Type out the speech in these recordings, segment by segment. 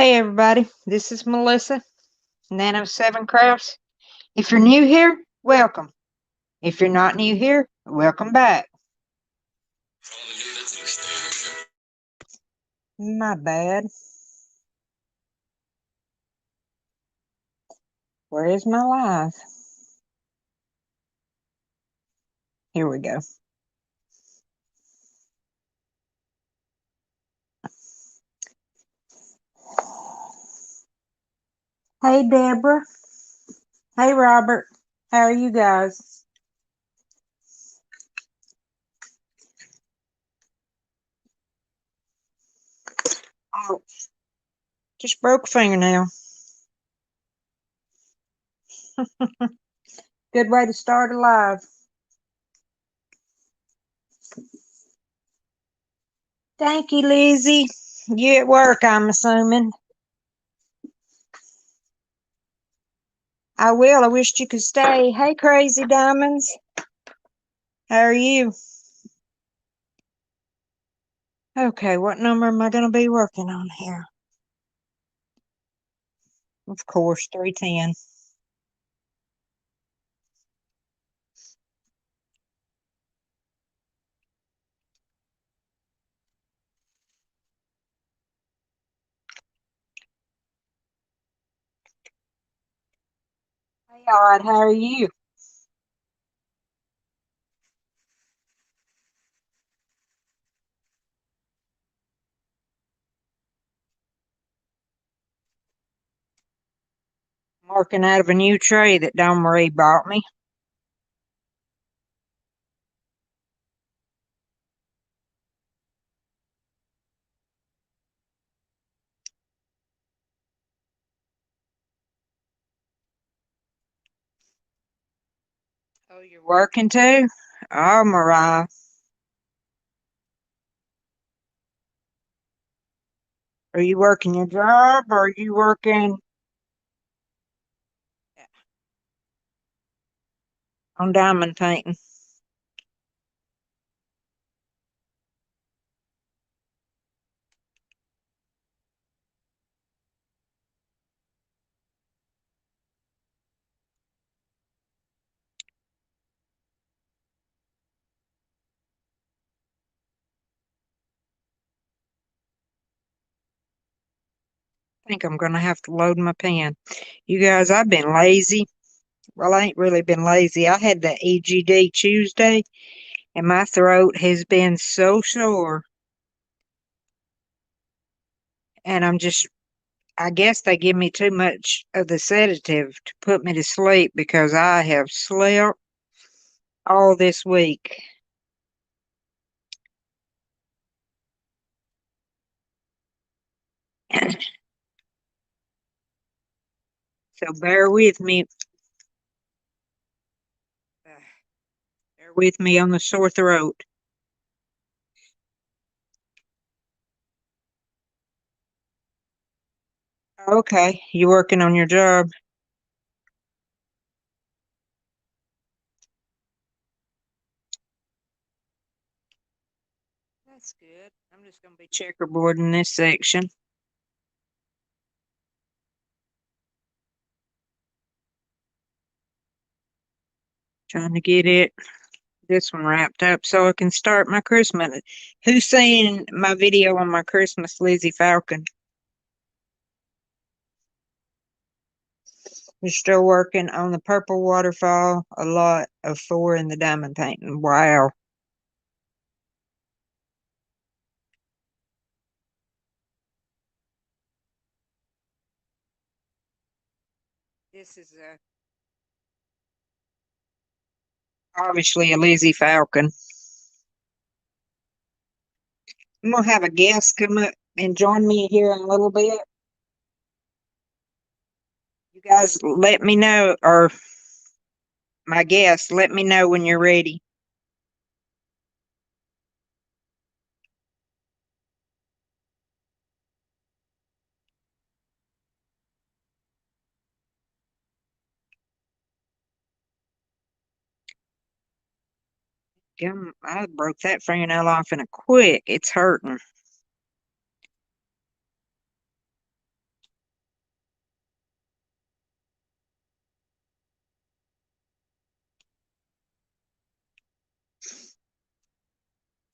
Hey everybody, this is Melissa, Nano 7 Crafts. If you're new here, welcome. If you're not new here, welcome back. My bad. Where is my live? Here we go. Hey Deborah. Hey Robert. How are you guys? Oh, just broke a fingernail. Good way to start a live. Thank you, Lizzie. You at work, I'm assuming. I will. I wished you could stay. Hey, Crazy Diamonds. How are you? Okay, what number am I going to be working on here? Of course, 310. Hey, Odd, how are you? I'm working out of a new tray that Dawn Marie bought me. Oh, you're working too? Oh, Mariah. Are you working your job or are you working on diamond painting? I think I'm going to have to load my pen. You guys, I've been lazy. Well, I ain't really been lazy. I had the EGD Tuesday and my throat has been so sore. And I guess they give me too much of the sedative to put me to sleep because I have slept all this week. So bear with me on the sore throat. Okay, you working on your job? That's good. I'm just gonna be checkerboarding this section. Trying to get this one wrapped up so I can start my Christmas. Who's seen my video on my Christmas Lizzie Falcon? We're still working on the purple waterfall, a lot of 4 in the diamond painting. Wow. This is obviously a Lizzie Falcon. I'm gonna have a guest come up and join me here in a little bit. You guys let me know, or my guest, let me know when you're ready. I broke that fingernail off in a quick. It's hurting.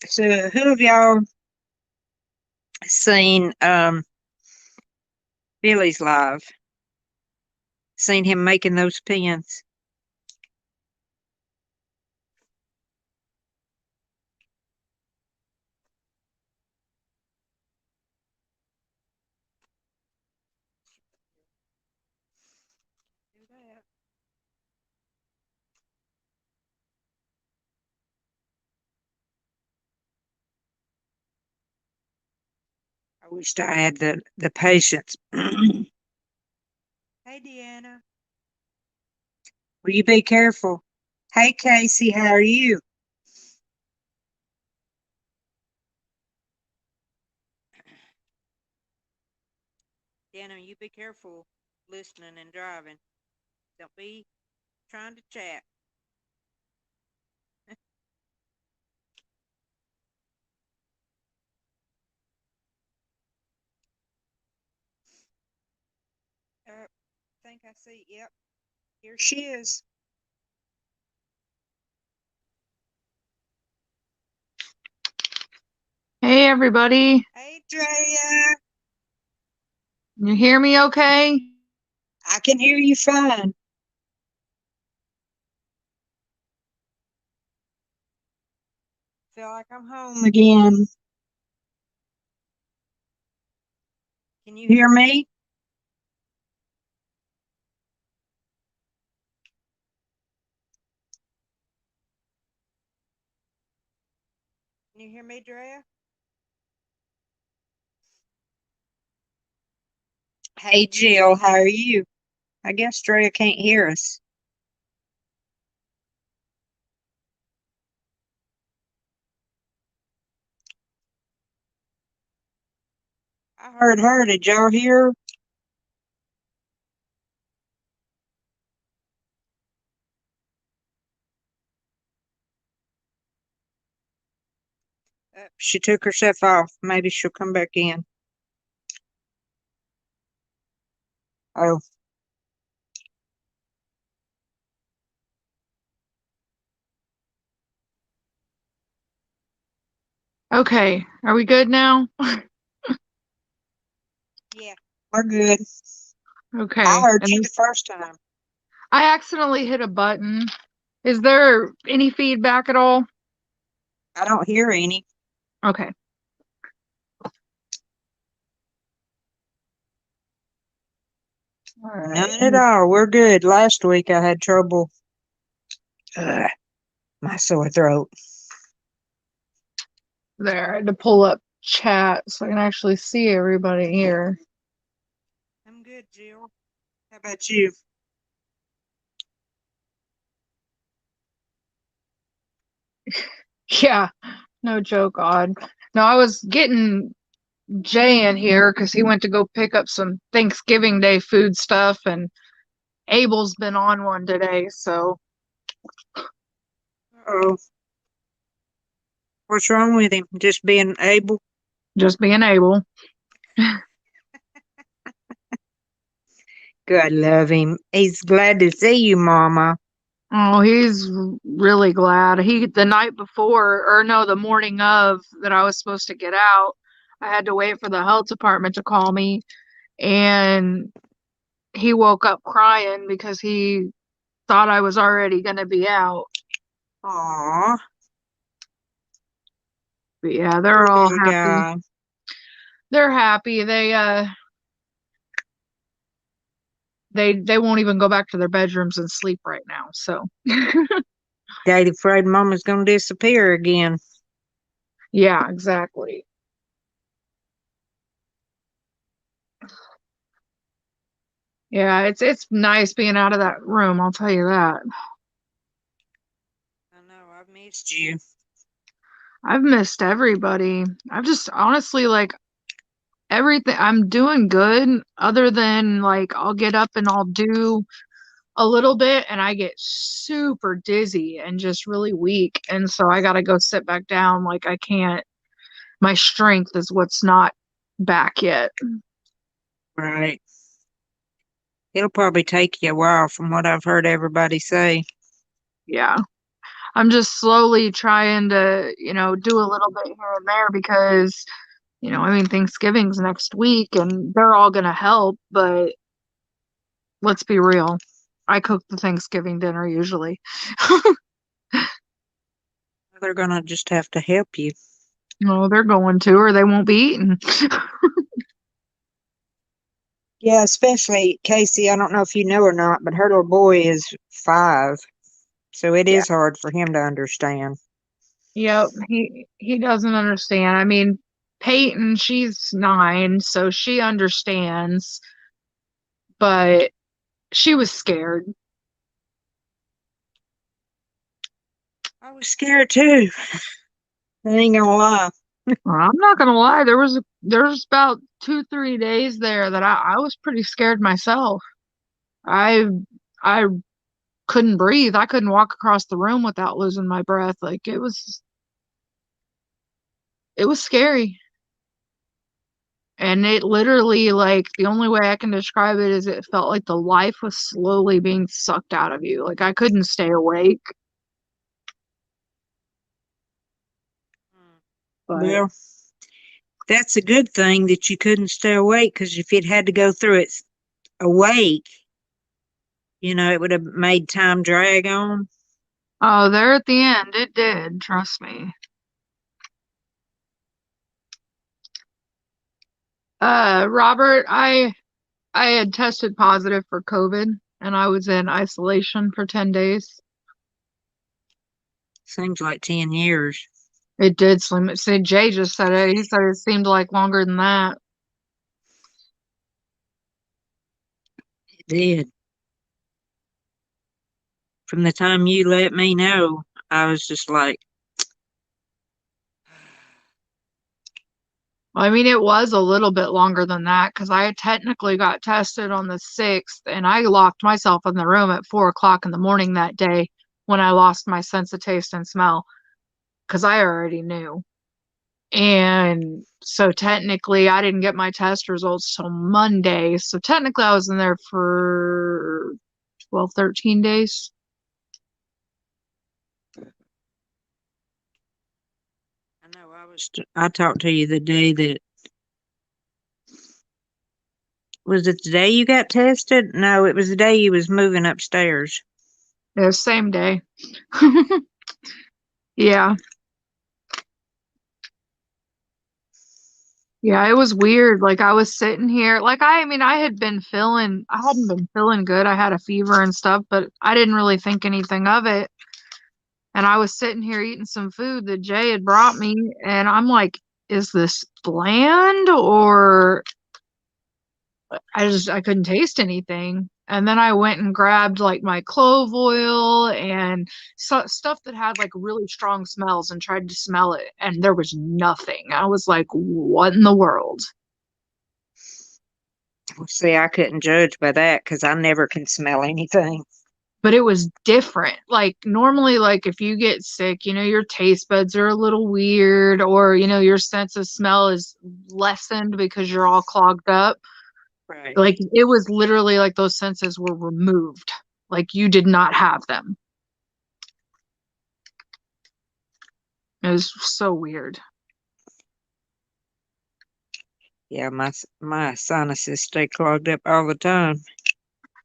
So who of y'all seen Billy's live? Seen him making those pins? Do that. I wished I had the patience. Hey, Deanna. Will you be careful? Hey, Casey, how are you? Deanna, you be careful listening and driving. Don't be trying to chat. I think I see. Yep, here she is. Hey everybody, Hey, Drea. you hear me okay? I can hear you fine. Feel like I'm home again. Can you hear me? Can you hear me, Drea? Hey, Jill, how are you? I guess Drea can't hear us. I heard her. Did y'all hear her? She took herself off. Maybe she'll come back in. Oh, Okay, are we good now? yeah, we're good. I Okay, heard you and the first time. I accidentally hit a button. Is there any feedback at all? I don't hear any. Okay, all right. None at all. We're good. Last week I had trouble. My sore throat. There, I had to pull up chat so I can actually see everybody here. I'm good, Jill. How about you? Yeah, no joke, odd. No, I was getting Jay in here because he went to go pick up some Thanksgiving Day food stuff, and Abel's been on one today, so Oh, what's wrong with him? Just being able? just being Abel. God love him. He's glad to see you, Mama. Oh, he's really glad. The night before, or no, the morning of that I was supposed to get out, I had to wait for the health department to call me, and he woke up crying because he thought I was already going to be out. Aw, But yeah, they're poor all little happy. guy. They're happy. They won't even go back to their bedrooms and sleep right now. So, Daddy afraid Mama's gonna disappear again. yeah, exactly. Yeah, it's nice being out of that room, I'll tell you that. I know, I've missed you. I've missed everybody. I've just honestly like everything. I'm doing good other than like I'll get up and I'll do a little bit and I get super dizzy and just really weak. And so I got to go sit back down. Like I can't, my strength is what's not back yet. Right. It'll probably take you a while from what I've heard everybody say. Yeah. I'm just slowly trying to, do a little bit here and there because, I mean, Thanksgiving's next week and they're all gonna help, but let's be real. I cook the Thanksgiving dinner usually. They're gonna just have to help you. No, they're going to, or they won't be eaten. Yeah, especially Casey. I don't know if you know or not, but her little boy is 5, so it Yeah. is hard for him to understand. Yep, he doesn't understand. I mean, Peyton, she's 9, so she understands, but she was scared. I was scared too. I ain't gonna lie. Well, I'm not gonna lie, there's about 2, 3 days there that I was pretty scared myself. I I couldn't breathe. I couldn't walk across the room without losing my breath. Like it was scary. And it literally, like, the only way I can describe it is it felt like the life was slowly being sucked out of you. Like I couldn't stay awake, but Well, that's a good thing that you couldn't stay awake, because if you'd had to go through it awake, it would have made time drag on. oh, there at the end, it did, trust me. Robert, I had tested positive for COVID and I was in isolation for 10 days. Seems like 10 years. It did seem, say Jay just said it. He said it seemed like longer than that. It did. From the time you let me know, I was just like, I mean, it was a little bit longer than that because I technically got tested on the 6th and I locked myself in the room at 4 o'clock in the morning that day when I lost my sense of taste and smell because I already knew. And so technically, I didn't get my test results till Monday. So technically, I was in there for 12, 13 days. I know I talked to you the day that, was it the day you got tested? No, it was the day you was moving upstairs. Yeah, same day. Yeah. Yeah, it was weird. Like I was sitting here, like I mean, I hadn't been feeling good. I had a fever and stuff, but I didn't really think anything of it. And I was sitting here eating some food that Jay had brought me, and I'm like, is this bland or I couldn't taste anything. And then I went and grabbed like my clove oil and stuff that had like really strong smells and tried to smell it, and there was nothing. I was like, what in the world? Well, see, I couldn't judge by that because I never can smell anything. But it was different. Like normally, like if you get sick, your taste buds are a little weird, or your sense of smell is lessened because you're all clogged up. Right. Like it was literally like those senses were removed. Like you did not have them. It was so weird. Yeah, my sinuses stay clogged up all the time.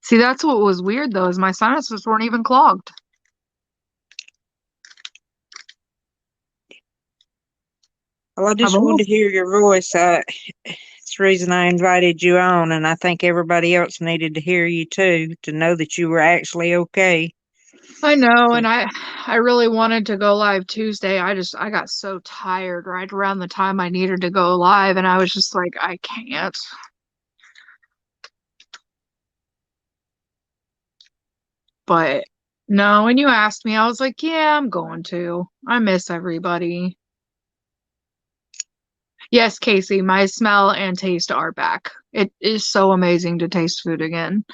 See, that's what was weird though, is my sinuses weren't even clogged. Well, I I've just wanted almost to hear your voice. It's the reason I invited you on, and I think everybody else needed to hear you too, to know that you were actually okay. I know, So, and I really wanted to go live Tuesday. I got so tired right around the time I needed to go live, and I was just like, I can't. But no, when you asked me, I was like, yeah, I'm going to. I miss everybody. Yes, Casey, my smell and taste are back. It is so amazing to taste food again.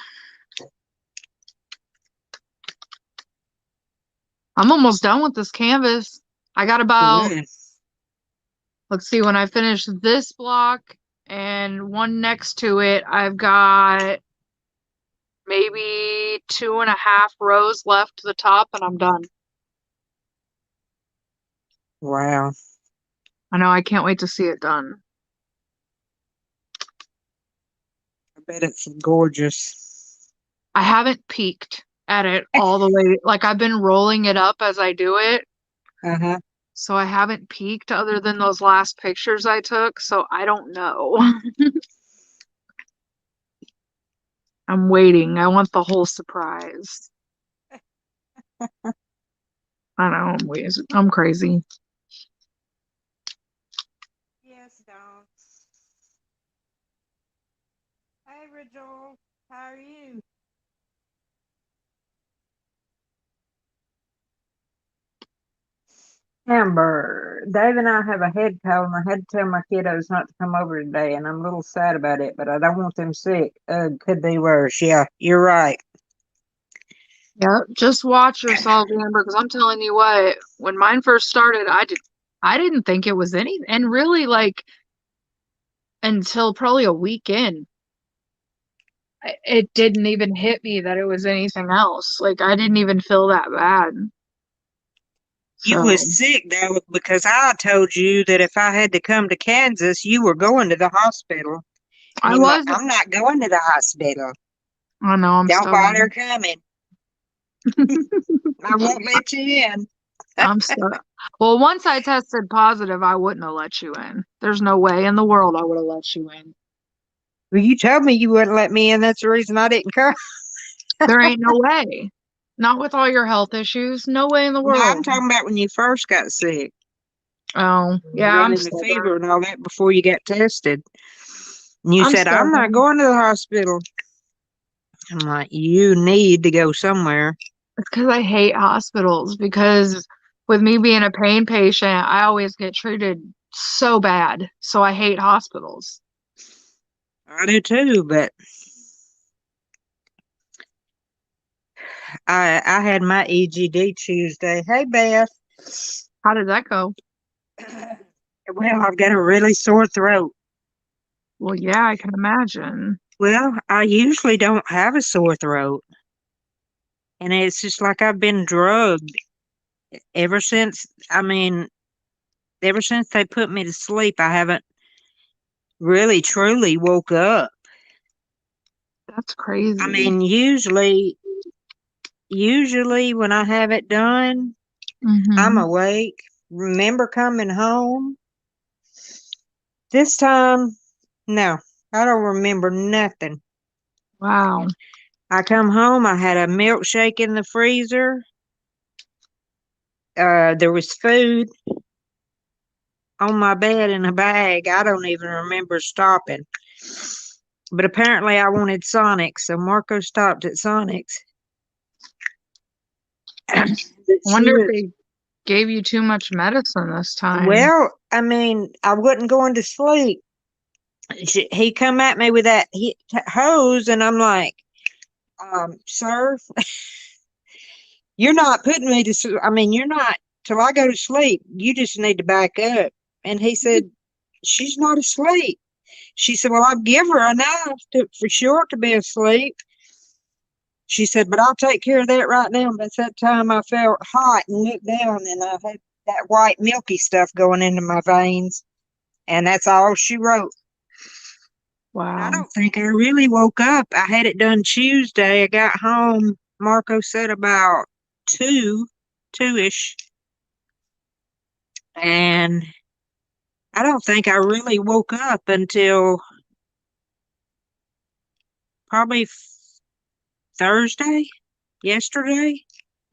I'm almost done with this canvas. I got about, good. let's see, when I finish this block and one next to it, I've got maybe 2.5 rows left to the top and I'm done. Wow. I know, I can't wait to see it done. I bet it's gorgeous. I haven't peeked at it all the way. Like I've been rolling it up as I do it. Uh-huh. So I haven't peeked other than those last pictures I took. So I don't know. I'm waiting. I want the whole surprise. I know. I'm crazy. Yes, dog. Hey, Rachel. How are you? Amber, Dave and I have a head cold, and I had to tell my kiddos not to come over today, and I'm a little sad about it, but I don't want them sick. Could be worse. Yeah, you're right. Yeah, just watch yourself, Amber, because I'm telling you what, when mine first started, I didn't think it was any, and really like until probably a week in, it didn't even hit me that it was anything else. Like I didn't even feel that bad. You So was sick, though, because I told you that if I had to come to Kansas, you were going to the hospital. And I you're like, was, I'm not going to the hospital. I know I'm Don't bother stubborn. coming. I won't let you in. I'm stuck. Well, once I tested positive, I wouldn't have let you in. There's no way in the world I would have let you in. Well, you told me you wouldn't let me in. That's the reason I didn't come. There ain't no way. Not with all your health issues. No way in the No, I'm world. talking about when you first got sick, Oh, yeah, I'm running the fever stubborn. and all that before you got tested. And you I'm said, I'm not stubborn. going to the hospital. I'm like, you need to go somewhere. It's because I hate hospitals. Because with me being a pain patient, I always get treated so bad. So I hate hospitals. I do too, but I had my EGD Tuesday. Hey, Beth. How did that go? Well, I've got a really sore throat. Well, yeah, I can imagine. Well, I usually don't have a sore throat. And it's just like I've been drugged ever since, I mean, ever since they put me to sleep, I haven't really truly woke up. That's I crazy. mean, usually when I have it done, I'm Mm-hmm. awake. Remember coming home? This time, no, I don't remember nothing. Wow. I come home, I had a milkshake in the freezer. There was food on my bed in a bag. I don't even remember stopping. But apparently I wanted Sonic, so Marco stopped at Sonic's. But I she wonder if was, they gave you too much medicine this time. well, I mean, I wasn't going to sleep. He come at me with that hose, and I'm like, sir, you're not putting me to sleep. I mean, you're not, till I go to sleep, you just need to back up. And he said, she's not asleep. She said, well, I'll give her enough for sure to be asleep. She said, but I'll take care of that right now. But at that time, I felt hot and looked down, and I had that white milky stuff going into my veins. And that's all she wrote. But I Wow. don't think I really woke up. I had it done Tuesday. I got home, Marco said about 2-ish. And I don't think I really woke up until probably Thursday, yesterday.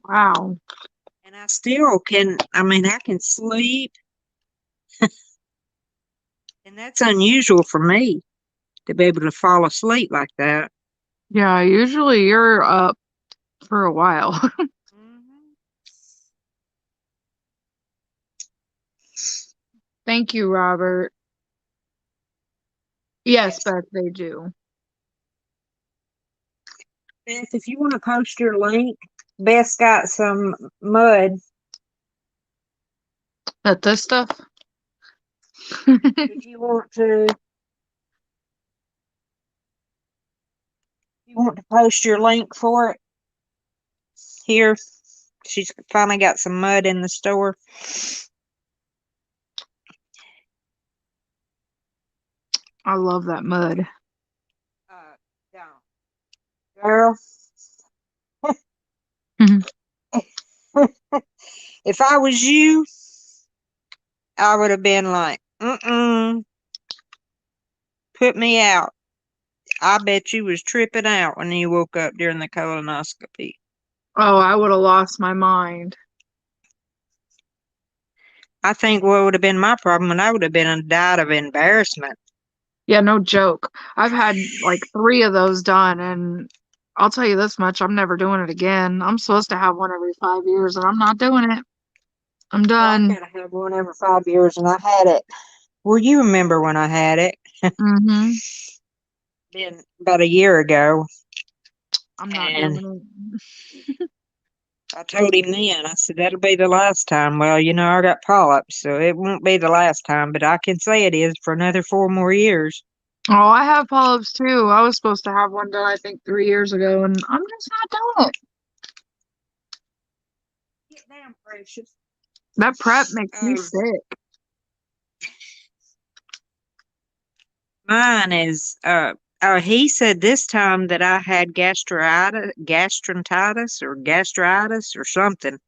Wow. And I still can, I mean, I can sleep. And that's unusual for me to be able to fall asleep like that. Yeah, usually you're up for a while. Mhm. Thank you, Robert. Yes, Yes. Beth, they do. Beth, if you want to post your link, Beth's got some mud. But this stuff? If you want to post your link for it here. She's finally got some mud in the store. I love that mud. Down. Girl, if I was you, I would have been like, put me out. I bet you was tripping out when you woke up during the colonoscopy. Oh, I would have lost my mind. I think what would have been my problem when I would have been died of embarrassment. Yeah, no joke. I've had like three of those done, and I'll tell you this much, I'm never doing it again. I'm supposed to have one every 5 years, and I'm not doing it. I'm Well, I done. gotta have one every 5 years, and I had it. Well, you remember when I had it? Mm-hmm. Been about a year ago, I'm not and doing I told him then. I said that'll be the last time. Well, I got polyps, so it won't be the last time, but I can say it is for another 4 more years. it. Oh, I have polyps too. I was supposed to have one done, I think, 3 years ago, and I'm just not doing it. Get down, precious. That prep makes me Um, sick. Mine is he said this time that I had gastritis or something.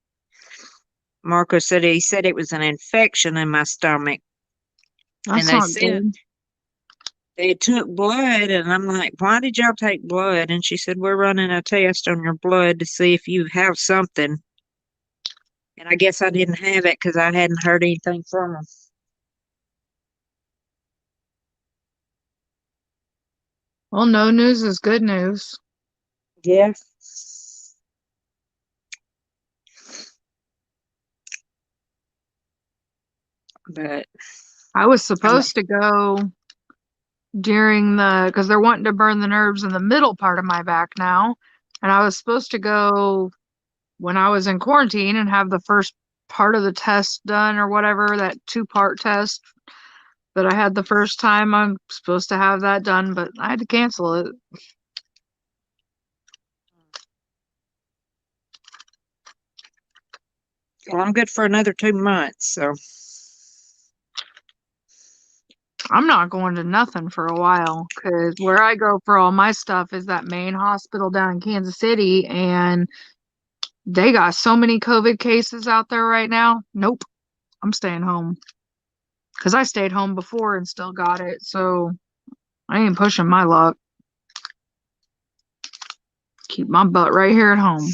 Marco said he said it was an infection in my stomach. And That's they not said good. they took blood, and I'm like, why did y'all take blood? And she said, we're running a test on your blood to see if you have something. And I guess I didn't have it because I hadn't heard anything from them. Well, no news is good news. Yeah. But I was I'm not, supposed to go during because they're wanting to burn the nerves in the middle part of my back now. And I was supposed to go when I was in quarantine and have the first part of the test done or whatever, that two-part test that I had the first time. I'm supposed to have that done, but I had to cancel it. well, I'm good for another 2 months. So, I'm not going to nothing for a while because where I go for all my stuff is that main hospital down in Kansas City, and they got so many COVID cases out there right now. Nope, I'm staying home because I stayed home before and still got it. So I ain't pushing my luck. Keep my butt right here at home.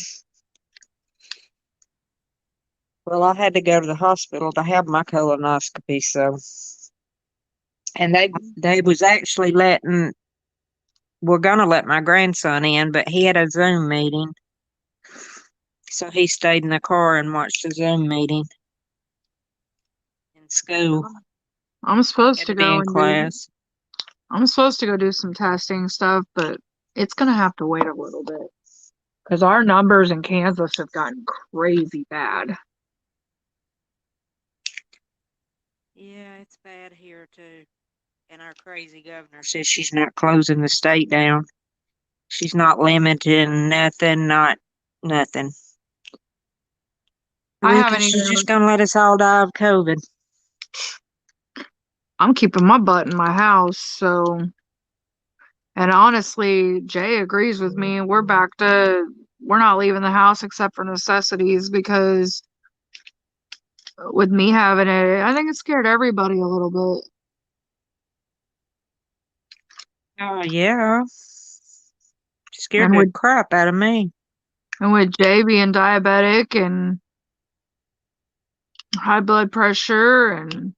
well, I had to go to the hospital to have my colonoscopy. So, and they was actually we're gonna let my grandson in, but he had a Zoom meeting. So he stayed in the car and watched the Zoom meeting in school. I'm supposed Had to to be go in and do class. I'm supposed to go do some testing stuff, but it's gonna have to wait a little bit because our numbers in Kansas have gotten crazy bad. Yeah, it's bad here too. And our crazy governor says she's not closing the state down. She's not limiting nothing, not nothing. I I reckon haven't she's even just gonna let us all die of COVID. I'm keeping my butt in my house, so and honestly, Jay agrees with me. We're not leaving the house except for necessities because with me having it, I think it scared everybody a little bit. Oh yeah. Scared And the with crap out of me. and with Jay being diabetic and high blood pressure and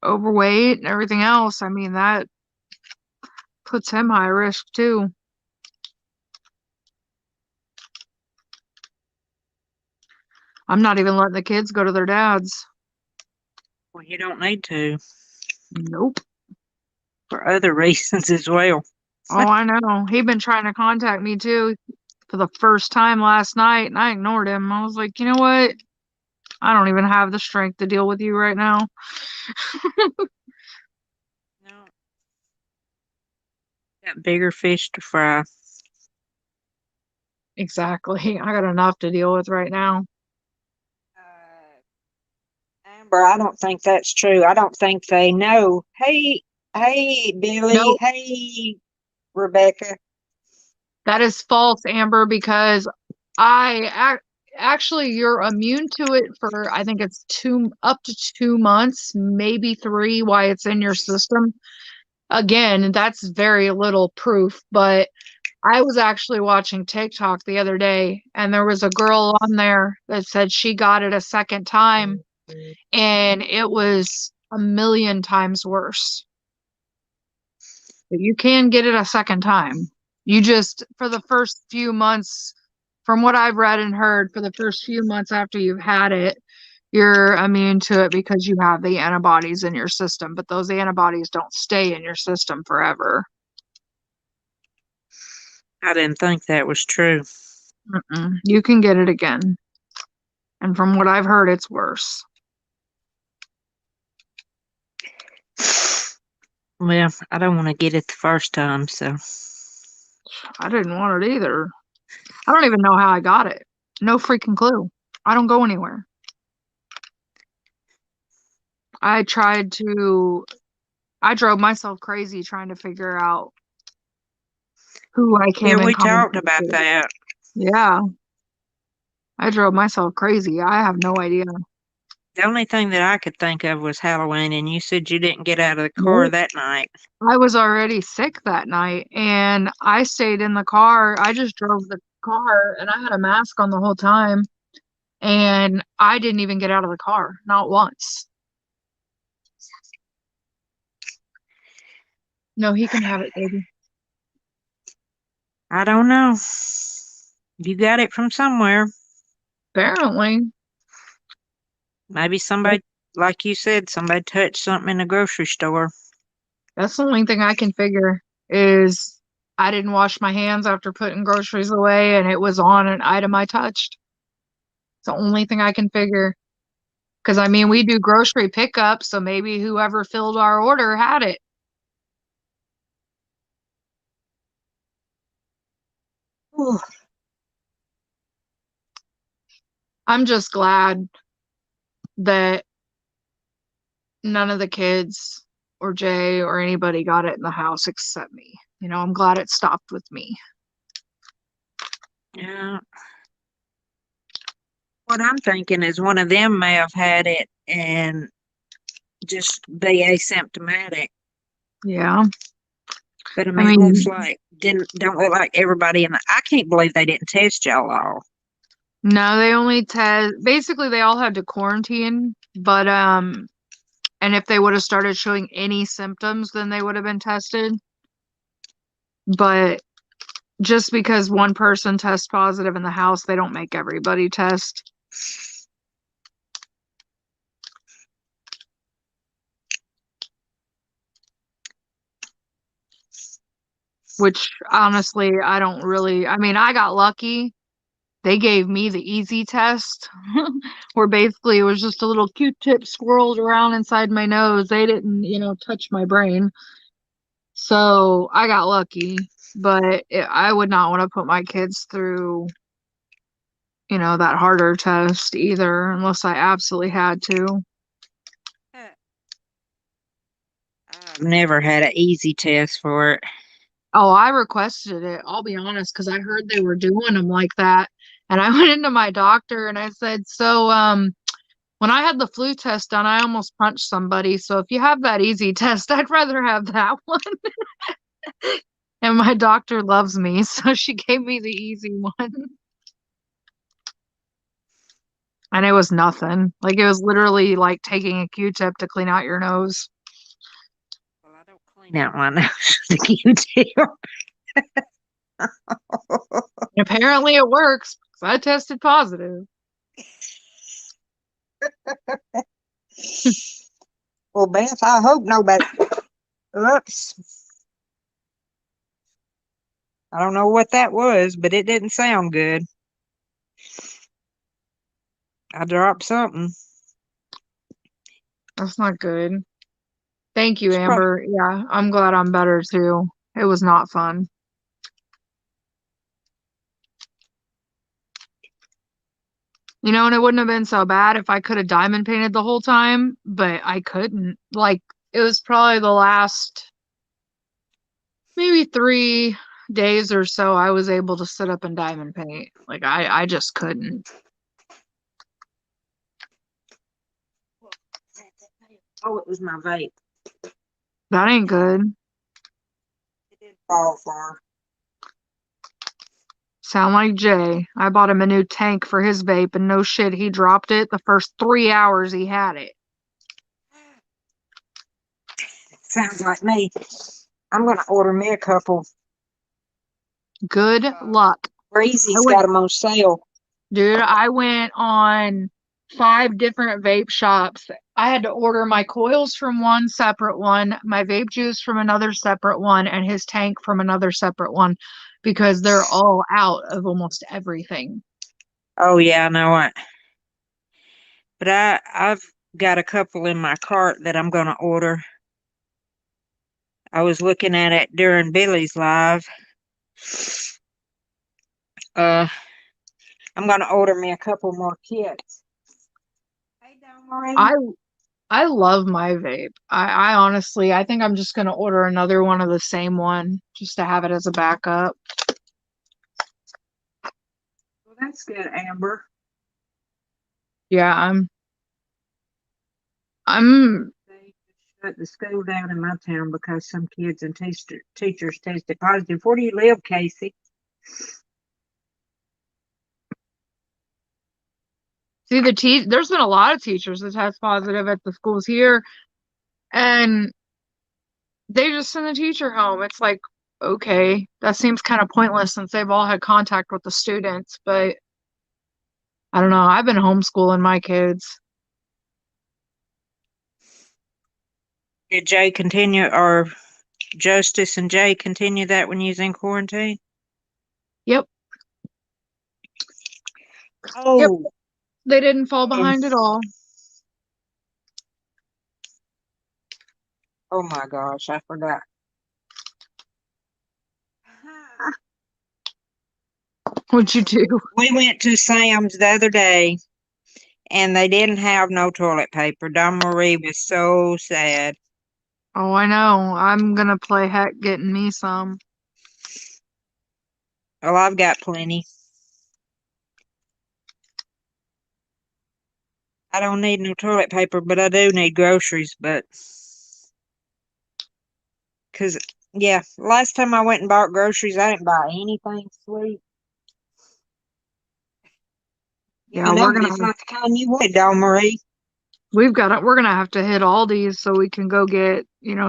overweight and everything else, I mean that puts him high risk too. I'm not even letting the kids go to their dads. Well, you don't need to Nope. for other reasons as well. Oh, I know. He been trying to contact me too for the first time last night, and I ignored him. I was like, you know what? I don't even have the strength to deal with you right now. No, got bigger fish to fry. Exactly. I got enough to deal with right now. Amber, I don't think that's true. I don't think they know. Hey, Hey, Billy. Nope, Hey, Rebecca. that is false, Amber, because I actually you're immune to it for I think it's up to 2 months, maybe three, why it's in your system. Again, that's very little proof, but I was actually watching TikTok the other day, and there was a girl on there that said she got it a second time, and it was a million times worse. But you can get it a second time. You just, for the first few months, from what I've read and heard, for the first few months after you've had it, you're immune to it because you have the antibodies in your system, but those antibodies don't stay in your system forever. I didn't think that was true. Mm-mm. You can get it again. And from what I've heard, it's worse. Well, I don't want to get it the first time, so. I didn't want it either. I don't even know how I got it. No freaking clue. I don't go anywhere. I tried to, I drove myself crazy trying to figure out who I Yeah, came in we talked contact about with. that. Yeah, I drove myself crazy. I have no idea. The only thing that I could think of was Halloween, and you said you didn't get out of the car Nope. that night. I was already sick that night and I stayed in the car. I just drove the car and I had a mask on the whole time and I didn't even get out of the car, not once. No, he can have it, baby. I don't know. You got it from somewhere. Apparently. Maybe somebody, like you said, somebody touched something in the grocery store. That's the only thing I can figure is I didn't wash my hands after putting groceries away and it was on an item I touched. It's the only thing I can figure. Because I mean, we do grocery pickup, so maybe whoever filled our order had it. Whew. I'm just glad that none of the kids or Jay or anybody got it in the house except me. You know, I'm glad it stopped with me. Yeah. What I'm thinking is one of them may have had it and just be asymptomatic. Yeah. But I I mean, it looks mean, like don't look like everybody in the. I can't believe they didn't test y'all all. no, they only test basically they all had to quarantine, but and if they would have started showing any symptoms, then they would have been tested. But just because one person tests positive in the house, they don't make everybody test. Which honestly, I don't really, I mean, I got lucky. They gave me the easy test, where basically it was just a little Q-tip swirled around inside my nose. They didn't, touch my brain. So I got lucky, but I would not want to put my kids through, that harder test either, unless I absolutely had to. I've never had an easy test for it. Oh, I requested it. I'll be honest, because I heard they were doing them like that. And I went into my doctor and I said, so, when I had the flu test done, I almost punched somebody. So if you have that easy test, I'd rather have that one. And my doctor loves me, so she gave me the easy one. And it was nothing. Like it was literally like taking a Q-tip to clean out your nose. Well, I don't clean out my nose with a Q-tip. And apparently it works because I tested positive. Well, Beth, I hope nobody. Oops. I don't know what that was, but it didn't sound good. I dropped something. That's not good. Thank you, It's prob- Amber. Yeah, I'm glad I'm better too. It was not fun. And it wouldn't have been so bad if I could have diamond painted the whole time, but I couldn't. Like it was probably the last maybe 3 days or so I was able to sit up and diamond paint. Like I just couldn't. Oh, it was my vape. That ain't good. It did fall far. Sound like Jay. I bought him a new tank for his vape, and no shit, he dropped it the first 3 hours he had it. Sounds like me. I'm gonna order me a couple. Good luck. I Breezy's got went, them on sale. dude, I went on 5 different vape shops. I had to order my coils from one separate one, my vape juice from another separate one, and his tank from another separate one because they're all out of almost everything. Oh yeah, I know it. But I've got a couple in my cart that I'm gonna order. I was looking at it during Billy's live. Uh, I'm gonna order me a couple more kits. Hey, I Marie. I love my vape. I honestly, I think I'm just gonna order another one of the same one just to have it as a backup. Well, that's good, Amber. Yeah, I'm They shut the school down in my town because some kids and teachers tested positive. Where do you live, Casey? see there's been a lot of teachers that test positive at the schools here, and they just send the teacher home. It's like, okay, that seems kind of pointless since they've all had contact with the students, but I don't know. I've been homeschooling my kids. Did Jay continue, or Justice and Jay continue that when you was in quarantine? Yep. Yep. Oh, They didn't fall and behind at all. oh my gosh, I forgot. What'd you do? We went to Sam's the other day and they didn't have no toilet paper. Don Marie was so sad. Oh, I know. I'm gonna play heck getting me some. Well, I've got plenty. I don't need no toilet paper, but I do need groceries. But, cause, yeah, last time I went and bought groceries, I didn't buy anything sweet. Yeah, Even though it's not the kind you wanted, Don Marie. we're gonna have to hit Aldi's so we can go get,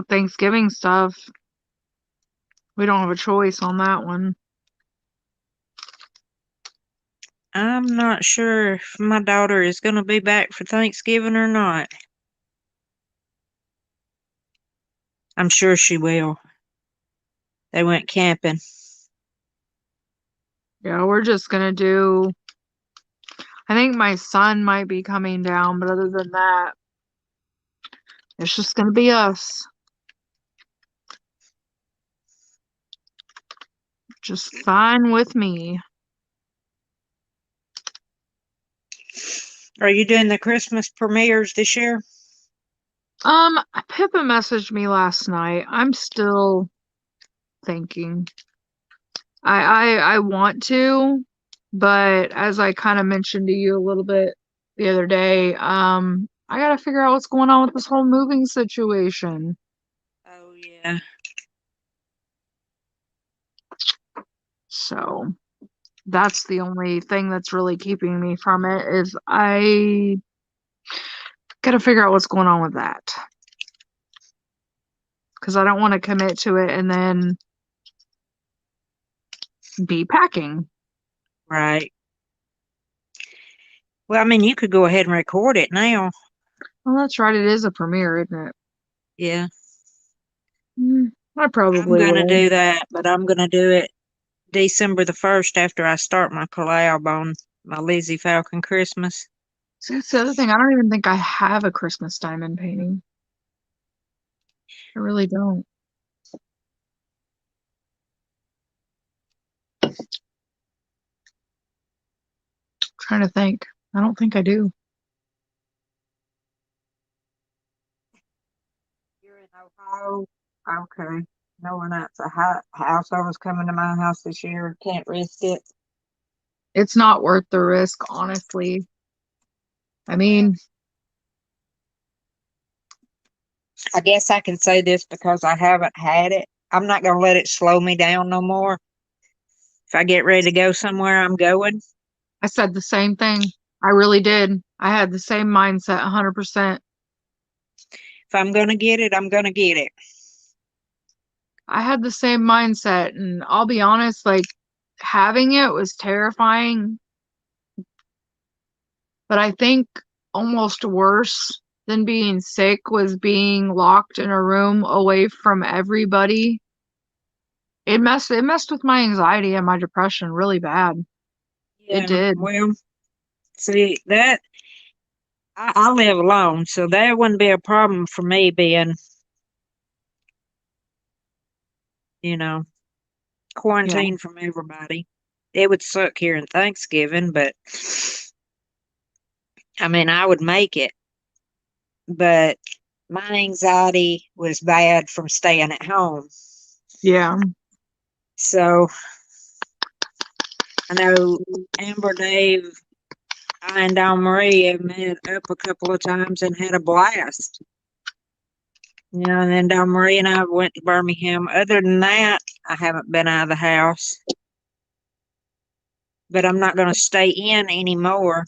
Thanksgiving stuff. We don't have a choice on that one. I'm not sure if my daughter is going to be back for Thanksgiving or not. I'm sure she will. They went camping. Yeah, we're just gonna do. I think my son might be coming down, but other than that, it's just gonna be us. Just fine with me. Are you doing the Christmas premieres this year? Pippa messaged me last night. I'm still thinking. I want to, but as I kind of mentioned to you a little bit the other day, I gotta figure out what's going on with this whole moving situation. Oh, yeah. So that's the only thing that's really keeping me from it is I gotta figure out what's going on with that. Because I don't want to commit to it and then be packing. Right. Well, I mean, you could go ahead and record it now. Well, that's right. It is a premiere, isn't it? Yeah. I I'm probably gonna will. do that, but I'm gonna do it December the 1st after I start my collab on my Lizzie Falcon Christmas. See, that's the other thing. I don't even think I have a Christmas diamond painting. I really don't. Trying to think. I don't think I do. Oh, okay. No one else. A household is coming to my house this year. Can't risk it. It's not worth the risk, honestly. I Well, mean, I guess I can say this because I haven't had it. I'm not going to let it slow me down no more. If I get ready to go somewhere, I'm going. I said the same thing. I really did. I had the same mindset 100%. If I'm going to get it, I'm going to get it. I had the same mindset, and I'll be honest, like having it was terrifying, but I think almost worse than being sick was being locked in a room away from everybody. It messed with my anxiety and my depression really bad. It Yeah, did. well, see, I live alone, so that wouldn't be a problem for me being, you know, Yeah. quarantined from everybody. It would suck here in Thanksgiving, but I mean, I would make it. But my anxiety was bad from staying at home. Yeah. So I know Amber, Dave, I and Dawn Marie have met up a couple of times and had a blast. You know, and then Dawn Marie and I went to Birmingham. Other than that, I haven't been out of the house. But I'm not going to stay in anymore.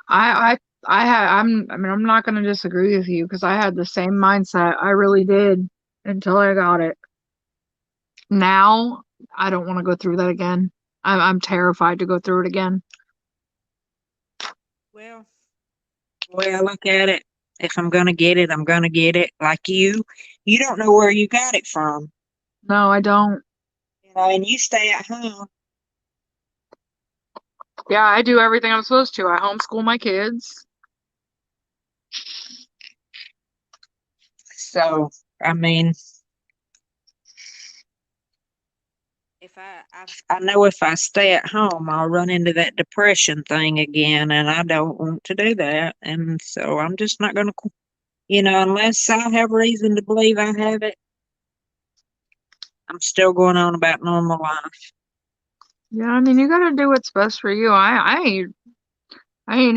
I I mean, I'm not gonna disagree with you because I had the same mindset. I really did until I got it. Now I don't want to go through that again. I'm terrified to go through it again. Well, the way I look at it, if I'm going to get it, I'm going to get it. Like you don't know where you got it from. No, I don't. You know, and you stay at home. Yeah, I do everything I'm supposed to. I homeschool my kids. So, I mean, I know if I stay at home, I'll run into that depression thing again, and I don't want to do that. And so I'm just not going to, unless I have reason to believe I have it, I'm still going on about normal life. Yeah, I mean, you gotta do what's best for you. I ain't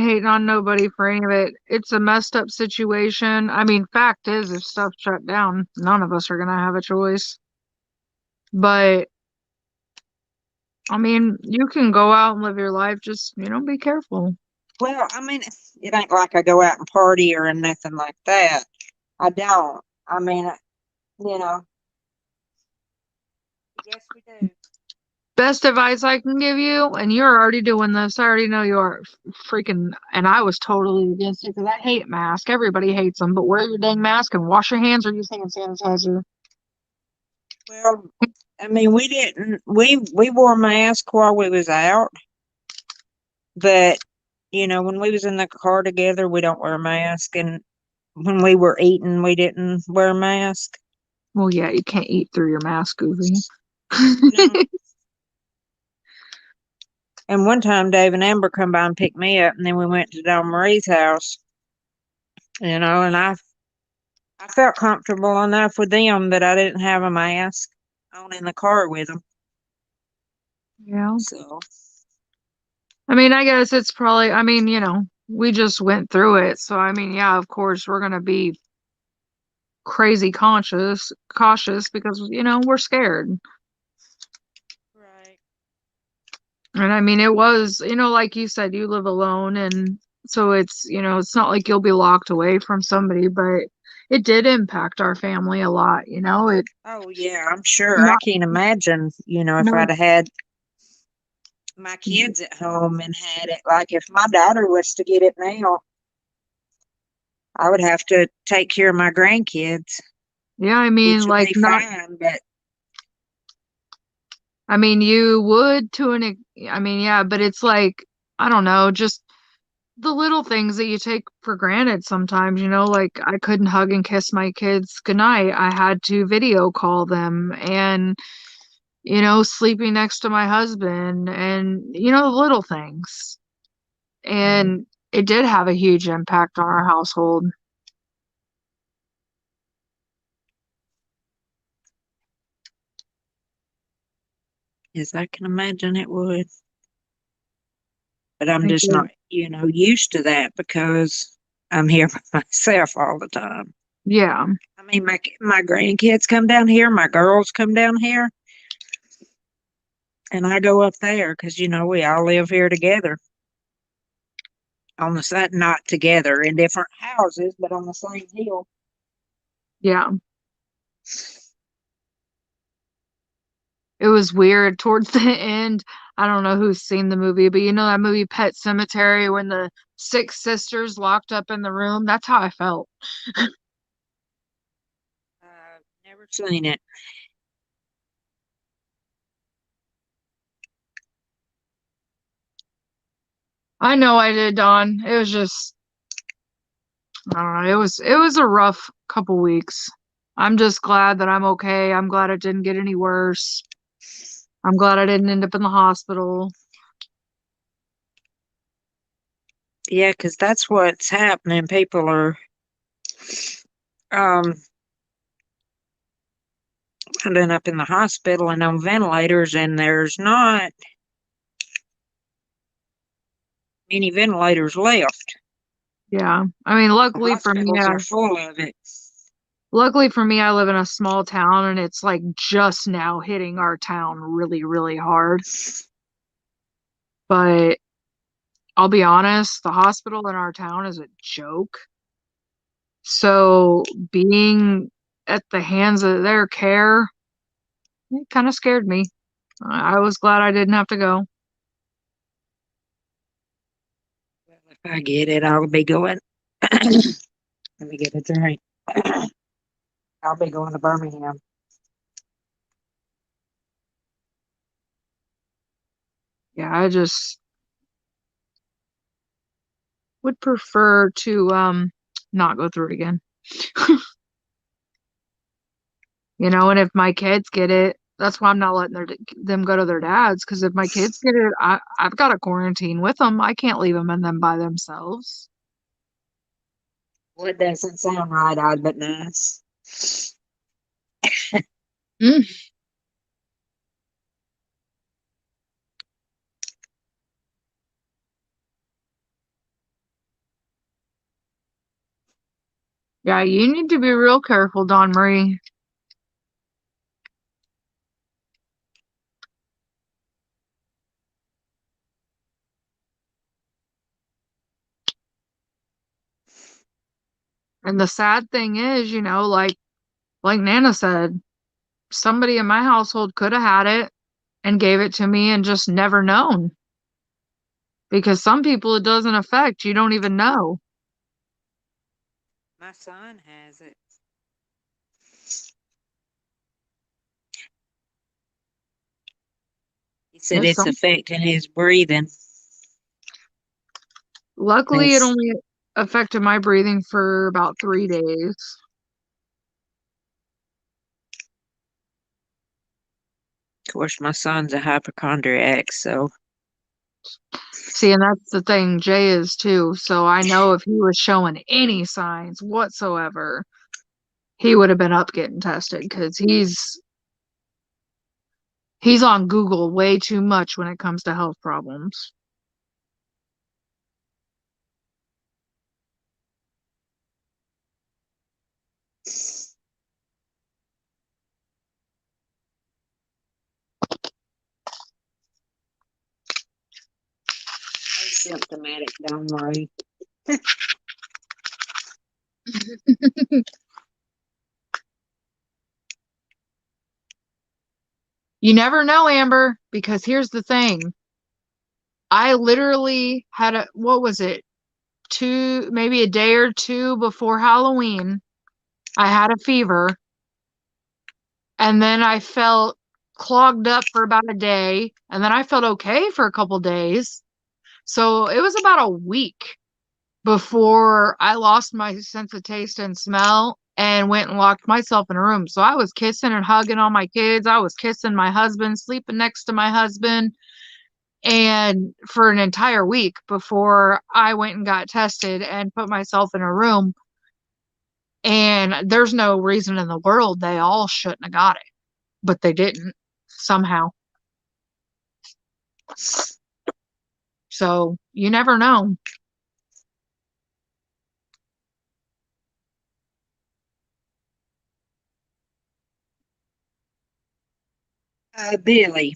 hating on nobody for any of it. It's a messed up situation. I mean, fact is, if stuff shut down, none of us are gonna have a choice. But I mean, you can go out and live your life. Just, be careful. Well, I mean, it ain't like I go out and party or nothing like that. I don't. I mean, you know, yes, we do. Best advice I can give you, and you're already doing this. I already know you are freaking, and I was totally against it because I hate masks. Everybody hates them, but wear your dang mask and wash your hands or use hand sanitizer. Well, I mean, we didn't. We wore masks while we was out, but when we was in the car together, we don't wear a mask, and when we were eating, we didn't wear a mask. Well, yeah, you can't eat through your mask, goofy. No. And one time, Dave and Amber come by and picked me up, and then we went to Dawn Marie's house. And I felt comfortable enough with them that I didn't have a mask on in the car with them. Yeah. So, I mean, I guess it's probably, I mean, we just went through it. So, I mean, yeah, of course, we're going to be crazy cautious because, we're scared. right. And I mean, it was, like you said, you live alone. And so it's not like you'll be locked away from somebody, but it did impact our family a lot. Oh, yeah, I'm sure. I Not, can't imagine, if I'd no, have had my kids at home and had it. Like if my daughter was to get it now, I would have to take care of my grandkids, yeah, I mean, which would like, be not, fine, but I mean, you would I mean, yeah, but it's like, I don't know, just the little things that you take for granted sometimes, like I couldn't hug and kiss my kids goodnight. I had to video call them and, sleeping next to my husband and, the little things. And it did have a huge impact on our household. Yes, I can imagine it would. But I'm Thank just not, you. used to that because I'm here by myself all the time. Yeah, I mean, my grandkids come down here, my girls come down here, and I go up there because we all live here together on the side, not together in different houses, but on the same hill. yeah. It was weird towards the end. I don't know who's seen the movie, but you know that movie Pet Cemetery when the six sisters locked up in the room? That's how I felt. Never seen it. I know I did, Dawn. It was just, I don't know, it was a rough couple weeks. I'm just glad that I'm okay. I'm glad it didn't get any worse. I'm glad I didn't end up in the hospital. Yeah, because that's what's happening. People are um ending up in the hospital and on ventilators, and there's not many ventilators left. Yeah. I mean, The hospitals are full of it. luckily for me, I live in a small town and it's like just now hitting our town really, really hard. But I'll be honest, the hospital in our town is a joke. So being at the hands of their care, it kind of scared me. I was glad I didn't have to go. Well, if I get it, I'll be going. Let me get a drink. I'll be going to Birmingham. Yeah, I just would prefer to not go through it again. And if my kids get it, that's why I'm not letting them go to their dads. Because if my kids get it, I've got to quarantine with them. I can't leave them and them by themselves. Well, it doesn't sound right, odd but nice. Mm. Yeah, you need to be real careful, Don Marie. And the sad thing is, like Nana said, somebody in my household could have had it and gave it to me and just never known. Because some people it doesn't affect. You don't even know. My son has it. He said There's it's some. affecting his breathing. Luckily, it It's, only affected my breathing for about 3 days. of course, my son's a hypochondriac, so See, and that's the thing, Jay is too. So I know if he was showing any signs whatsoever, he would have been up getting tested because he's on Google way too much when it comes to health problems. asymptomatic, don't worry. You never know, Amber, because here's the thing. I literally had what was it? Maybe a day or two before Halloween, I had a fever and then I felt clogged up for about a day and then I felt okay for a couple days. So it was about a week before I lost my sense of taste and smell and went and locked myself in a room. So I was kissing and hugging all my kids. I was kissing my husband, sleeping next to my husband, and for an entire week before I went and got tested and put myself in a room. And there's no reason in the world they all shouldn't have got it, but they didn't somehow. So you never know. Billy,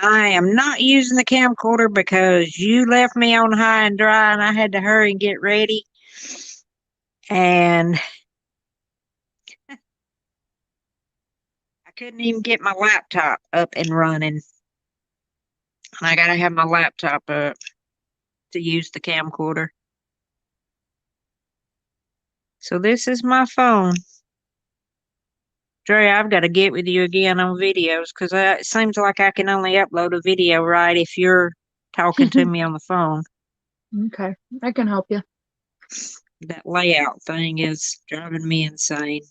I am not using the camcorder because you left me on high and dry and I had to hurry and get ready. And I couldn't even get my laptop up and running. And I got to have my laptop up to use the camcorder. So this is my phone. Dre, I've got to get with you again on videos because it seems like I can only upload a video right if you're talking to me on the phone. Okay, I can help you. That layout thing is driving me insane.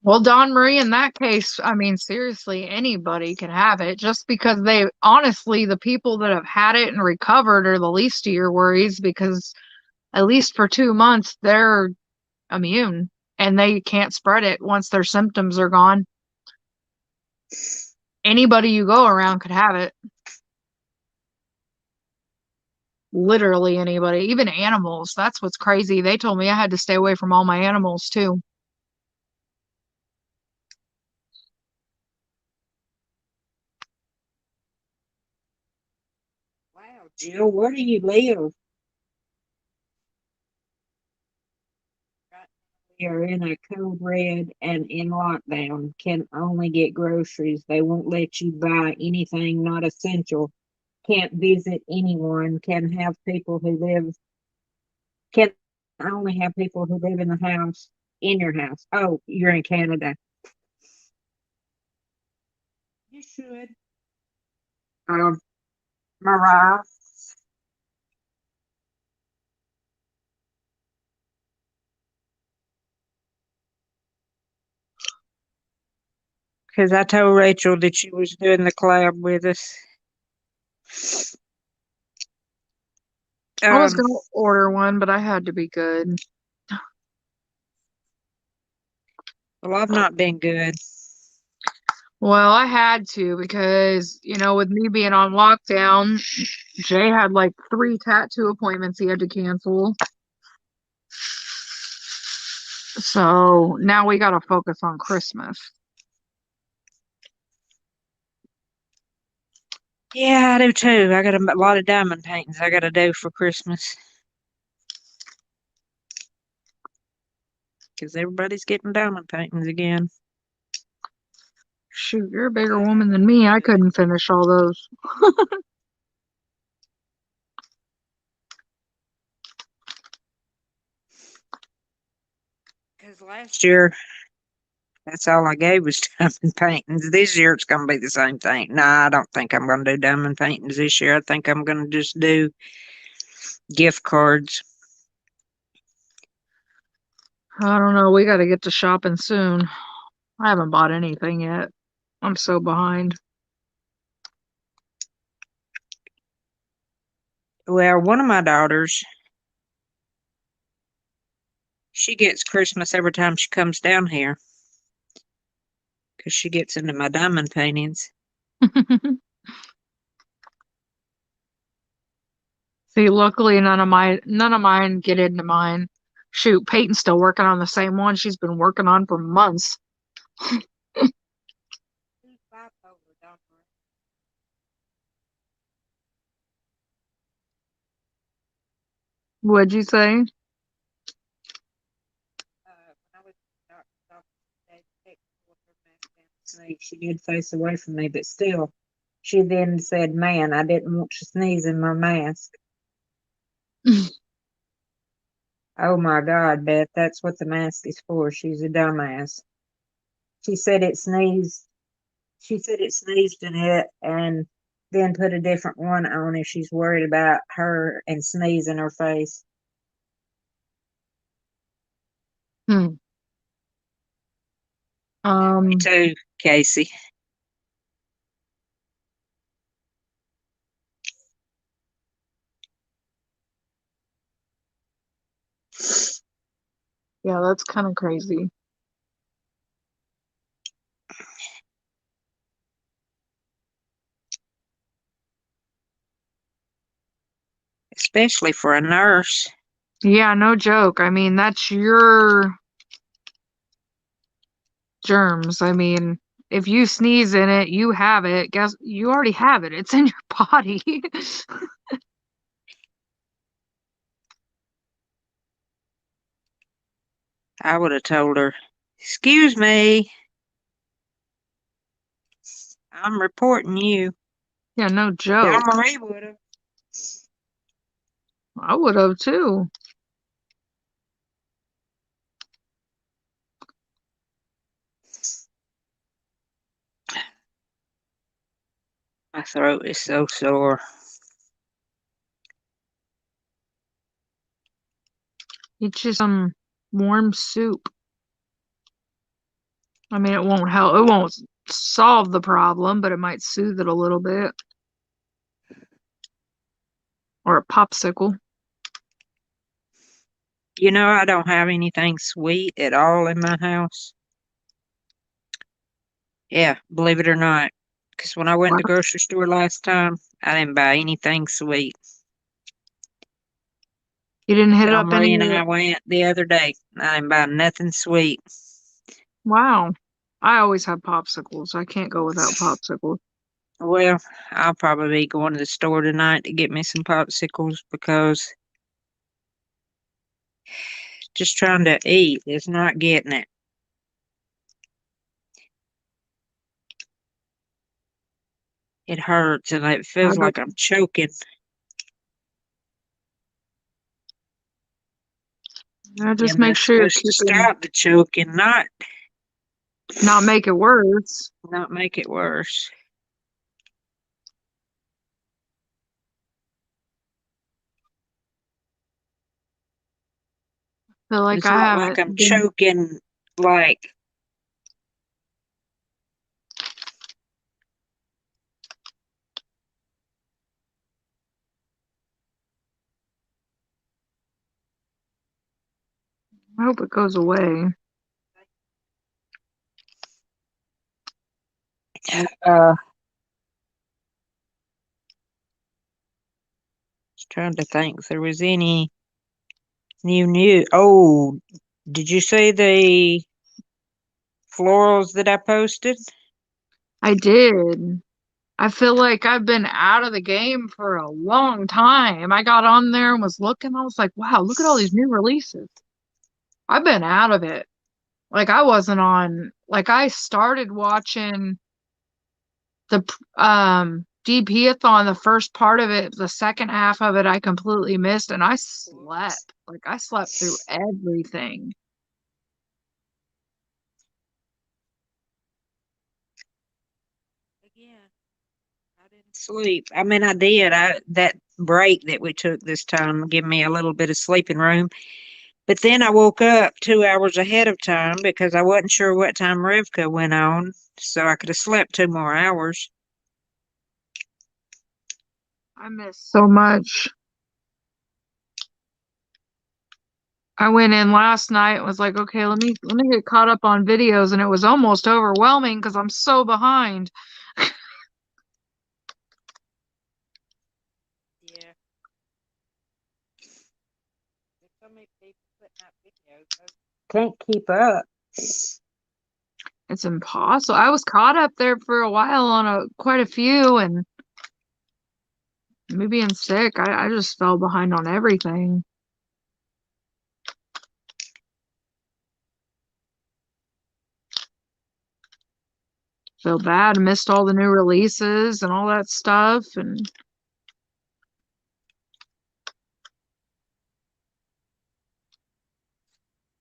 Well, Don Marie, in that case, I mean, seriously, anybody can have it just because they honestly, the people that have had it and recovered are the least of your worries because at least for 2 months, they're immune and they can't spread it once their symptoms are gone. Anybody you go around could have it. Literally anybody, even animals. That's what's crazy. They told me I had to stay away from all my animals too. Wow, Jill, where do you live? We are in a code red and in lockdown. Can only get groceries. They won't let you buy anything not essential. Can't visit anyone. Can only have people who live in the house in your house. Oh, you're in Canada. You should. Um, Mariah, because I told Rachel that she was doing the collab with us. I was Um, gonna order one, but I had to be good. well, I've not been good. Well, I had to because, with me being on lockdown, Jay had like 3 tattoo appointments he had to cancel. So now we gotta focus on Christmas. Yeah, I do too. I got a lot of diamond paintings I got to do for Christmas because everybody's getting diamond paintings again. Shoot, you're a bigger woman than me. I couldn't finish all those. Because last year, that's all I gave was diamond paintings. This year, it's going to be the same thing. Nah, I don't think I'm going to do diamond paintings this year. I think I'm going to just do gift cards. I don't know. We gotta get to shopping soon. I haven't bought anything yet. I'm so behind. Well, one of my daughters, she gets Christmas every time she comes down here because she gets into my diamond paintings. See, luckily none of mine get into mine. Shoot, Peyton's still working on the same one she's been working on for months. What'd you say? She did face away from me, but still, she then said, "Man, I didn't want to sneeze in my mask." Oh my God, Beth, that's what the mask is for. She's a dumbass. She said it sneezed. She said it sneezed in it and then put a different one on if she's worried about her and sneeze in her face. Hmm. Me Um, too, Casey. yeah, that's kind of crazy. especially for a nurse. Yeah, no joke. I mean, that's your germs. I mean, if you sneeze in it, you have it. Guess you already have it. It's in your body. I would have told her, "Excuse me, I'm reporting you." Yeah, no joke. John Marie would have. I would have too. My throat is so sore. Eat you some warm soup. I mean, it won't help. It won't solve the problem, but it might soothe it a little bit. Or a popsicle. You know, I don't have anything sweet at all in my house. Yeah, believe it or not. Because when I went to the Wow. grocery store last time, I didn't buy anything sweet. You didn't hit John up any. Marie and I went the other day. I didn't buy nothing sweet. Wow. I always have popsicles. I can't go without popsicles. Well, I'll probably be going to the store tonight to get me some popsicles because just trying to eat is not getting it. It hurts and it I feels just, like I'm choking. I just And make that's sure you're supposed to keeping, stop the choking, not make it worse. not make it worse. Feel like It's I not like haven't I'm been. choking like I hope it goes away. uh just trying to think if there was any new. Oh, did you see the florals that I posted? I did. I feel like I've been out of the game for a long time. I got on there and was looking. I was like, wow, look at all these new releases. I've been out of it. Like I wasn't on, like I started watching the DP-a-thon, the first part of it, the second half of it I completely missed and I slept. Like I slept through everything. Again, I didn't sleep. I mean, I did. I that break that we took this time gave me a little bit of sleeping room. But then I woke up 2 hours ahead of time because I wasn't sure what time Rivka went on, so I could have slept 2 more hours. I missed so much. I went in last night and was like, okay, let me get caught up on videos and it was almost overwhelming because I'm so behind. Yeah. There's so many people putting out videos. I can't keep up. It's impossible. I was caught up there for a while on quite a few and me being sick, I just fell behind on everything. Feel bad, missed all the new releases and all that stuff and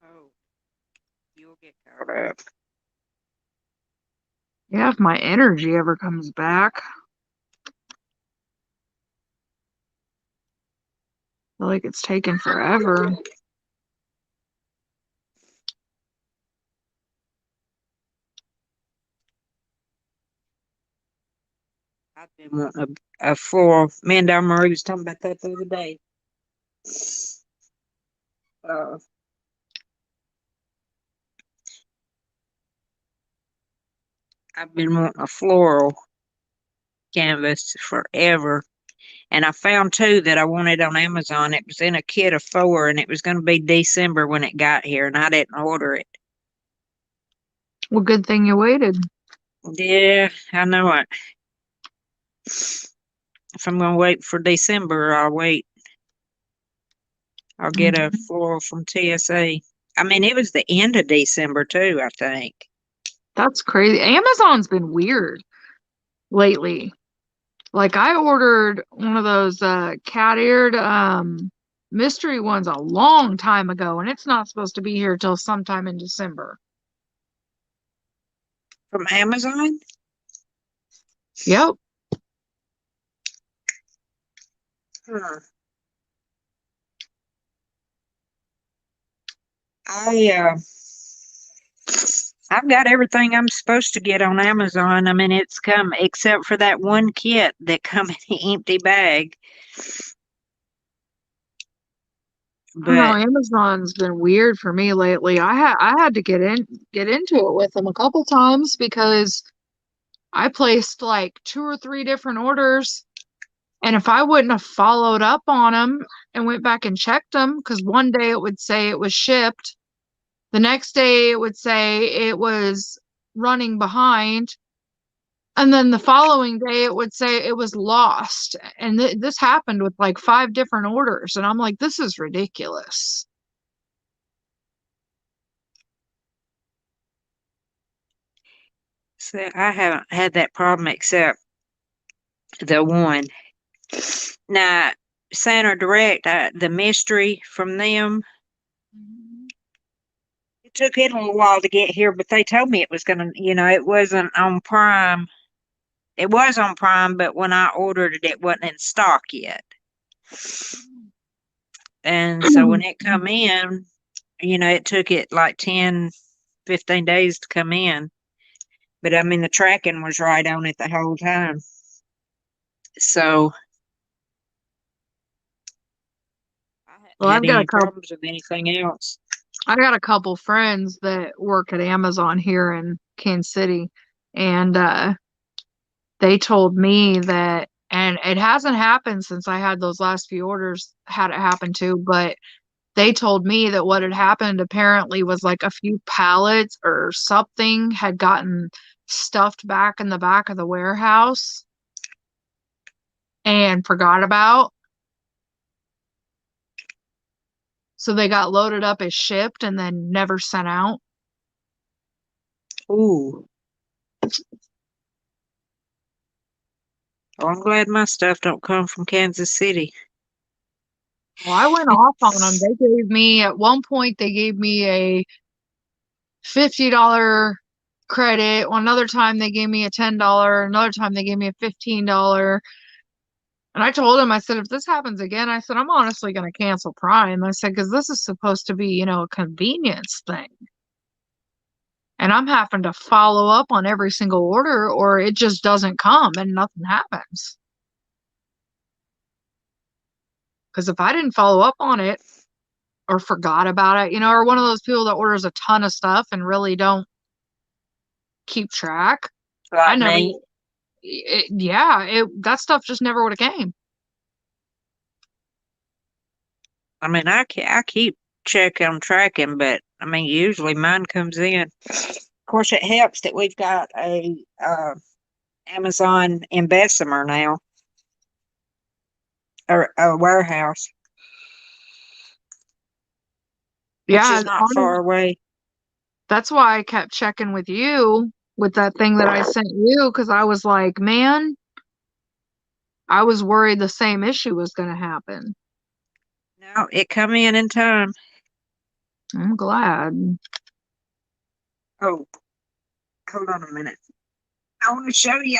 Oh, you'll get caught up. yeah, if my energy ever comes back. I feel like it's taken forever. I've been wanting a floor. Me and Don Marie was talking about that the other day. Uh, I've been wanting a floral canvas forever. And I found two that I wanted on Amazon. It was in a kit of 4, and it was going to be December when it got here, and I didn't order it. Well, good thing you waited. Yeah, I know it. If I'm going to wait for December, I'll wait. I'll get a Mhm. floral from TSA. I mean, it was the end of December too, I think. That's crazy. Amazon's been weird lately. Like I ordered one of those cat-eared mystery ones a long time ago, and it's not supposed to be here till sometime in December. From Amazon? Yep. Huh. I I've got everything I'm supposed to get on Amazon. I mean, it's come except for that one kit that come in an empty bag. I don't know, But Amazon's been weird for me lately. I had to get into it with them a couple times because I placed like 2 or 3 different orders, and if I wouldn't have followed up on them and went back and checked them, because one day it would say it was shipped, the next day it would say it was running behind, and then the following day it would say it was lost. And this happened with like 5 different orders, and I'm like, this is ridiculous. so I haven't had that problem except the one. Now, Santa Direct, the mystery from them, it took it a little while to get here, but they told me it was gonna, it wasn't on Prime. It was on Prime, but when I ordered it, it wasn't in stock yet. And so when it come in, it took it like 10, 15 days to come in. But I mean, the tracking was right on it the whole time. So I Well, hadn't had I've got a any couple. problems with anything else. I got a couple friends that work at Amazon here in Kansas City, and they told me that, and it hasn't happened since I had those last few orders had it happen to, but they told me that what had happened apparently was like a few pallets or something had gotten stuffed back in the back of the warehouse and forgot about. So they got loaded up as shipped and then never sent out. Ooh. Well, I'm glad my stuff don't come from Kansas City. Well, I went off on them. They gave me, at one point, they gave me a $50 credit. One other time, they gave me a $10. Another time, they gave me a $15. And I told him, I said, if this happens again, I said, I'm honestly going to cancel Prime. I said, because this is supposed to be, a convenience thing. And I'm having to follow up on every single order, or it just doesn't come and nothing happens. Because if I didn't follow up on it or forgot about it, or one of those people that orders a ton of stuff and really don't keep track, I Like never, me. that stuff just never would have came. I mean, I keep check on tracking, but I mean, usually mine comes in. Of course, it helps that we've got Amazon in Bessemer now, or a warehouse, which Yeah, is not far away. that's why I kept checking with you with that thing that I sent you, because I was like, man, I was worried the same issue was going to happen. No, it come in time. I'm glad. Oh, hold on a minute. I want to show you.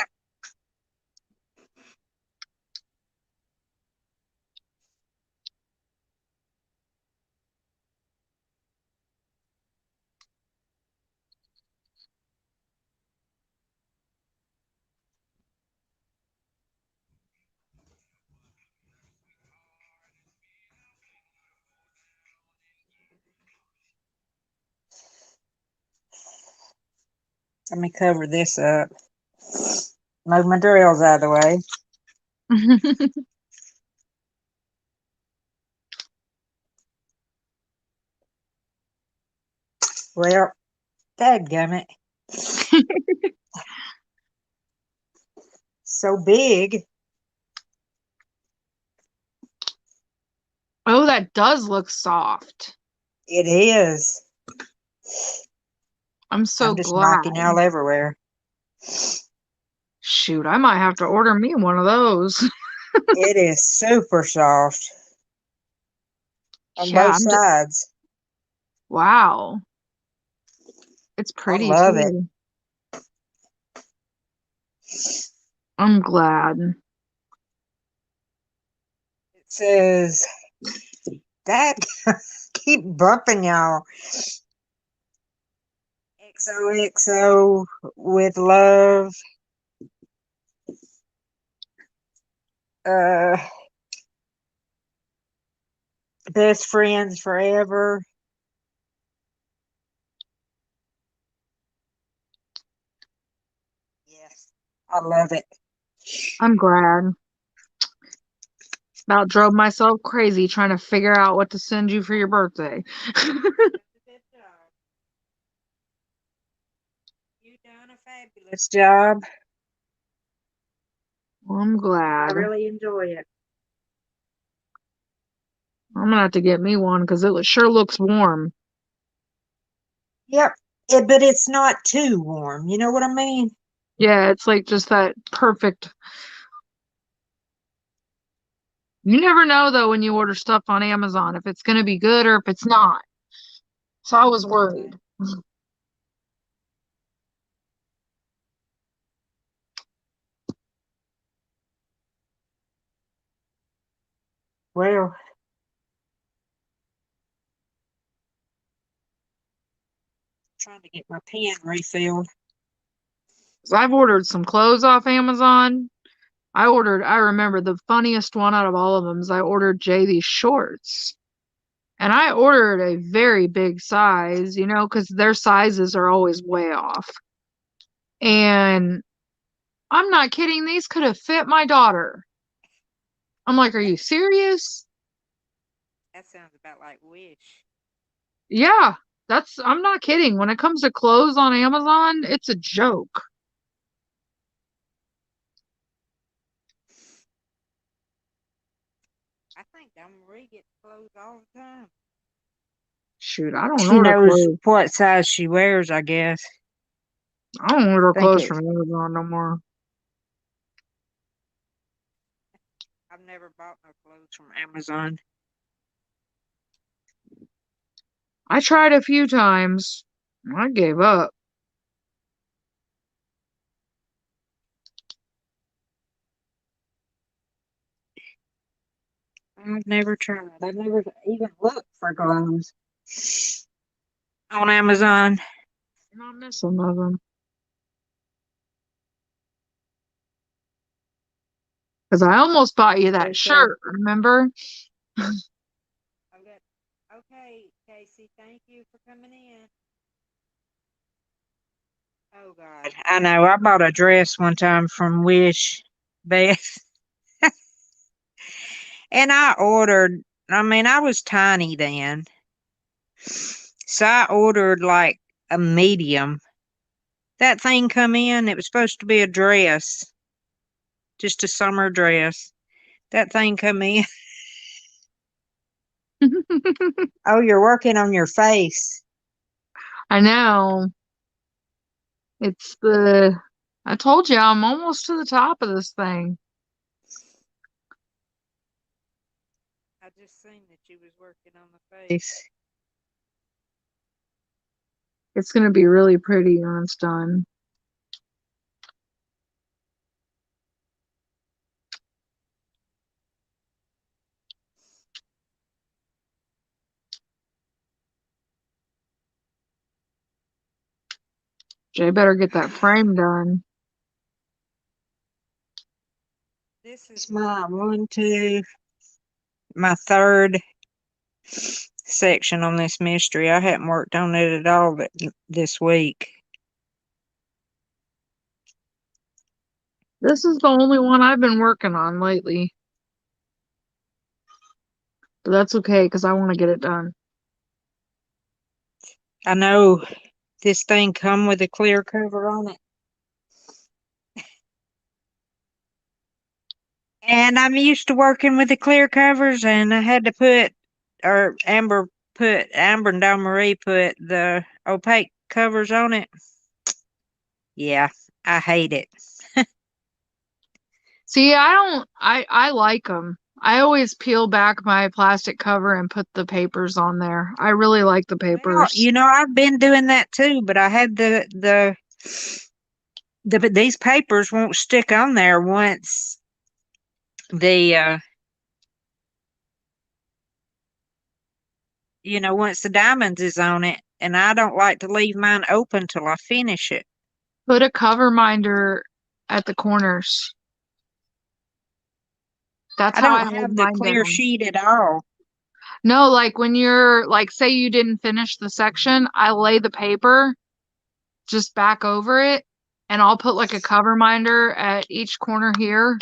Let me cover this up. Move my drills out of the way. Well, dadgummit. So big. Oh, that does look soft. It is. I'm so I'm just knocking glad. out everywhere. Shoot, I might have to order me one of those. It is super soft on Yeah, both sides. wow. It's I pretty love it. too. I'm glad. It says that keep bumping y'all. XOXO with love. Uh, best friends forever. Yes, I love it. I'm glad. About drove myself crazy trying to figure out what to send you for your birthday. Good job. You done a fabulous job. I'm I glad. really enjoy it. I'm gonna have to get me one because it sure looks warm. Yep. But it's not too warm. You know what I mean? Yeah, it's like just that perfect. You never know though when you order stuff on Amazon if it's gonna be good or if it's not. So I was worried. Well, trying to get my pen refilled. 'Cause I've ordered some clothes off Amazon. I remember the funniest one out of all of them is I ordered Jay these shorts. And I ordered a very big size, because their sizes are always way off. And I'm not kidding, these could have fit my daughter. I'm like, are you serious? That sounds about like Wish. Yeah, I'm not kidding. When it comes to clothes on Amazon, it's a joke. I think Marie gets clothes all the time. Shoot, I don't She order knows clothes. what size she wears, I guess. I don't order Think clothes it. from Amazon no more. I've never bought no clothes from Amazon. I tried a few times. I gave up. I've never tried. I've never even looked for clothes on Amazon. I'm not missing of them. Because I almost bought you that Okay. shirt, remember? Okay. Okay, Casey, thank you for coming in. Oh God, I know. I bought a dress one time from Wish, Beth, and I ordered. I mean, I was tiny then, so I ordered like a medium. That thing come in. It was supposed to be a dress, just a summer dress. That thing come in. Oh, you're working on your face. I know. I told you I'm almost to the top of this thing. I just seen that you was working on the face. It's gonna be really pretty when it's done. Jay better get that frame done. This is my third section on this mystery. I hadn't worked on it at all this week. This is the only one I've been working on lately. But that's okay because I want to get it done. I know this thing come with a clear cover on it. And I'm used to working with the clear covers, and I had to Amber and Don Marie put the opaque covers on it. Yeah, I hate it. See, I like them. I always peel back my plastic cover and put the papers on there. I really like the Well, papers. I've been doing that too, but I had but these papers won't stick on there once the once the diamonds is on it, and I don't like to leave mine open till I finish it. Put a cover minder at the corners. That's I how I don't hold have the mine clear down. sheet at all. No, like when you're like, say you didn't finish the section, I lay the paper just back over it, and I'll put like a cover minder at each corner here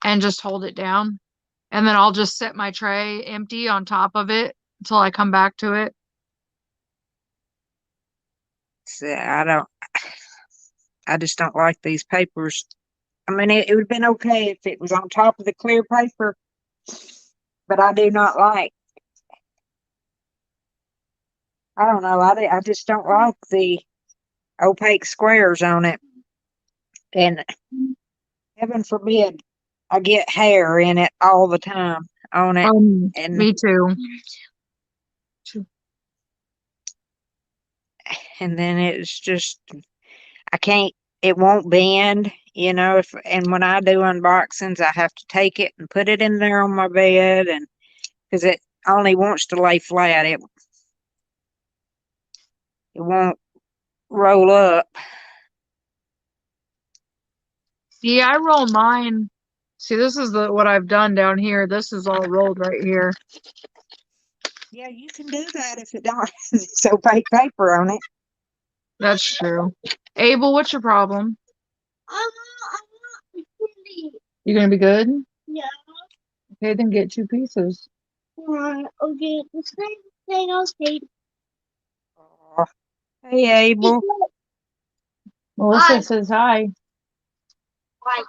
and just hold it down. And then I'll just set my tray empty on top of it until I come back to it. So I just don't like these papers. I mean, it would have been okay if it was on top of the clear paper, but I do not like. I don't know. I just don't like the opaque squares on it. And heaven forbid I get hair in it all the time on it. And Me too. and then it's just I can't it won't bend, if and when I do unboxings I have to take it and put it in there on my bed, and because it only wants to lay flat. It won't roll up. See, I roll mine. See, this is what I've done down here. This is all rolled right here. Yeah, you can do that if it don't have this opaque paper on it. That's true. Abel, what's your problem? You gonna be good? Yeah. Okay, then get two pieces. Okay, the same thing I'll say. Aw. Hey, Abel. Melissa Hi. says hi. Hi.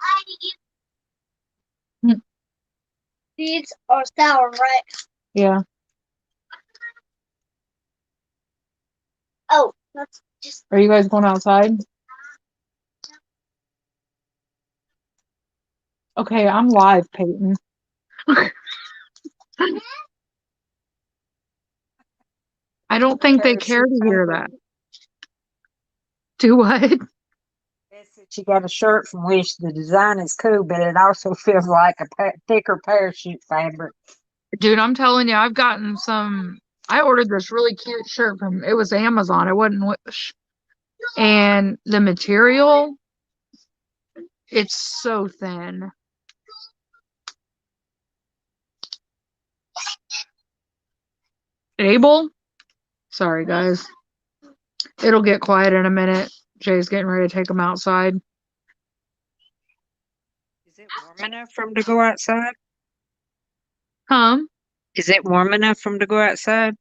Hmm. These are sour, right? Yeah. Oh, that's just. Are you guys going outside? Okay, I'm live, Peyton. I don't think they care to hear that. Do what? She got a shirt from Wish. The design is cool, but it also feels like a thicker parachute fabric. Dude, I'm telling you, I've gotten some. I ordered this really cute shirt from, it was Amazon. It wasn't Wish. And the material, it's so thin. Abel? Sorry, guys. It'll get quiet in a minute. Jay's getting ready to take him outside. Is it warm enough for him to go outside? Huh? Is it warm enough for him to go outside?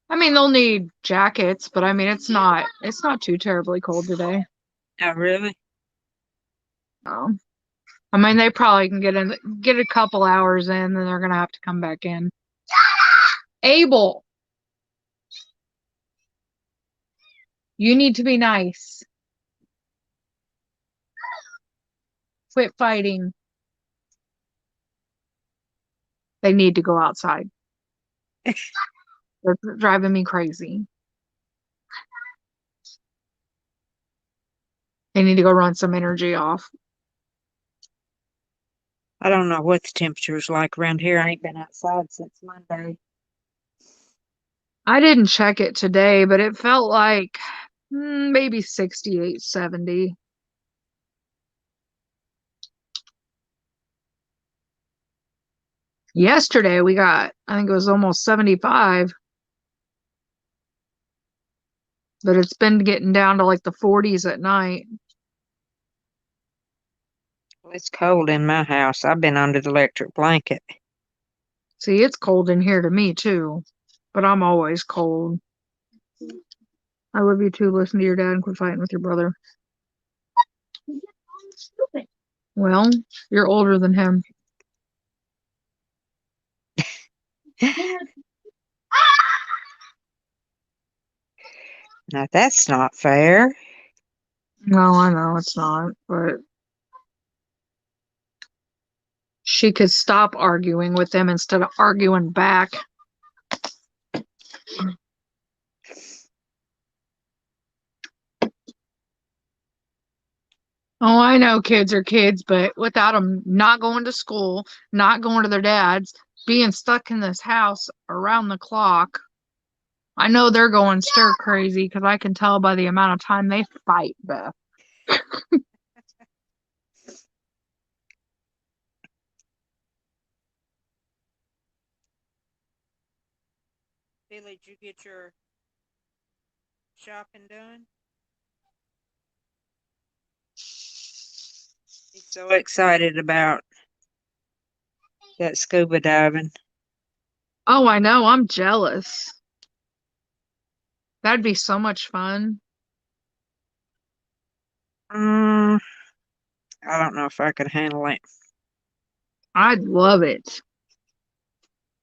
I mean, they'll need jackets, but I mean, it's not too terribly cold today. Oh, really? I mean, they probably can get a couple hours in, then they're gonna have to come back in. Abel, you need to be nice. Quit fighting. They need to go outside. They're driving me crazy. They need to go run some energy off. I don't know what the temperature is like around here. I ain't been outside since Monday. I didn't check it today, but it felt like maybe 68, 70. Yesterday we got, I think it was almost 75. But it's been getting down to like the 40s at night. Well, it's cold in my house. I've been under the electric blanket. See, it's cold in here to me too, but I'm always cold. I love you too. Listen to your dad and quit fighting with your brother. Stupid. Well, you're older than him. Now that's not fair. No, I know it's not, but she could stop arguing with him instead of arguing back. Oh, I know kids are kids, but without them not going to school, not going to their dads, being stuck in this house around the clock, I know they're going stir crazy because I can tell by the amount of time they fight, Beth. Billy, did you get your shopping done? He's so excited about that scuba diving. Oh, I know. I'm jealous. That'd be so much fun. I don't know if I could handle it. I'd love it.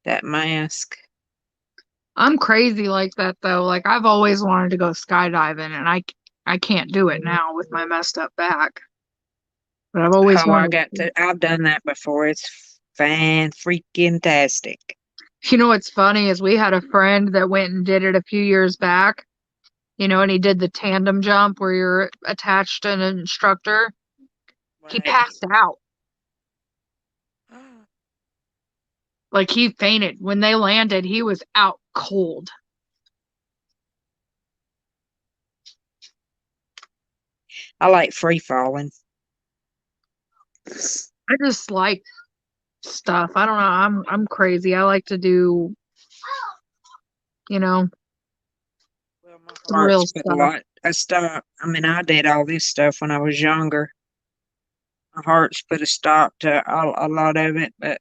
That mask. I'm crazy like that though. Like I've always wanted to go skydiving and I can't do it now with my messed up back. But I've always Oh, wanted to. I've done that before. It's fan freaking tastic. You know what's funny is we had a friend that went and did it a few years back, and he did the tandem jump where you're attached to an instructor. He Right. passed out. Like he fainted. When they landed, he was out cold. I like free falling. I just like stuff. I don't know. I'm crazy. I like to do, you know, Well, my real heart's put a stuff. lot of stuff. I mean, I did all this stuff when I was younger. My heart's put a stop to a lot of it, but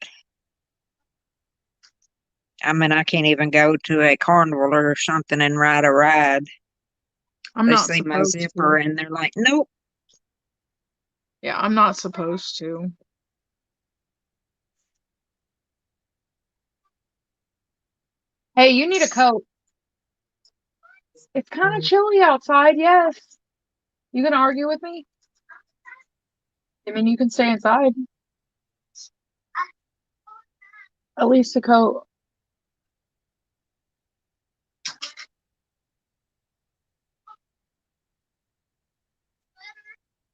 I mean, I can't even go to a carnival or something and ride a ride. I'm They not see my supposed zipper to. and they're like, nope. Yeah, I'm not supposed to. Hey, you need a coat. It's kind of chilly outside, yes. You gonna argue with me? I mean, you can stay inside. At least a coat.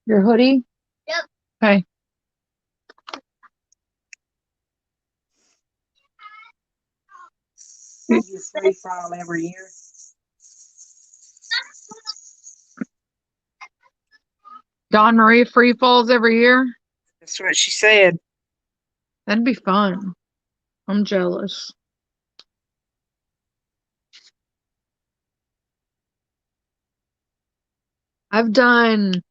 Your hoodie? Yep. Okay. You free fall every year. Dawn Marie free falls every year? That's what she said. That'd be fun. I'm jealous. I've done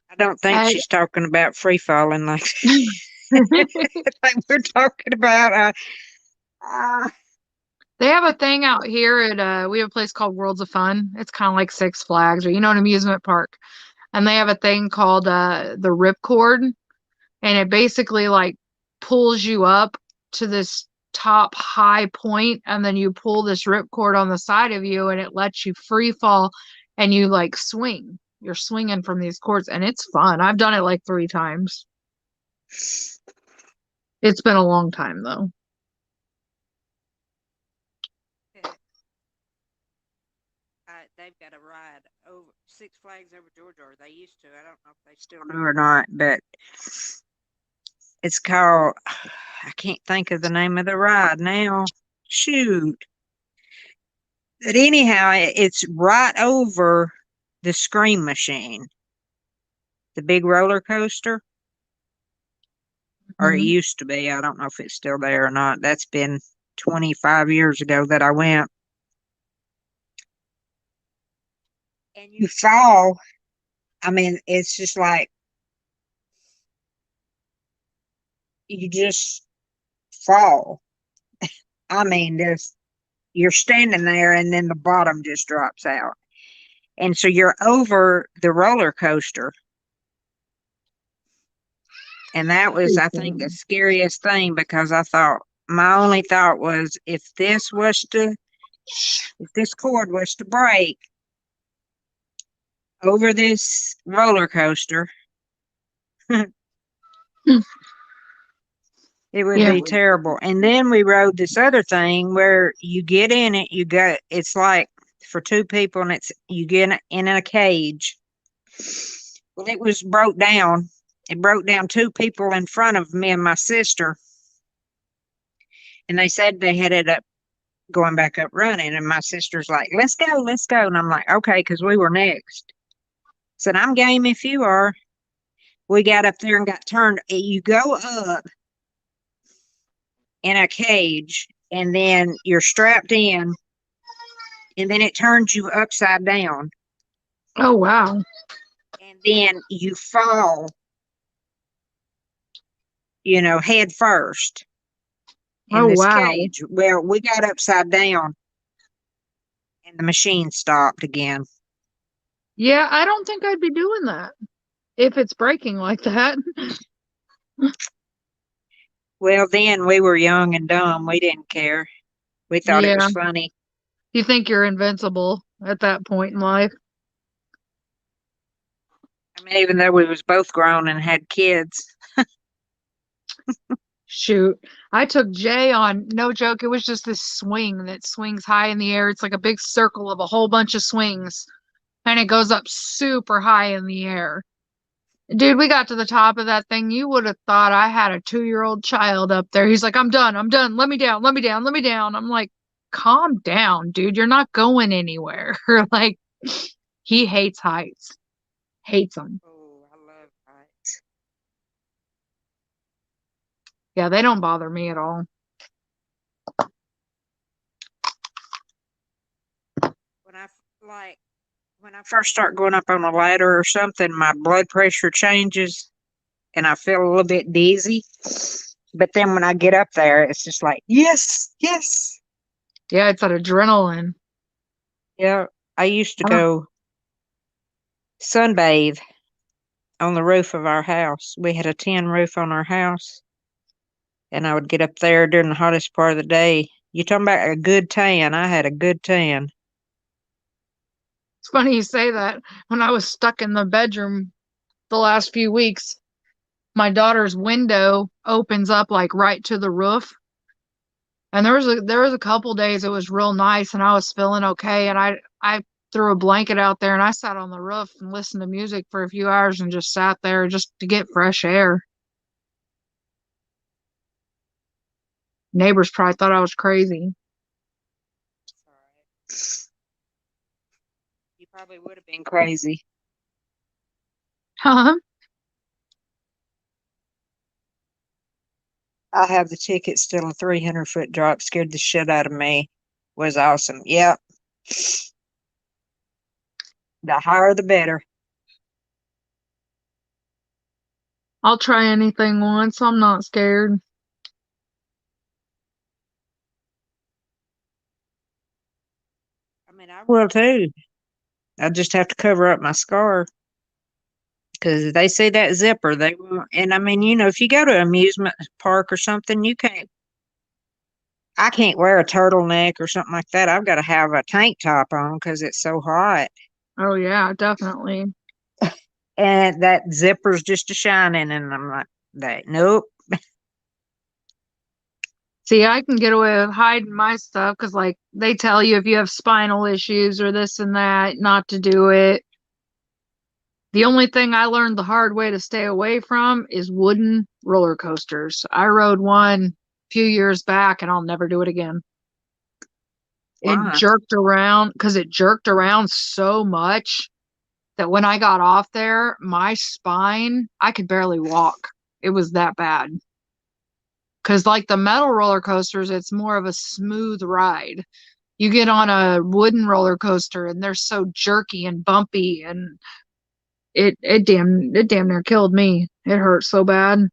I don't think I she's talking about free falling like, like we're talking about. They have a thing out here at we have a place called Worlds of Fun. It's kind of like Six Flags or an amusement park. And they have a thing called the ripcord, and it basically like pulls you up to this top high point, and then you pull this ripcord on the side of you and it lets you free fall and you like swing. You're swinging from these cords and it's fun. I've done it like 3 times. It's been a long time though. They've got a ride over Six Flags over Georgia, or they used to. I don't know if they still do or not, but it's called, I can't think of the name of the ride now. Shoot. But anyhow, it's right over the Scream Machine, the big roller coaster, or it Mhm. used to be. I don't know if it's still there or not. That's been 25 years ago that I went. And you fall. I mean, it's just like you just fall. I mean, you're standing there and then the bottom just drops out. And so you're over the roller coaster. And that was, I think, the scariest thing because my only thought was if this cord was to break over this roller coaster, it would Yeah. be terrible. And then we rode this other thing where you get in it, it's like for two people and you get in a cage. Well, it was broke down. It broke down two people in front of me and my sister. And they said they had it up going back up running. And my sister's like, let's go, let's go. And I'm like, okay, because we were next. Said, I'm game if you are. We got up there and got turned. You go up in a cage and then you're strapped in and then it turns you upside down. Oh, wow. And then you fall, head first in Oh, this wow. cage. Well, we got upside down and the machine stopped again. Yeah, I don't think I'd be doing that if it's breaking like that. Well, then we were young and dumb. We didn't care. We thought it was Yeah. funny. You think you're invincible at that point in life? I mean, even though we was both grown and had kids. Shoot. I took Jay on, no joke, it was just this swing that swings high in the air. It's like a big circle of a whole bunch of swings, and it goes up super high in the air. Dude, we got to the top of that thing. You would have thought I had a 2-year-old child up there. He's like, I'm done. I'm done. Let me down. Let me down. Let me down. I'm like, calm down, dude. You're not going anywhere. Like, he hates heights. Hates them. Oh, I love heights. Yeah, they don't bother me at all. When I first start going up on a ladder or something, my blood pressure changes and I feel a little bit dizzy. But then when I get up there, it's just like, yes, yes. Yeah, it's that adrenaline. Yeah, I used to Oh, go sunbathe on the roof of our house. We had a tin roof on our house, and I would get up there during the hottest part of the day. You talking about a good tan? I had a good tan. it's funny you say that. When I was stuck in the bedroom the last few weeks, my daughter's window opens up like right to the roof. And there was a couple days it was real nice and I was feeling okay, and I threw a blanket out there and I sat on the roof and listened to music for a few hours and just sat there just to get fresh air. Neighbors probably thought I was crazy. You probably would have been crazy. Huh? I have the ticket still. A 300-foot drop scared the shit out of me. Was awesome. Yep. The higher the better. I'll try anything once. I'm not scared. I mean, I will too. I just have to cover up my scar because they see that zipper. They won't. And I mean, if you go to an amusement park or something, I can't wear a turtleneck or something like that. I've got to have a tank top on because it's so hot. Oh yeah, definitely. And that zipper's just a shining, and I'm like, nope. See, I can get away with hiding my stuff because, like, they tell you if you have spinal issues or this and that, not to do it. The only thing I learned the hard way to stay away from is wooden roller coasters. I rode one a few years back and I'll never do it again. It Why? jerked around because it jerked around so much that when I got off there, my spine, I could barely walk. It was that bad. Because, like the metal roller coasters, it's more of a smooth ride. You get on a wooden roller coaster and they're so jerky and bumpy, and it damn near killed me. It hurt so bad.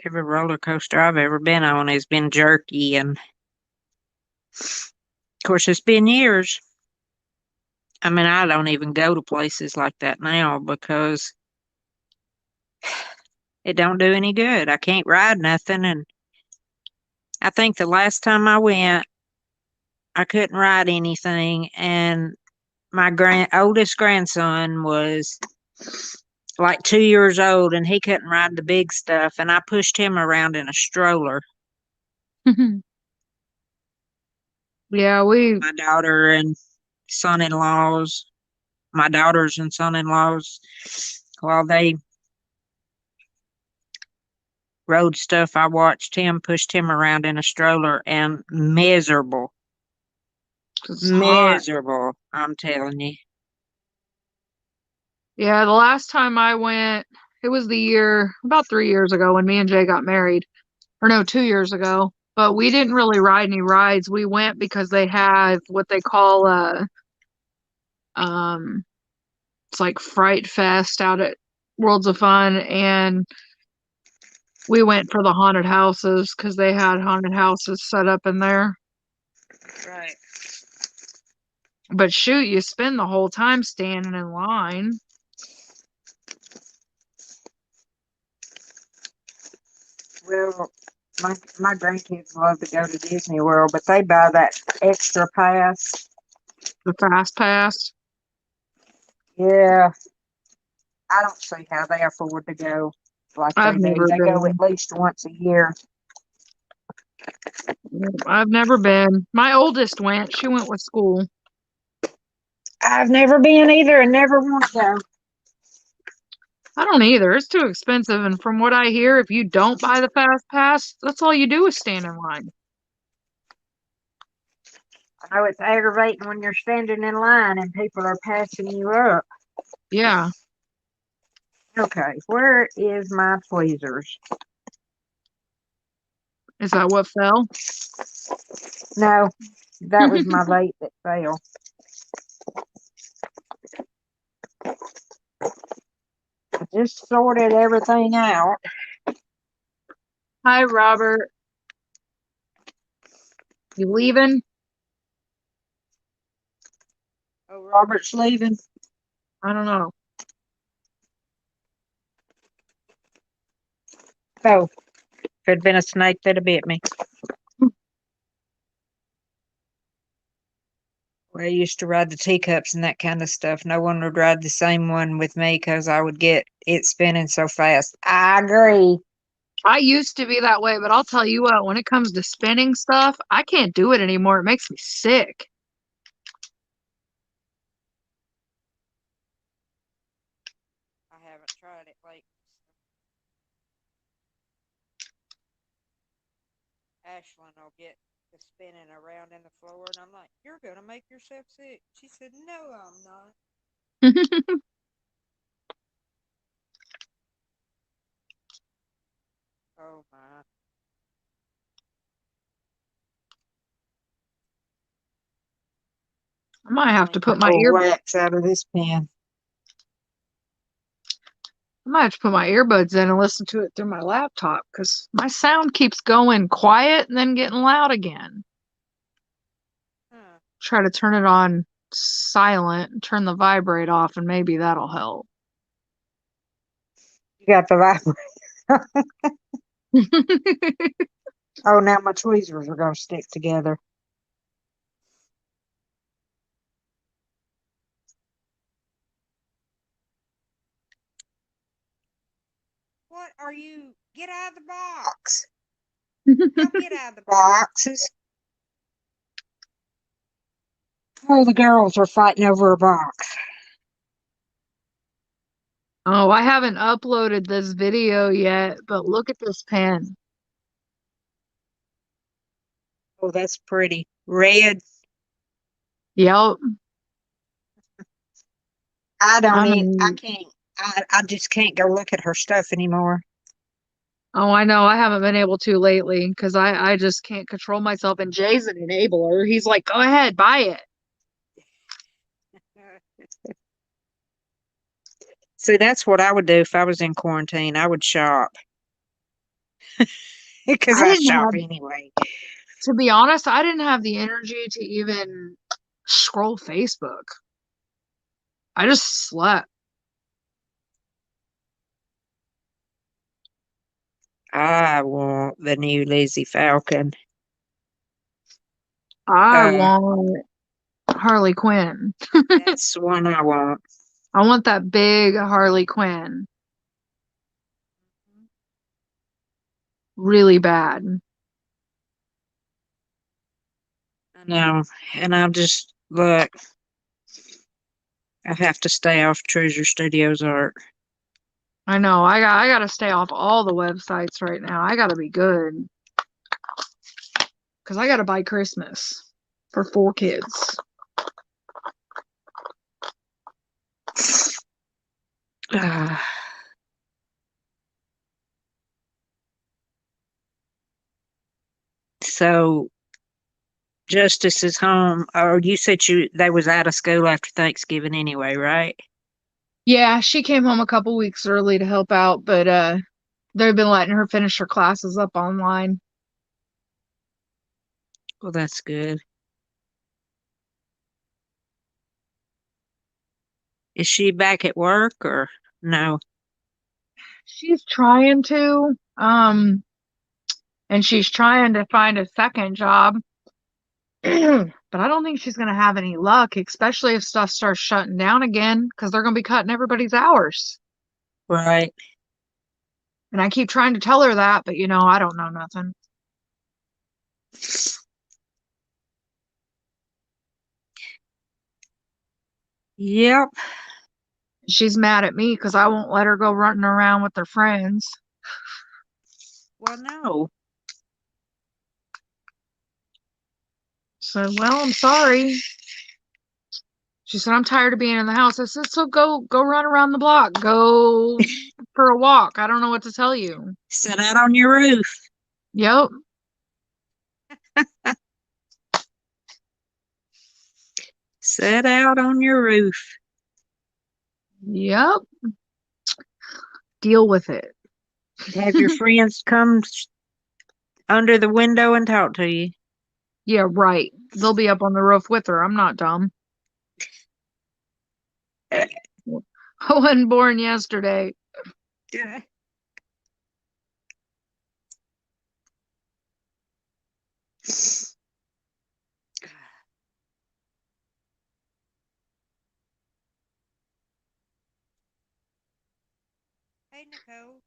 Every roller coaster I've ever been on has been jerky, and of course, it's been years. I mean, I don't even go to places like that now because it don't do any good. I can't ride nothing, and I think the last time I went, I couldn't ride anything, and my oldest grandson was like 2 years old, and he couldn't ride the big stuff, and I pushed him around in a stroller. Yeah, My daughter and son-in-laws, my daughters and son-in-laws, while they rode stuff, I watched him, pushed him around in a stroller, and miserable. it's hot. Miserable, I'm telling you. Yeah, the last time I went, it was the year, about 3 years ago when me and Jay got married. Or no, 2 years ago. But we didn't really ride any rides. We went because they have what they call um it's like Fright Fest out at Worlds of Fun, and we went for the haunted houses because they had haunted houses set up in there. Right. But shoot, you spend the whole time standing in line. Well, my grandkids love to go to Disney World, but they buy that extra pass. The Fast Pass. Yeah, I don't see how they afford to go like they I've do. never They go at been. least once a year. I've never been. My oldest went. She went with school. I've never been either and never want to go. I don't either. It's too expensive. And from what I hear, if you don't buy the Fast Pass, that's all you do is stand in line. I know it's aggravating when you're standing in line and people are passing you up. Yeah. Okay, where is my tweezers? Is that what fell? No, that was my vape that fell. I just sorted everything out. Hi, Robert. You leaving? Oh, Robert's leaving. I don't know. Oh, if it had been a snake, that'd have bit me. Where I used to ride the teacups and that kind of stuff. No one would ride the same one with me because I would get it spinning so fast. I agree. I used to be that way, but I'll tell you what, when it comes to spinning stuff, I can't do it anymore. It makes me sick. I haven't tried it lately. Ashlyn will get the spinning around in the floor, and I'm like, "You're gonna make yourself sick." She said, "No, I'm not." Oh my! I might have to Clean the put my old wax out of this pen. I might have to put my earbuds in and listen to it through my laptop because my sound keeps going quiet and then getting loud again. Huh. Try to turn it on silent and turn the vibrate off, and maybe that'll help. You got the vibrator. Oh, now my tweezers are gonna stick together. What are you? Get out of the box. Don't get out of the boxes. Oh, the girls are fighting over a box. Oh, I haven't uploaded this video yet, but look at this pen. Oh, that's pretty. Red. Yep. I don't I'm eat. I an, can't. I just can't go look at her stuff anymore. oh, I know. I haven't been able to lately because I just can't control myself. And Jay's an enabler. He's like, go ahead, buy it. See, that's what I would do if I was in quarantine. I would shop. because I I didn't shop have, anyway. to be honest, I didn't have the energy to even scroll Facebook. I just slept. I want the new Lizzie Falcon. I Uh, want Harley Quinn. that's the one I want. I want that big Harley Quinn really bad. I know, and I'll just look. I have to stay off Treasure Studios art. I know. I gotta stay off all the websites right now. I gotta be good because I gotta buy Christmas for 4 kids. Ah, so Justice is home, or you said they was out of school after Thanksgiving anyway, right? Yeah, she came home a couple weeks early to help out, but they've been letting her finish her classes up online. Well, that's good. Is she back at work or no? She's trying to, and she's trying to find a second job. But I don't think she's going to have any luck, especially if stuff starts shutting down again, because they're going to be cutting everybody's hours. Right. And I keep trying to tell her that, but I don't know nothing. Yep. She's mad at me because I won't let her go running around with her friends. Well, no. So, well, I'm sorry. She said, I'm tired of being in the house. I said, so go run around the block. Go for a walk. I don't know what to tell you. Sit out on your roof. Yep. Sit out on your roof. Yep. Deal with it. Have your friends come under the window and talk to you. Yeah, right. They'll be up on the roof with her. I'm not dumb. I wasn't born yesterday. Yeah. Hey, Nicole.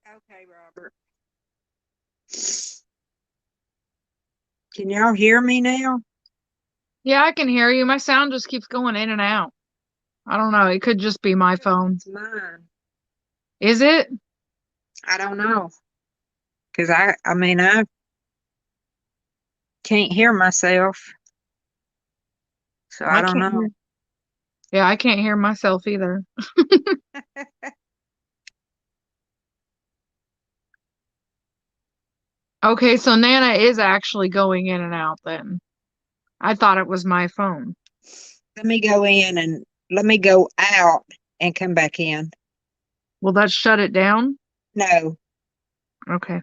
Okay, Robert. Can y'all hear me now? Yeah, I can hear you. My sound just keeps going in and out. I don't know. It could just be my phone. It's mine. Is it? I don't know. Because I mean, I can't hear myself. So I I don't can't know. hear. Yeah, I can't hear myself either. Okay, so Nana is actually going in and out then. I thought it was my phone. Let me go in and let me go out and come back in. Will that shut it down? No, Okay.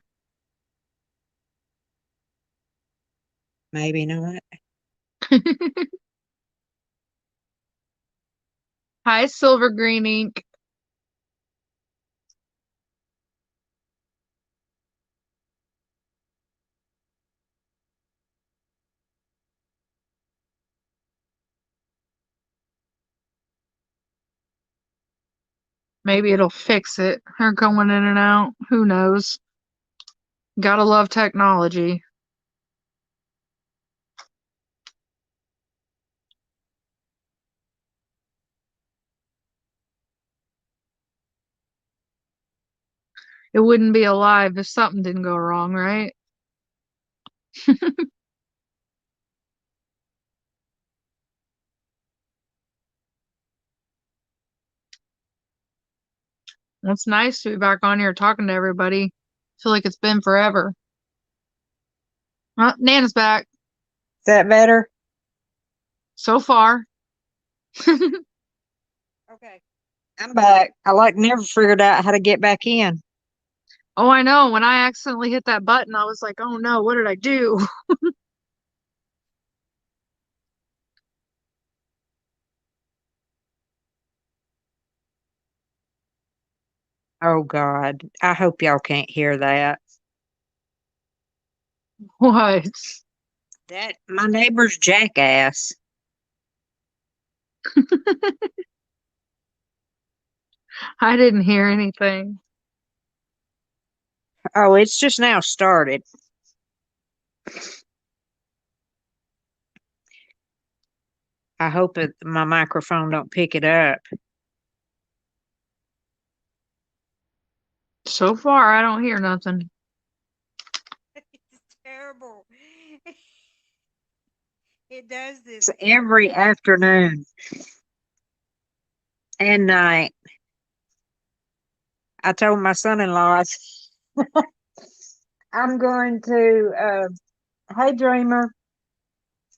maybe not. Hi, Silver Green Ink. Maybe it'll fix it. They're going in and out. Who knows? Gotta love technology. It wouldn't be alive if something didn't go wrong, right? Well, it's nice to be back on here talking to everybody. I feel like it's been forever. Nana's back. that better? So far. Okay. I'm back. I never figured out how to get back in. Oh, I know. When I accidentally hit that button, I was like, oh no, what did I do? Oh God. I hope y'all can't hear that. What? That my neighbor's jackass. I didn't hear anything. Oh, it's just now started. I hope that my microphone don't pick it up. So far, I don't hear nothing. It's terrible. It does this every afternoon and night. I told my son-in-law, I'm going to, hey, Dreamer.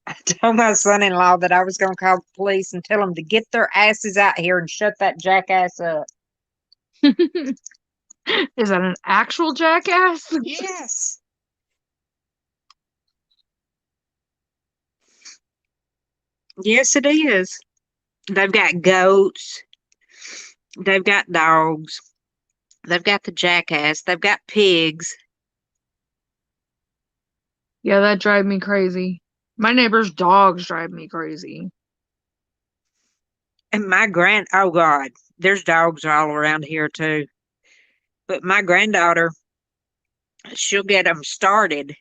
I told my son-in-law that I was going to call the police and tell them to get their asses out here and shut that jackass up. Is that an actual jackass? Yes. Yes, it is. They've got goats. They've got dogs. They've got the jackass. They've got pigs. Yeah, that drive me crazy. My neighbor's dogs drive me crazy. And oh God, there's dogs all around here too. But my granddaughter, she'll get them started.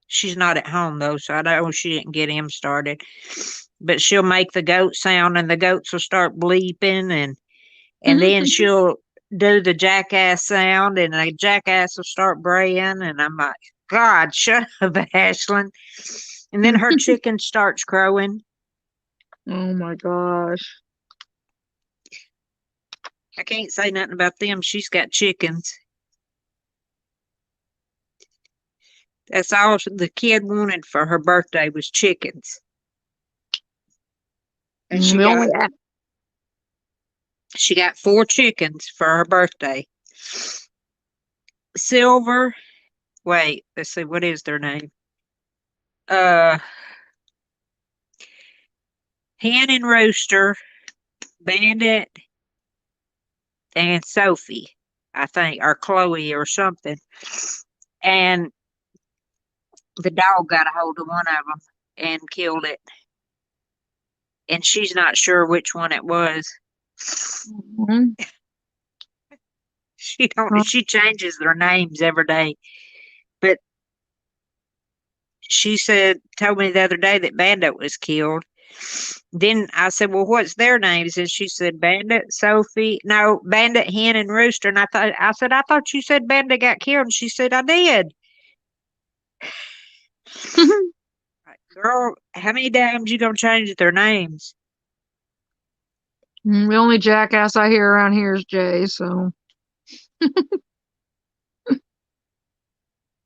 She's not at home though, so I know she didn't get him started. But she'll make the goat sound and the goats will start bleeping and then she'll do the jackass sound and the jackass will start braying and I'm like, God, shut up, Ashlyn. And then her chicken starts crowing. Oh my gosh. I can't say nothing about them. She's got chickens. That's all the kid wanted for her birthday was chickens. And We only she got 4 chickens for her birthday. Silver, wait, let's see, what is their name? Uh, Hen and Rooster, Bandit, and Sophie, I think, or Chloe or something. And the dog got a hold of one of them and killed it. And she's not sure which one it was. Mhm. She changes their names every day. But she told me the other day that Bandit was killed. Then I said, well, what's their names? And she said, Bandit, Sophie, no, Bandit, Hen, and Rooster. And I said, I thought you said Bandit got killed. And she said, I did. Girl, how many times you gonna change their names? The only jackass I hear around here is Jay, so.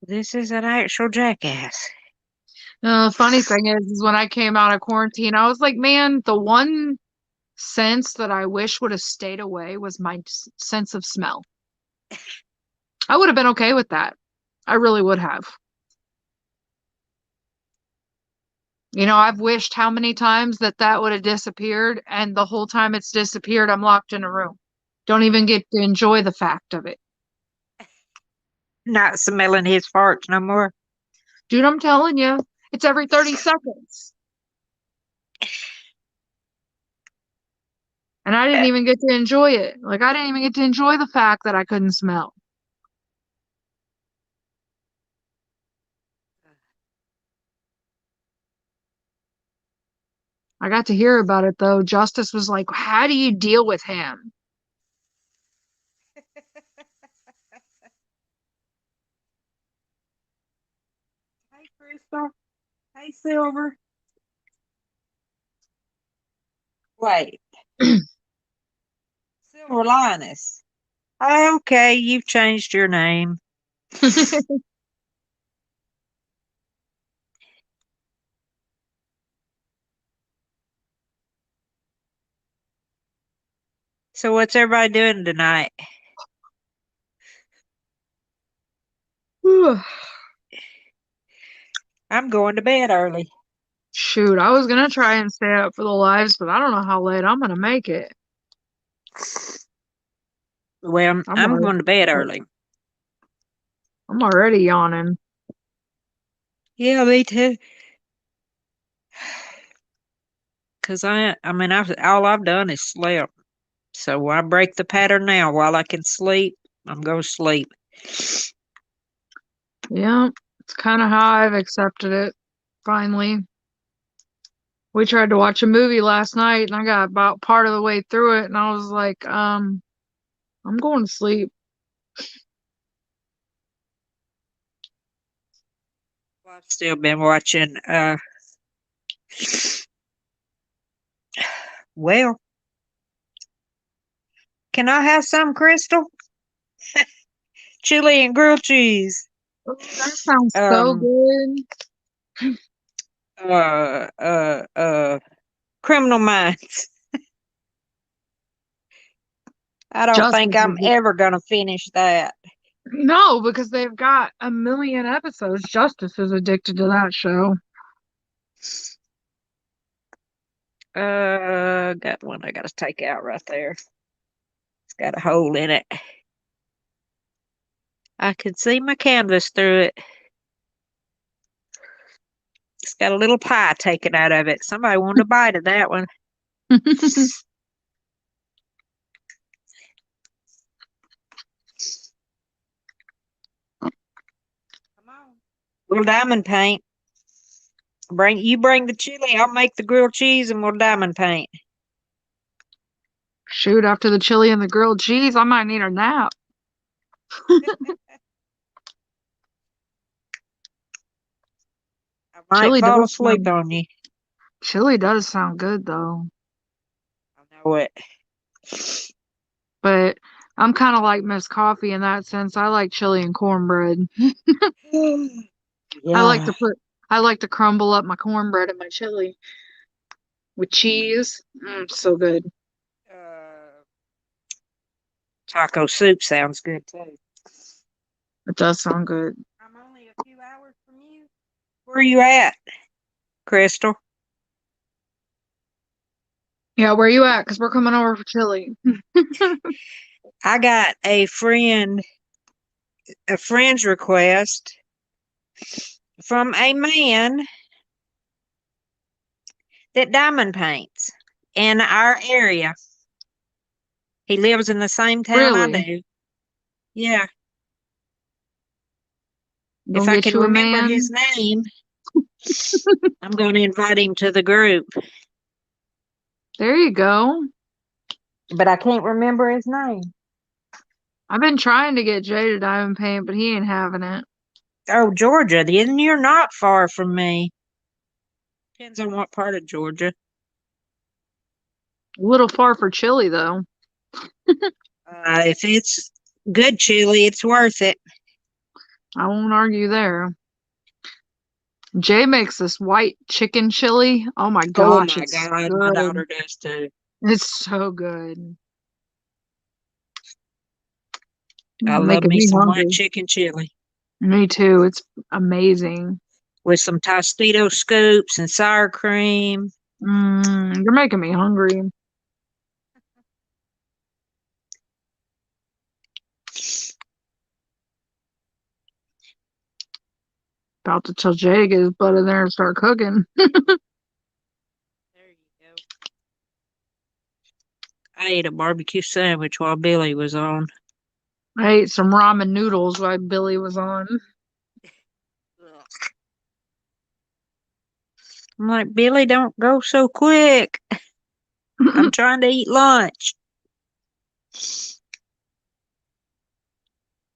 This is an actual jackass. The funny thing is when I came out of quarantine, I was like, man, the one sense that I wish would have stayed away was my sense of smell. I would have been okay with that. I really would have. You know, I've wished how many times that would have disappeared, and the whole time it's disappeared, I'm locked in a room. Don't even get to enjoy the fact of it. Not smelling his farts no more. Dude, I'm telling you, it's every 30 seconds. And I didn't even get to enjoy it. Like, I didn't even get to enjoy the fact that I couldn't smell. I got to hear about it though. Justice was like, how do you deal with him? Hey, Crystal. Hey, Silver. Wait, Silver Linus. Okay, you've changed your name. So what's everybody doing tonight? I'm going to bed early. Shoot, I was gonna try and stay up for the lives, but I don't know how late I'm gonna make it. Well, I'm I'm already, going to bed early. I'm already yawning. Yeah, me too. Cause all I've done is slept. So I break the pattern now. While I can sleep, I'm going to sleep. Yeah, it's kind of how I've accepted it. Finally, we tried to watch a movie last night, and I got about part of the way through it, and I was like, I'm going to sleep. I've still been watching. Well, can I have some, Crystal? Chili and grilled cheese. Oh, that sounds so Um, good. uh, uh, uh, Criminal Minds. I don't think Justice I'm is ever gonna finish that. no, because they've got a million episodes. Justice is addicted to that show. Got one I gotta take out right there. It's got a hole in it. I can see my canvas through it. It's got a little pie taken out of it. Somebody wanted a bite of that one. Come on. We'll diamond paint. Bring the chili, I'll make the grilled cheese and we'll diamond paint. Shoot, after the chili and the grilled cheese, I might need a nap. I might Chili fall does asleep sound on you. chili does sound good though. I know it. But I'm kind of like Miss Coffee in that sense. I like chili and cornbread. I like Yeah. to put I like to crumble up my cornbread in my chili with cheese. So good. Uh, Taco soup sounds good too. It does sound good. I'm only a few hours from you. Where are you at, Crystal? Yeah, where you at? Because we're coming over for chili. I got a friend's request from a man that diamond paints in our area. He lives in the same town I Really? do. Yeah. If Gonna I get can you a remember his man? name, I'm going to invite him to the group. There you go. But I can't remember his name. I've been trying to get Jay to diamond paint, but he ain't having it. Oh, Georgia. Then you're not far from me. Depends on what part of Georgia. A little far for chili though. If it's good chili, it's worth it. I won't argue there. Jay makes this white chicken chili. Oh my Oh gosh, my it's God, my good. daughter does too. It's so good. I love Making me me some white hungry. chicken chili Me too. It's amazing. with some Tostito scoops and sour cream. You're making me hungry. About to tell Jay to get his butt in there and start cooking. There you go. I ate a barbecue sandwich while Billy was on. I ate some ramen noodles while Billy was on. Ugh. I'm like, Billy, don't go so quick. I'm trying to eat lunch.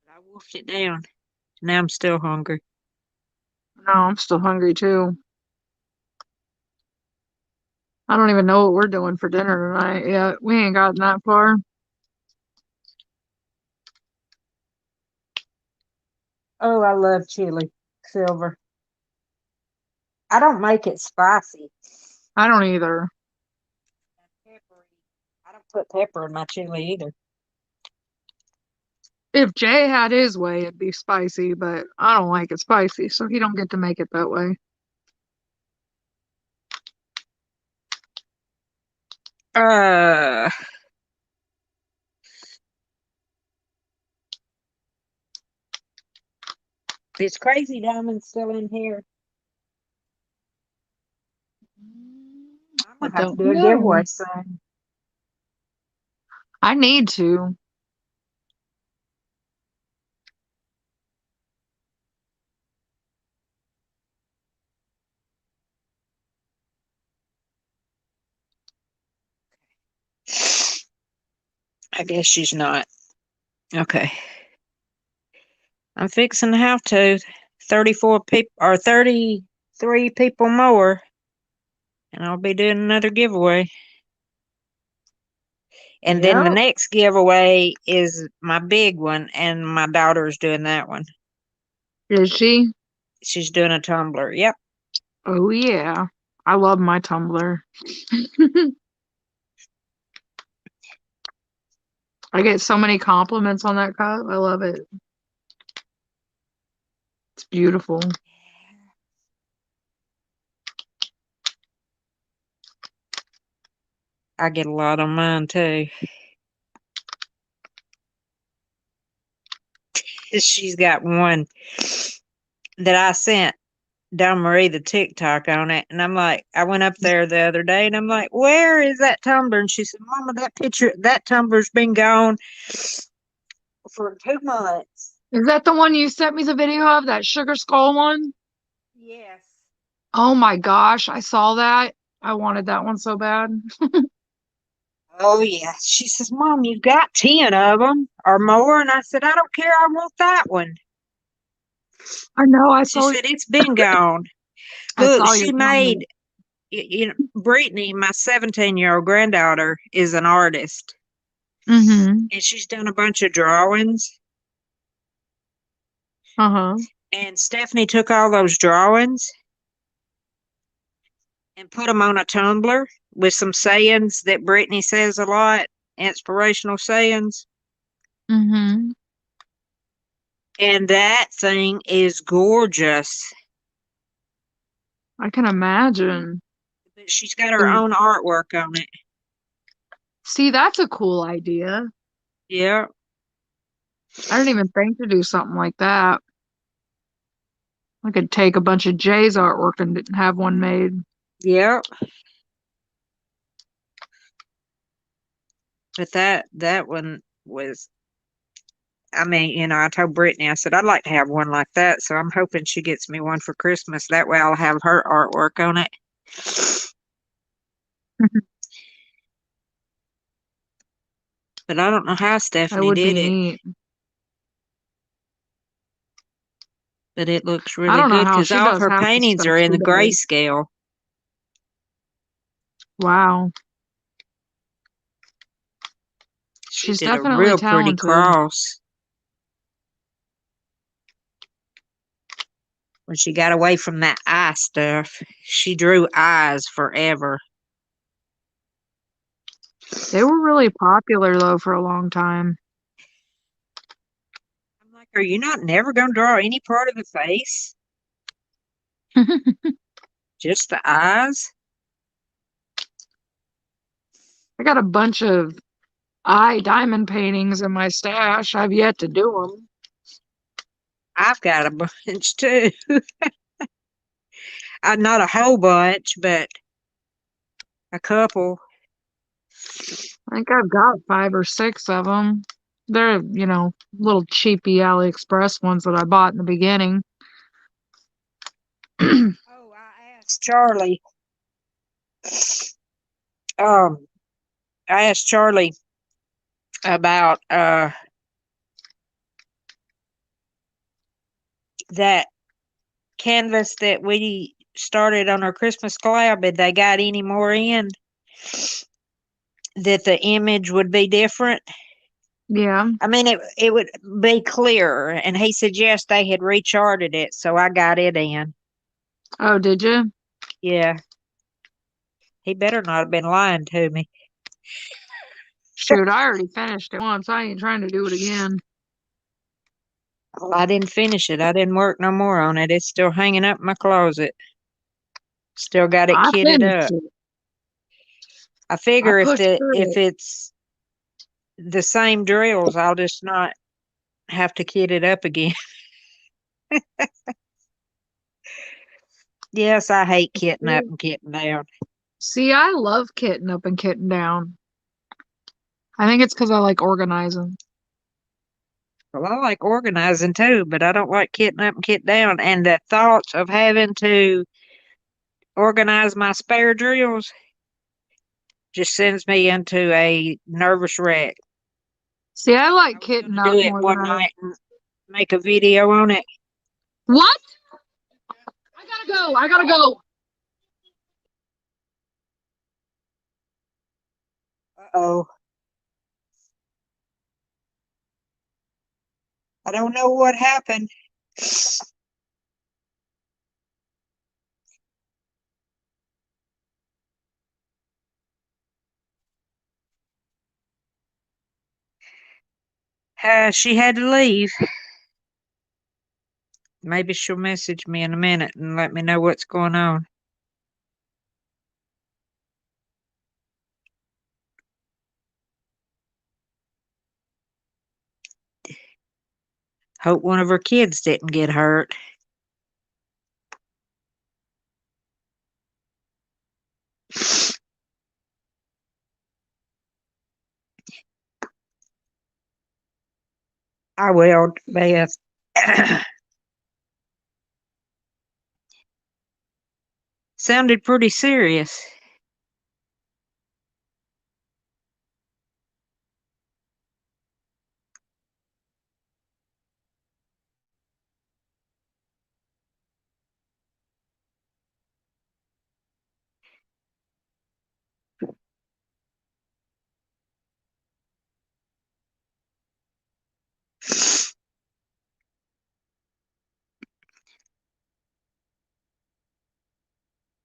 I wolfed it down. Now I'm still hungry. No, I'm still hungry too. I don't even know what we're doing for dinner tonight yet. We ain't gotten that far. Oh, I love chili, Silver. I don't make it spicy. I don't either. I don't put pepper in my chili either. If Jay had his way, it'd be spicy, but I don't like it spicy, so he don't get to make it that way. Uh, is Crazy Diamond still in here? I'm I gonna have to don't do a know. giveaway soon. I need to. I guess she's not. Okay. I'm fixing to have to. 34 people or 33 people more. And I'll be doing another giveaway. And then the Yep. next giveaway is my big one, and my daughter's doing that one. Is she? She's doing a tumbler. Yep. Oh yeah. I love my tumbler. I get so many compliments on that cup. I love it. It's beautiful. I get a lot on mine too. She's got one that I sent Don Marie the TikTok on it. And I'm like, I went up there the other day and I'm like, where is that tumbler? And she said, Mama, that tumbler's been gone for 2 months. Is that the one you sent me the video of, that sugar skull one? Yes. Oh my gosh, I saw that. I wanted that one so bad. Oh, yeah. She says, Mom, you've got 10 of them or more. And I said, I don't care. I want that one. I know, She said, it's been gone. I Look, saw she your made, comment. you know, Brittany, my 17-year-old granddaughter, is an artist. Mm-hmm. And she's done a bunch of drawings. Uh-huh. And Stephanie took all those drawings and put them on a tumbler with some sayings that Brittany says a lot, inspirational sayings. Mm-hmm. And that thing is gorgeous. I can imagine. But she's got her own artwork on it. See, that's a cool idea. Yeah. I didn't even think to do something like that. I could take a bunch of Jay's artwork and have one made. Yeah. But that one was, I mean, you know, I told Brittany, I said, I'd like to have one like that. So I'm hoping she gets me one for Christmas. That way I'll have her artwork on it. But I don't know how That Stephanie would be did it. neat. But it looks I really don't know good how because she all of does her half the paintings stuff are in she the does. grayscale. Wow. She She's did a definitely real pretty talented. cross. When she got away from that eye stuff, she drew eyes forever. They were really popular though for a long time. I'm like, are you not never going to draw any part of the face? Just the eyes? I got a bunch of eye diamond paintings in my stash. I've yet to do them. I've got a bunch too. Not a whole bunch, but a couple. I think I've got 5 or 6 of them. They're, little cheapy AliExpress ones that I bought in the beginning. Oh, I asked Charlie. Um, I asked Charlie about that canvas that we started on our Christmas collab. Had they got any more in that the image would be different? Yeah. I mean, it would be clearer. And he said yes, they had recharted it, so I got it in. Oh, did you? Yeah. He better not have been lying to me. Shoot, I already finished it once. I ain't trying to do it again. Well, I didn't finish it. I didn't work no more on it. It's still hanging up in my closet. Still got it I kitted finished up. it. I I figure pushed through if it. it's the same drills, I'll just not have to kit it up again. Yes, I hate kitting up and kitting down. See, I love kitting up and kitting down. I think it's because I like organizing. Well, I like organizing too, but I don't like kitting up and kit down. And the thoughts of having to organize my spare drills just sends me into a nervous wreck. See, I I like was going kitting to up do it more than one I like. night and make a video on it. What? I gotta go. I gotta go. Uh-oh. I don't know what happened. She had to leave. Maybe she'll message me in a minute and let me know what's going on. Hope one of her kids didn't get hurt. I will, Beth. Sounded pretty serious.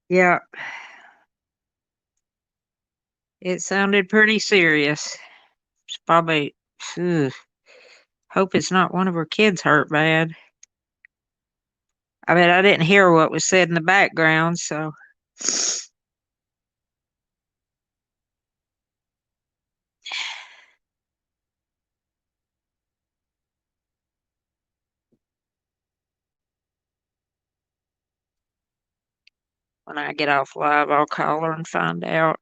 Yeah, it sounded pretty serious. It's probably, ugh, hope it's not one of her kids hurt bad. I mean, I didn't hear what was said in the background, so. When I get off live, I'll call her and find out.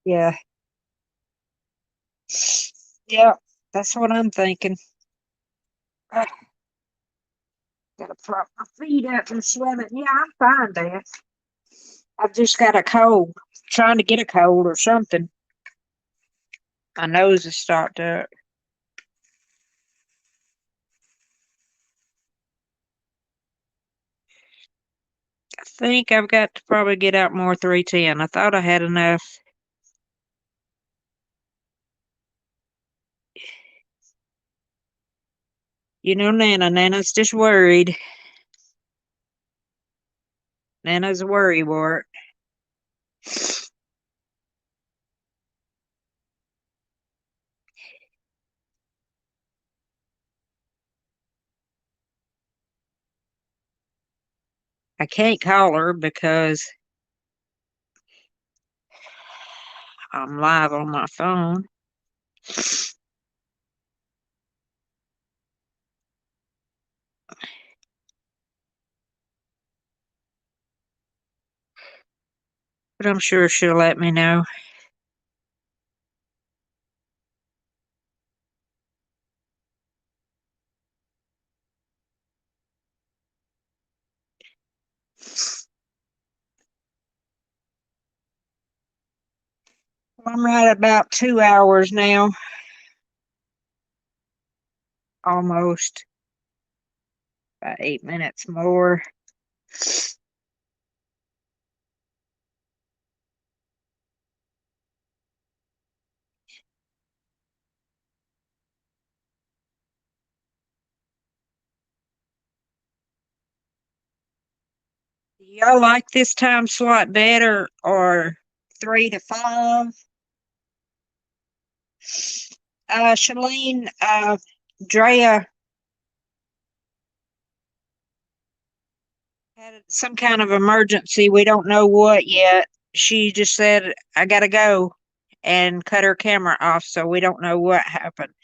Yeah. Yeah, that's what I'm thinking. Ah, gotta prop my feet up and swim it. Yeah, I'm fine, Dad. I've just got a cold. Trying to get a cold or something. My nose is stopped up. I think I've got to probably get out more 310. I thought I had enough. You know, Nana's just worried. Nana's a worry wart. I can't call her because I'm live on my phone. But I'm sure she'll let me know. I'm right about 2 hours now. Almost. About 8 minutes more. Do y'all like this time slot better or 3 to 5? Shalene, Drea had some kind of emergency. We don't know what yet. She just said, I gotta go, and cut her camera off, so we don't know what happened.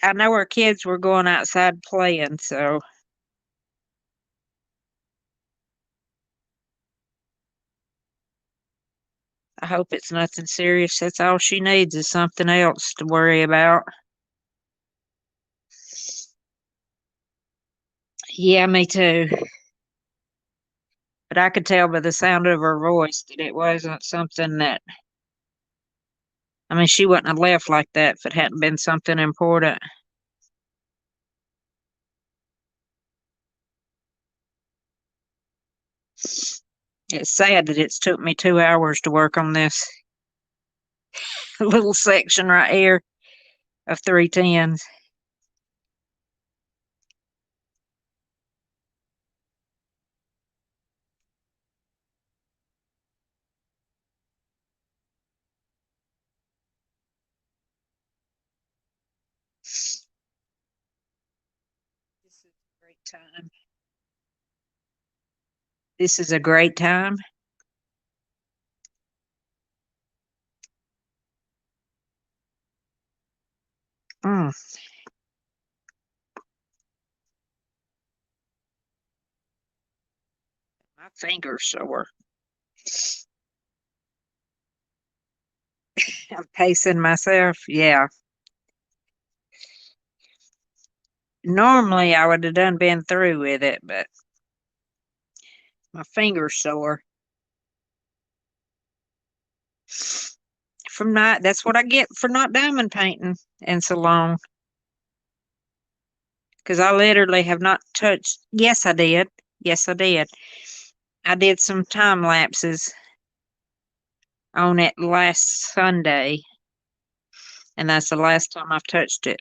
I know her kids were going outside playing, so I hope it's nothing serious. That's all she needs is something else to worry about. Yeah, me too. But I could tell by the sound of her voice that it wasn't something that, I mean, she wouldn't have left like that if it hadn't been something important. It's sad that it's took me 2 hours to work on this little section right here of 310s. This is a great time. This is a great time. Mm. My finger's sore. I'm pacing myself. Yeah. Normally I would have done been through with it, but my finger's sore. That's what I get for not diamond painting in so long. Because I literally have not touched. Yes, I did. Yes, I did. I did some time lapses on it last Sunday, and that's the last time I've touched it.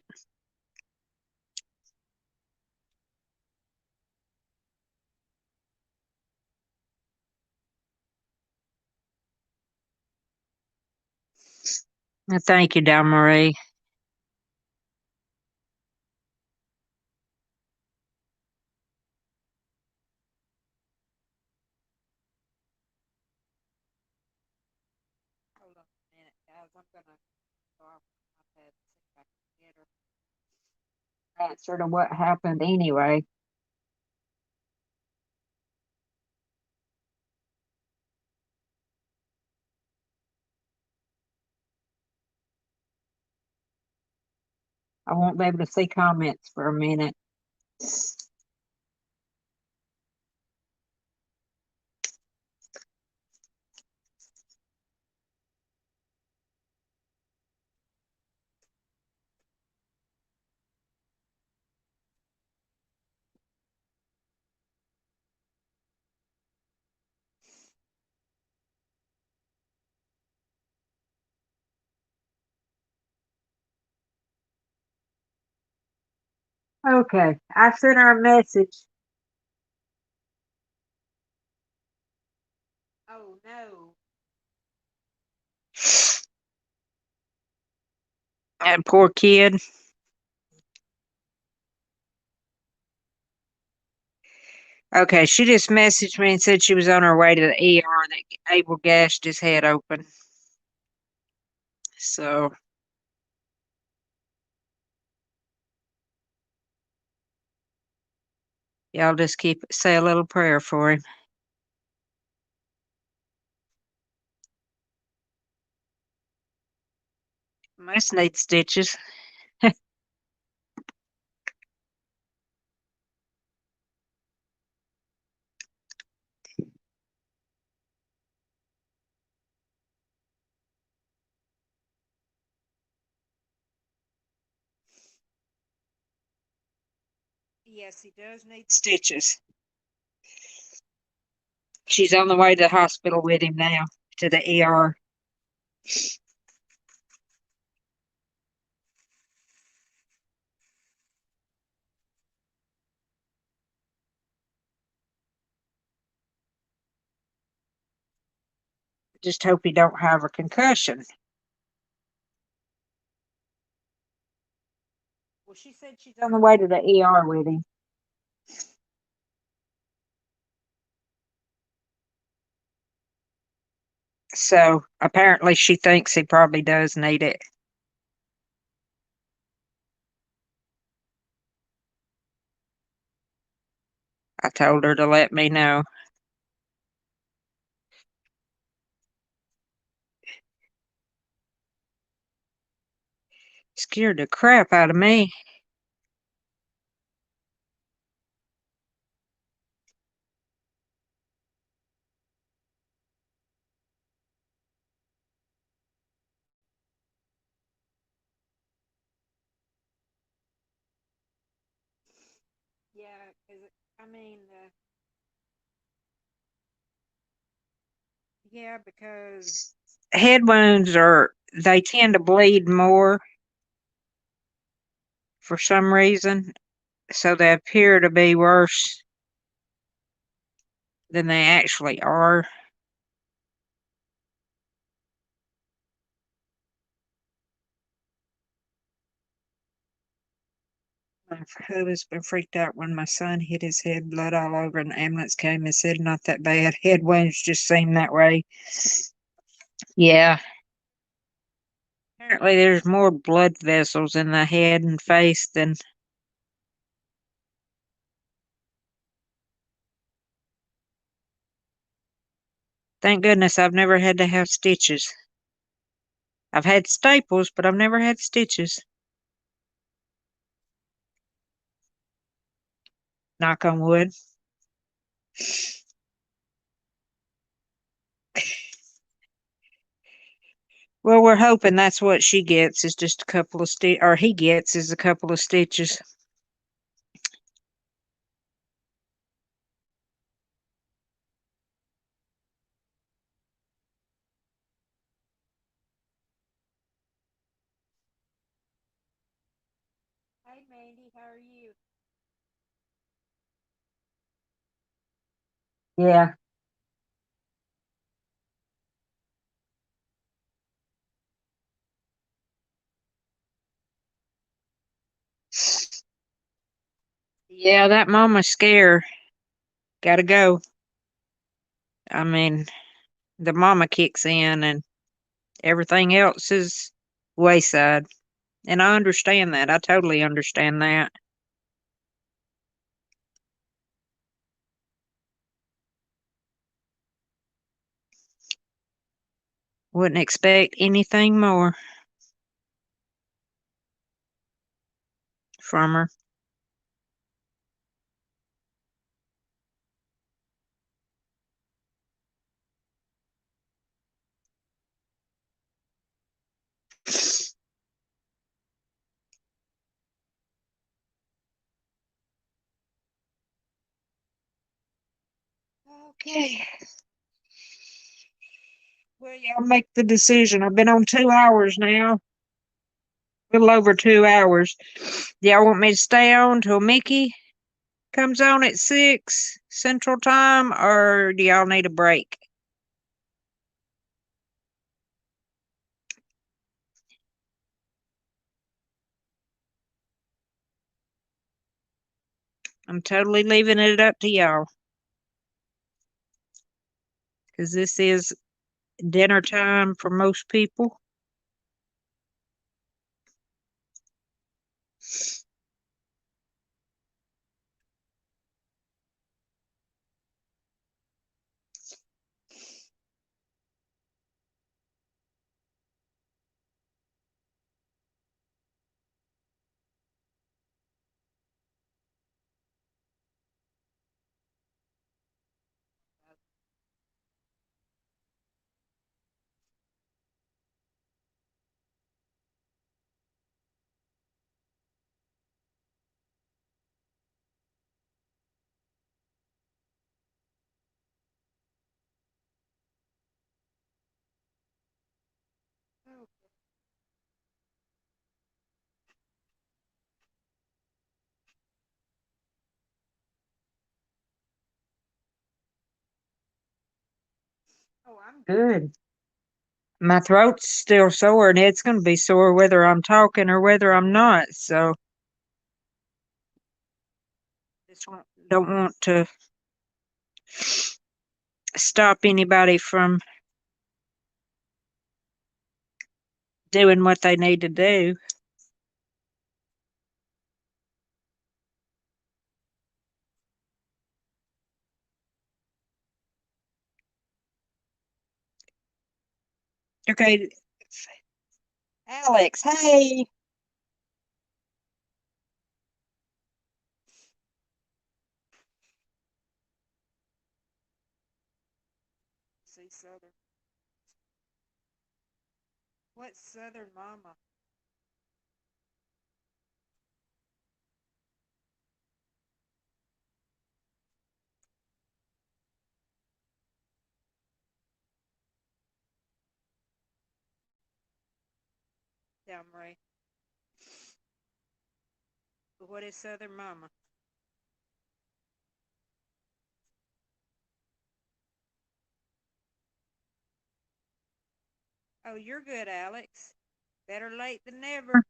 Thank you, Del Marie. Hold on a minute, guys. I'm gonna go off my iPad and see if I can get her answer to what happened anyway. I won't be able to see comments for a minute. Okay, I sent her a message. Oh no. That poor kid. Okay, she just messaged me and said she was on her way to the ER that Abel gashed his head open. So, y'all just say a little prayer for him. Must need stitches. Yes, he does need stitches. She's on the way to the hospital with him now, to the ER. Just hope he don't have a concussion. Well, she said she's on the way to the ER with him. So apparently she thinks he probably does need it. I told her to let me know. Scared the crap out of me. Yeah, 'cause I mean, yeah, because head wounds they tend to bleed more for some reason, so they appear to be worse than they actually are. My husband freaked out when my son hit his head, blood all over, and the ambulance came and said, not that bad. Head wounds just seem that way. Yeah. Apparently, there's more blood vessels in the head and face than. Thank goodness I've never had to have stitches. I've had staples, but I've never had stitches. Knock on wood. Well, we're hoping that's what she gets is just a couple of or he gets is a couple of stitches. Hey, Mandy, how are you? Yeah. Yeah, that mama scare. Gotta go. I mean, the mama kicks in and everything else is wayside. And I understand that. I totally understand that. Wouldn't expect anything more from her. Okay. Well, y'all make the decision. I've been on 2 hours now. A little over 2 hours. Do y'all want me to stay on till Mickey comes on at 6 Central Time, or do y'all need a break? I'm totally leaving it up to y'all. Because this is dinner time for most people. Oh, I'm good. My throat's still sore, and it's going to be sore whether I'm talking or whether I'm not. So, just don't want to stop anybody from doing what they need to do. Okay, Alex, hey. See Southern. What's Southern Mama? Yeah, Marie. What is Southern Mama? Oh, you're good, Alex. Better late than never.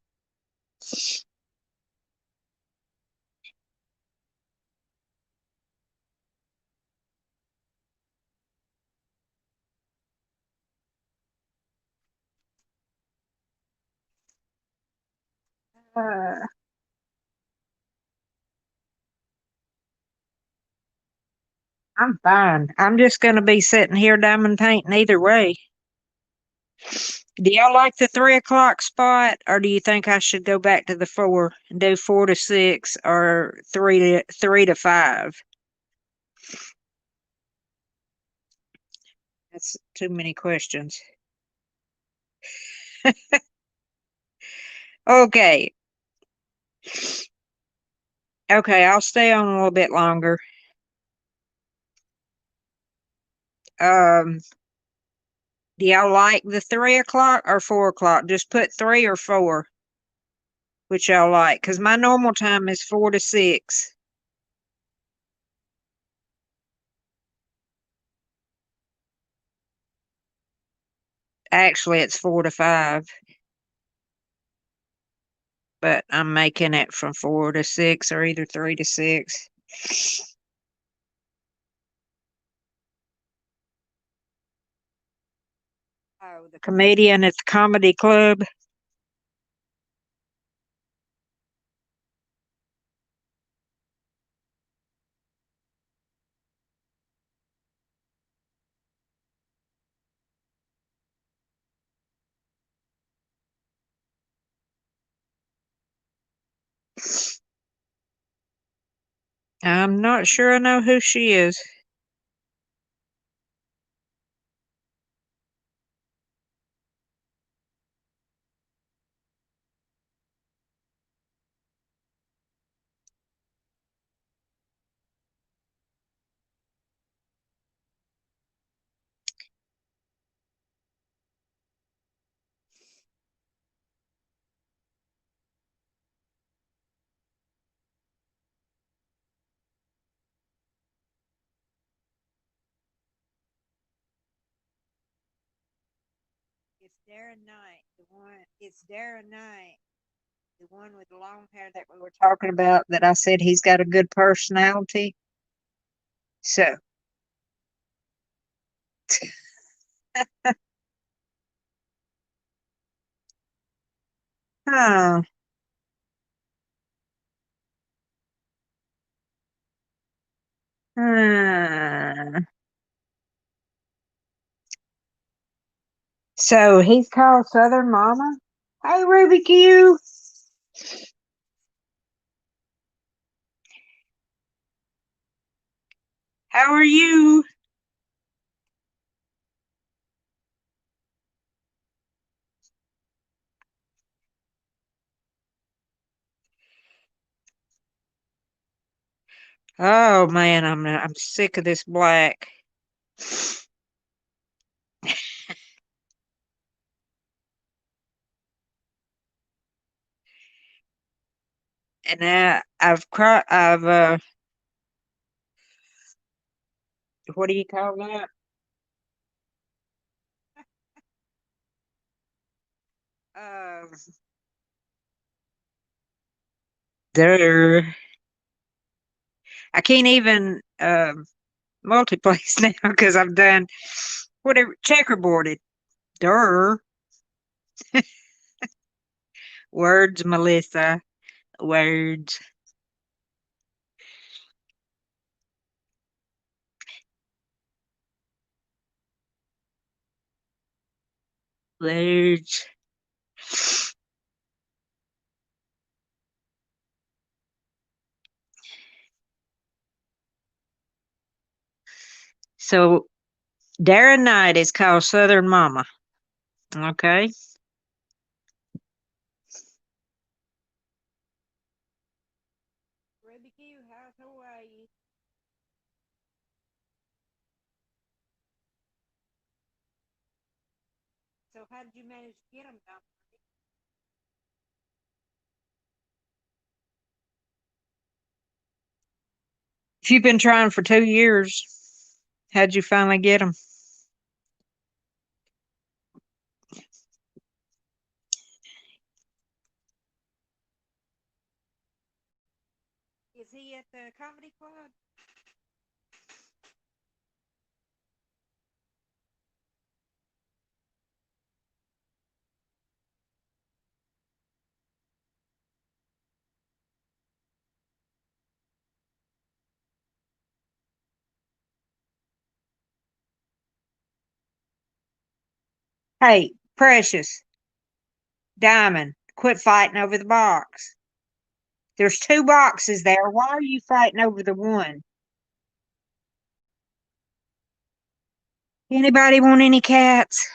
Uh, I'm fine. I'm just going to be sitting here diamond painting either way. Do y'all like the 3 o'clock spot, or do you think I should go back to the 4 and do 4 to 6 or 3 to 5? That's too many questions. Okay. Okay, I'll stay on a little bit longer. Um, do y'all like the 3 o'clock or 4 o'clock? Just put 3 or 4, which y'all like, because my normal time is 4 to 6. Actually, it's 4 to 5, but I'm making it from 4 to 6 or either 3 to 6. Oh, the comedian at the comedy club. I'm not sure I know who she is. It's Darren Knight, the one. It's Darren Knight, the one with the long hair that we were talking about. That I said he's got a good personality. So, huh, huh. So he's called Southern Mama. Hey, Ruby Q. How are you? Oh man, I'm sick of this black. And now I've cried. What do you call that? Uh, there. I can't even multiplex now because I've done whatever checkerboarded. Durr. Words, Melissa. Words. Words. So Darren Knight is called Southern Mama. Okay. Ruby Q, how's Hawaii? So how did you manage to get them down? If you've been trying for 2 years, how'd you finally get them? Is he at the comedy club? Hey, Precious, Diamond, quit fighting over the box. There's two boxes there. Why are you fighting over the one? Anybody want any cats?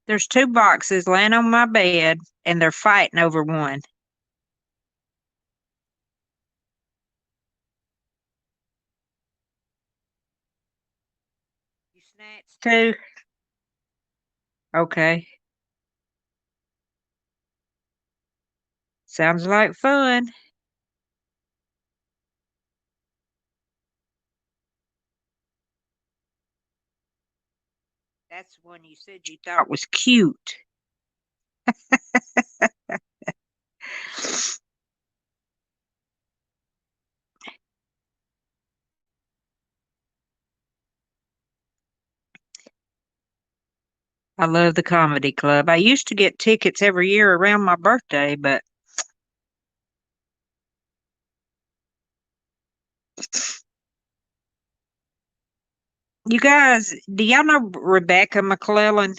There's two boxes laying on my bed, and they're fighting over one. You snatched two? Okay. Sounds like fun. That's the one you said you thought was cute. I love the comedy club. I used to get tickets every year around my birthday, but you guys, do y'all know Rebecca McClellan?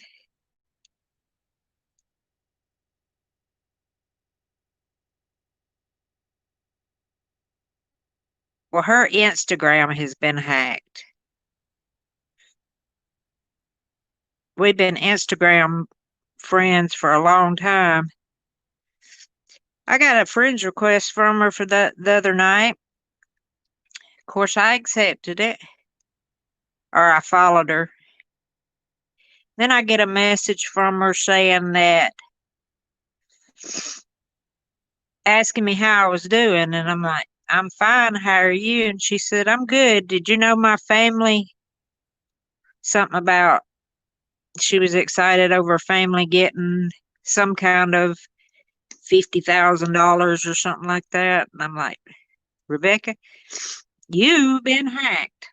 Well, her Instagram has been hacked. We've been Instagram friends for a long time. I got a friend's request from her for the other night. Of course, I accepted it, or I followed her. Then I get a message from her saying that, asking me how I was doing, and I'm like, I'm fine. How are you? And she said, I'm good. Did you know my family? Something about she was excited over her family getting some kind of $50,000 or something like that. And I'm like, Rebecca, you've been hacked.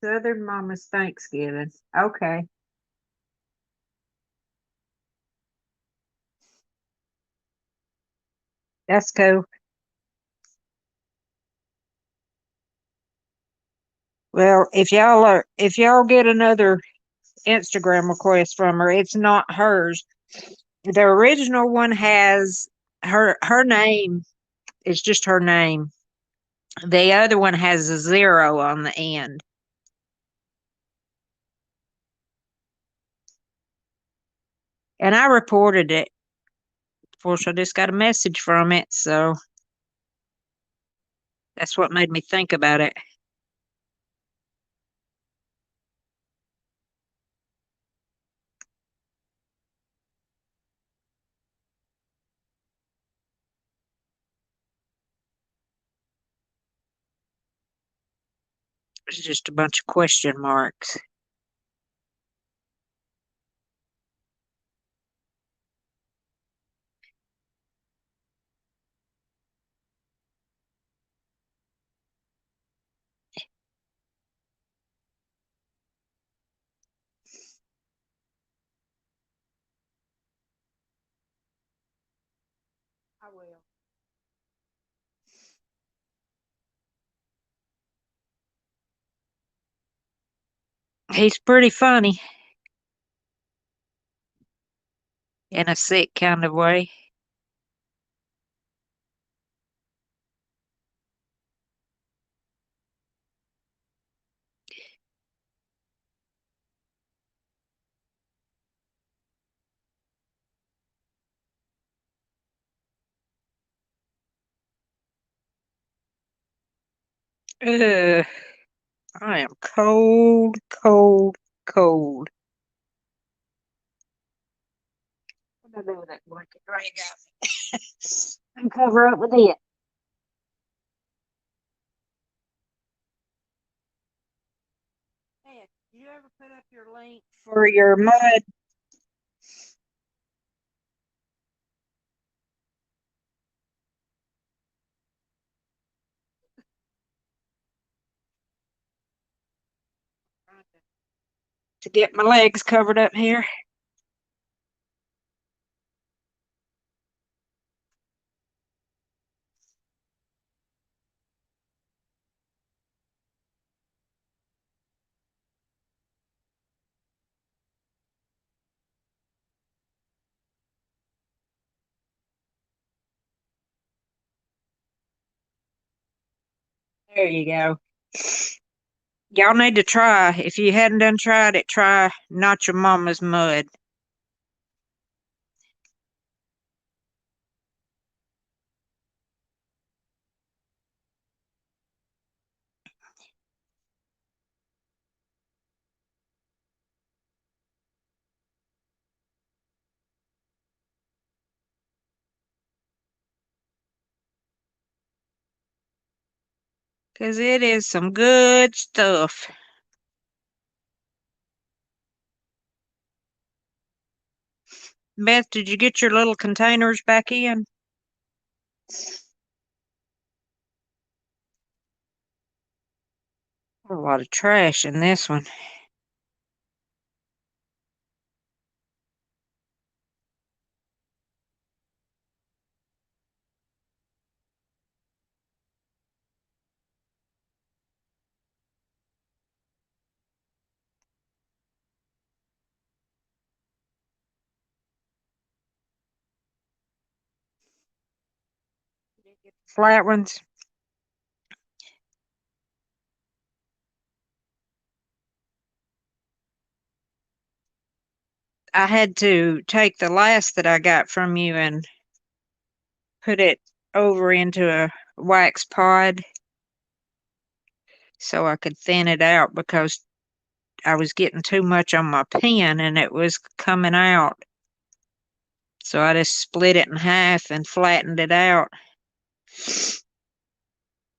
Southern Mama's Thanksgiving. Okay, that's cool. Well, if y'all get another Instagram request from her, it's not hers. The original one has her name. It's just her name. The other one has a zero on the end. And I reported it. Of course, I just got a message from it, so that's what made me think about it. It's just a bunch of question marks. I will. He's pretty funny in a sick kind of way. Ugh, I am cold, cold, cold. What do I do with that blanket? There you go. And cover up with it. Hey, you ever put up your link for your mud? To get my legs covered up here. There you go. Y'all need to try. If you hadn't done tried it, try Not Your Mama's Mud. Because it is some good stuff. Beth, did you get your little containers back in? A lot of trash in this one. Flat ones. I had to take the last that I got from you and put it over into a wax pod so I could thin it out because I was getting too much on my pen and it was coming out. So I just split it in half and flattened it out. Still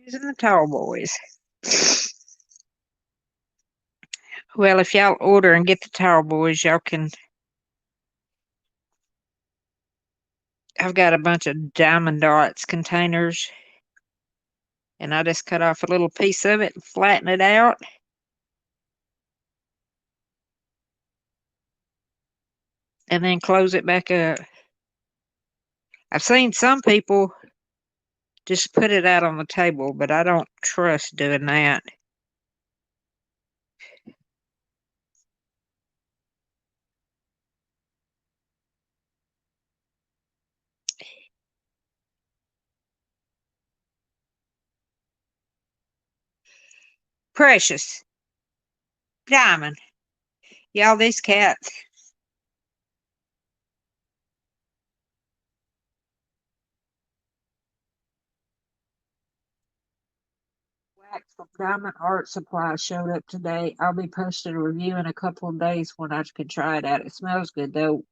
using the tall boys. Well, if y'all order and get the tall boys, y'all can. I've got a bunch of Diamond Dots containers, and I just cut off a little piece of it and flatten it out. And then close it back up. I've seen some people just put it out on the table, but I don't trust doing that. Precious. Diamond. Y'all, these cats. Diamond Art Supply showed up today. I'll be posting a review in a couple of days when I can try it out. It smells good though.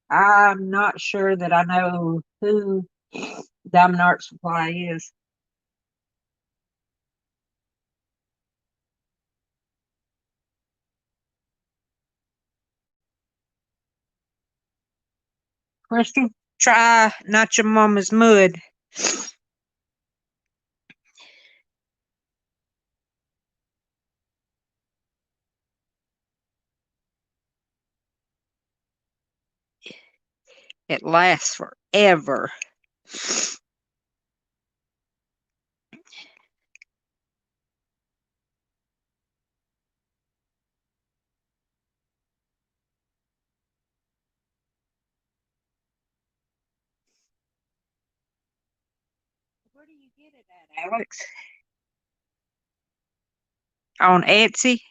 I'm not sure that I know who Diamond Art Supply is. Crystal, try Not Your Mama's Mud. It lasts forever. Where do you get it at, Alex? On Etsy?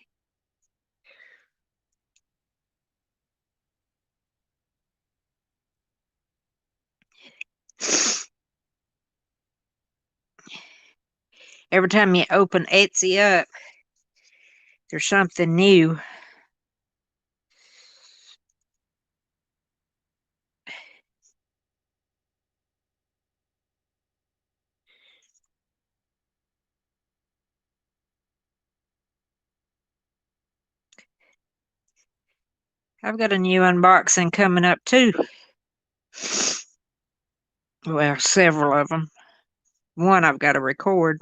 Every time you open Etsy up, there's something new. I've got a new unboxing coming up too. Well, several of them. One I've got to record.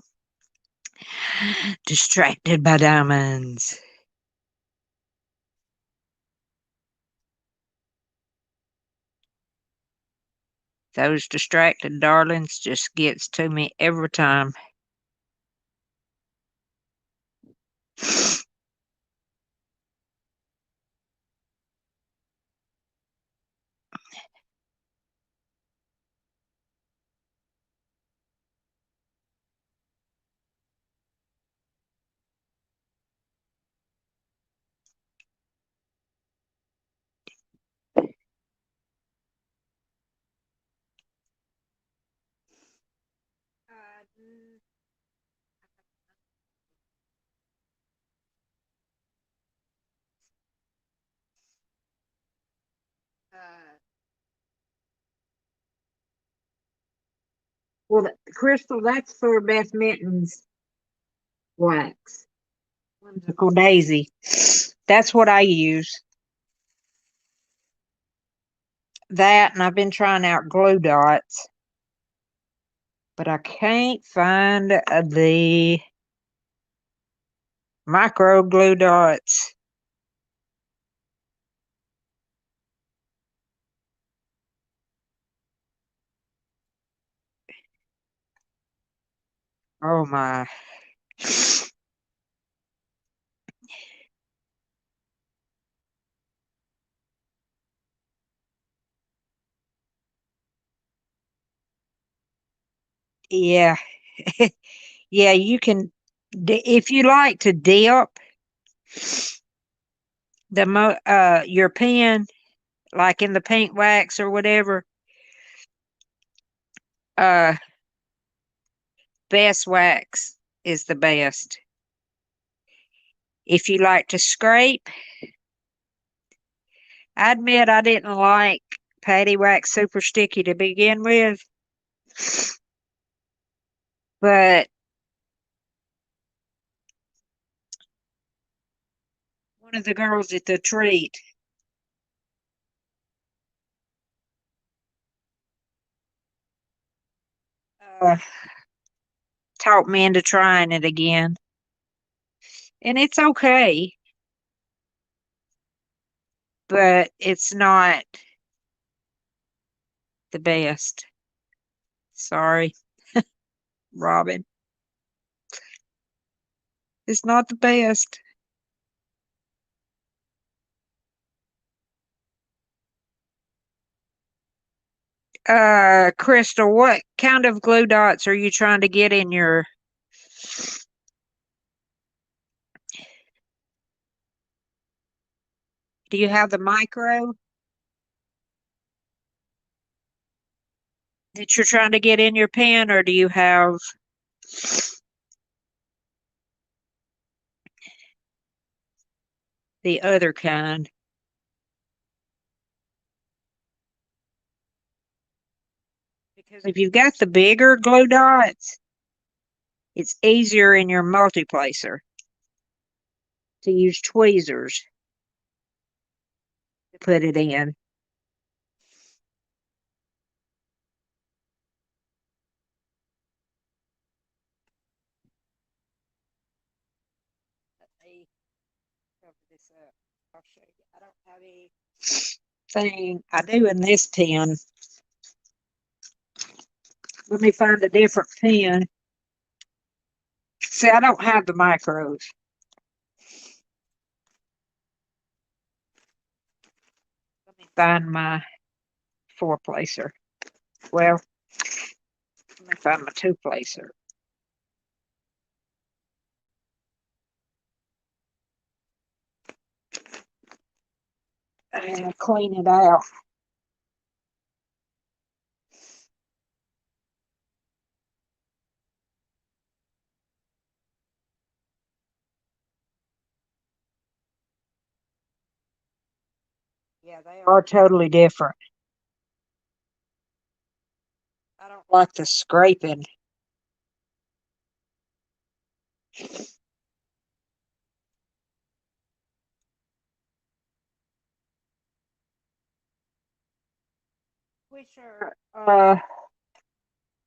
Distracted by Diamonds. Those distracted darlings just gets to me every time. Well, Crystal, that's for Beth Minton's wax. Whimsical Daisy. That's what I use. That, and I've been trying out glue dots, but I can't find the micro glue dots. Oh my. Yeah. Yeah, you can, if you like to dip your pen, like in the paint wax or whatever, uh, best wax is the best. If you like to scrape, I admit I didn't like Patty Wax Super Sticky to begin with, but one of the girls at the treat uh, talked me into trying it again. And it's okay, but it's not the best. Sorry, Robin. It's not the best. Crystal, what kind of glue dots are you trying to get in your... Do you have the micro that you're trying to get in your pen, or do you have... the other kind. Because if you've got the bigger glue dots, it's easier in your multiplacer to use tweezers to put it in. Let me cover this up. I'll show you. I don't have anything. I do in this pen. Let me find a different pen. See, I don't have the micros. Let me find my four-placer. Well, let me find my two-placer. And clean it out. Yeah, they are totally different. I don't like the scraping.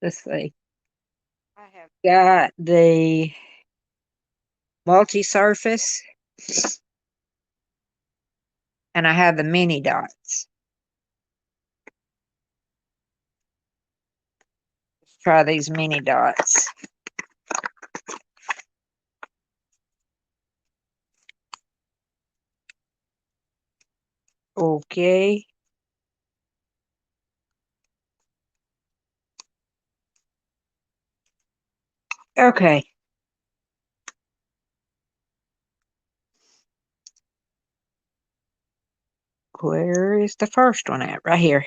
Let's see. I have got the multi-surface and I have the mini dots. Let's try these mini dots. Okay. Okay. Where is the first one at? Right here.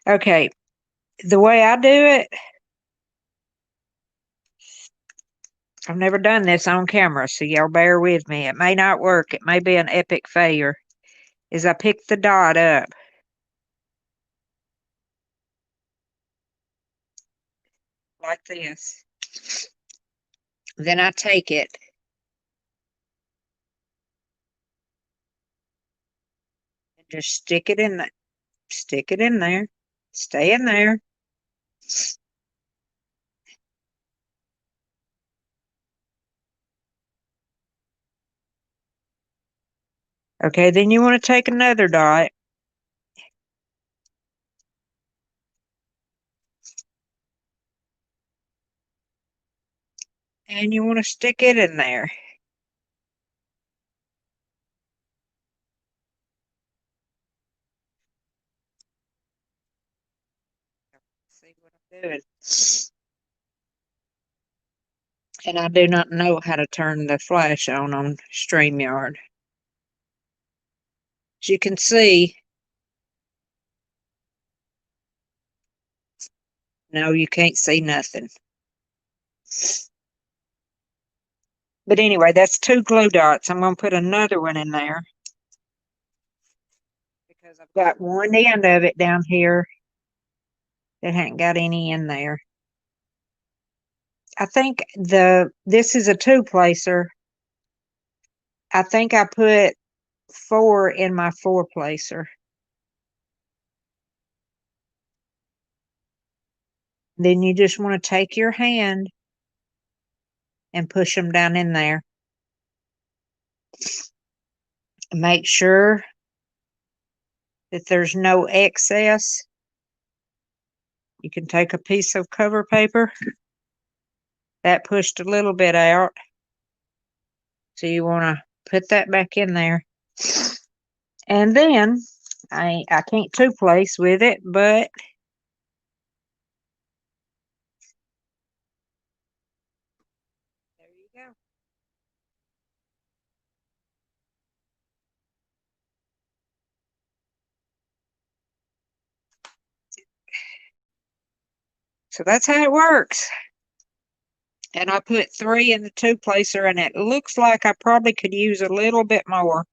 Okay. The way I do it, I've never done this on camera, so y'all bear with me. It may not work. It may be an epic failure. Is I pick the dot up. Like this. Then I take it. And just stick it in there. Stick it in there. Stay in there. Okay, then you want to take another dot. And you want to stick it in there. See what I'm doing. And I do not know how to turn the flash on StreamYard. As you can see, no, you can't see nothing. But anyway, that's two glue dots. I'm going to put another one in there because I've got one end of it down here that hadn't got any in there. I think this is a two-placer. I think I put 4 in my four-placer. Then you just want to take your hand and push them down in there. Make sure that there's no excess. You can take a piece of cover paper. That pushed a little bit out. So you want to put that back in there. And then, I can't two-place with it, but there you go. So that's how it works. And I put 3 in the 2-placer, and it looks like I probably could use a little bit more.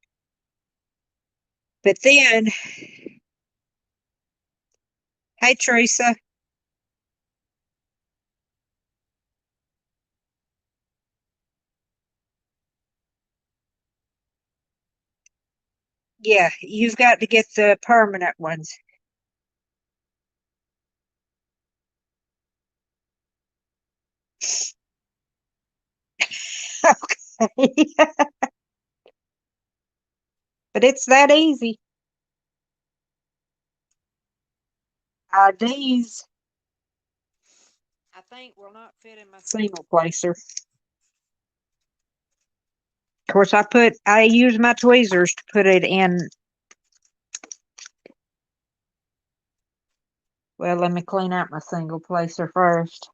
But then, hey, Teresa. Yeah, you've got to get the permanent ones. Okay. But it's that easy. These, I think, will not fit in my single placer. Of course, I use my tweezers to put it in. Well, let me clean out my single placer first.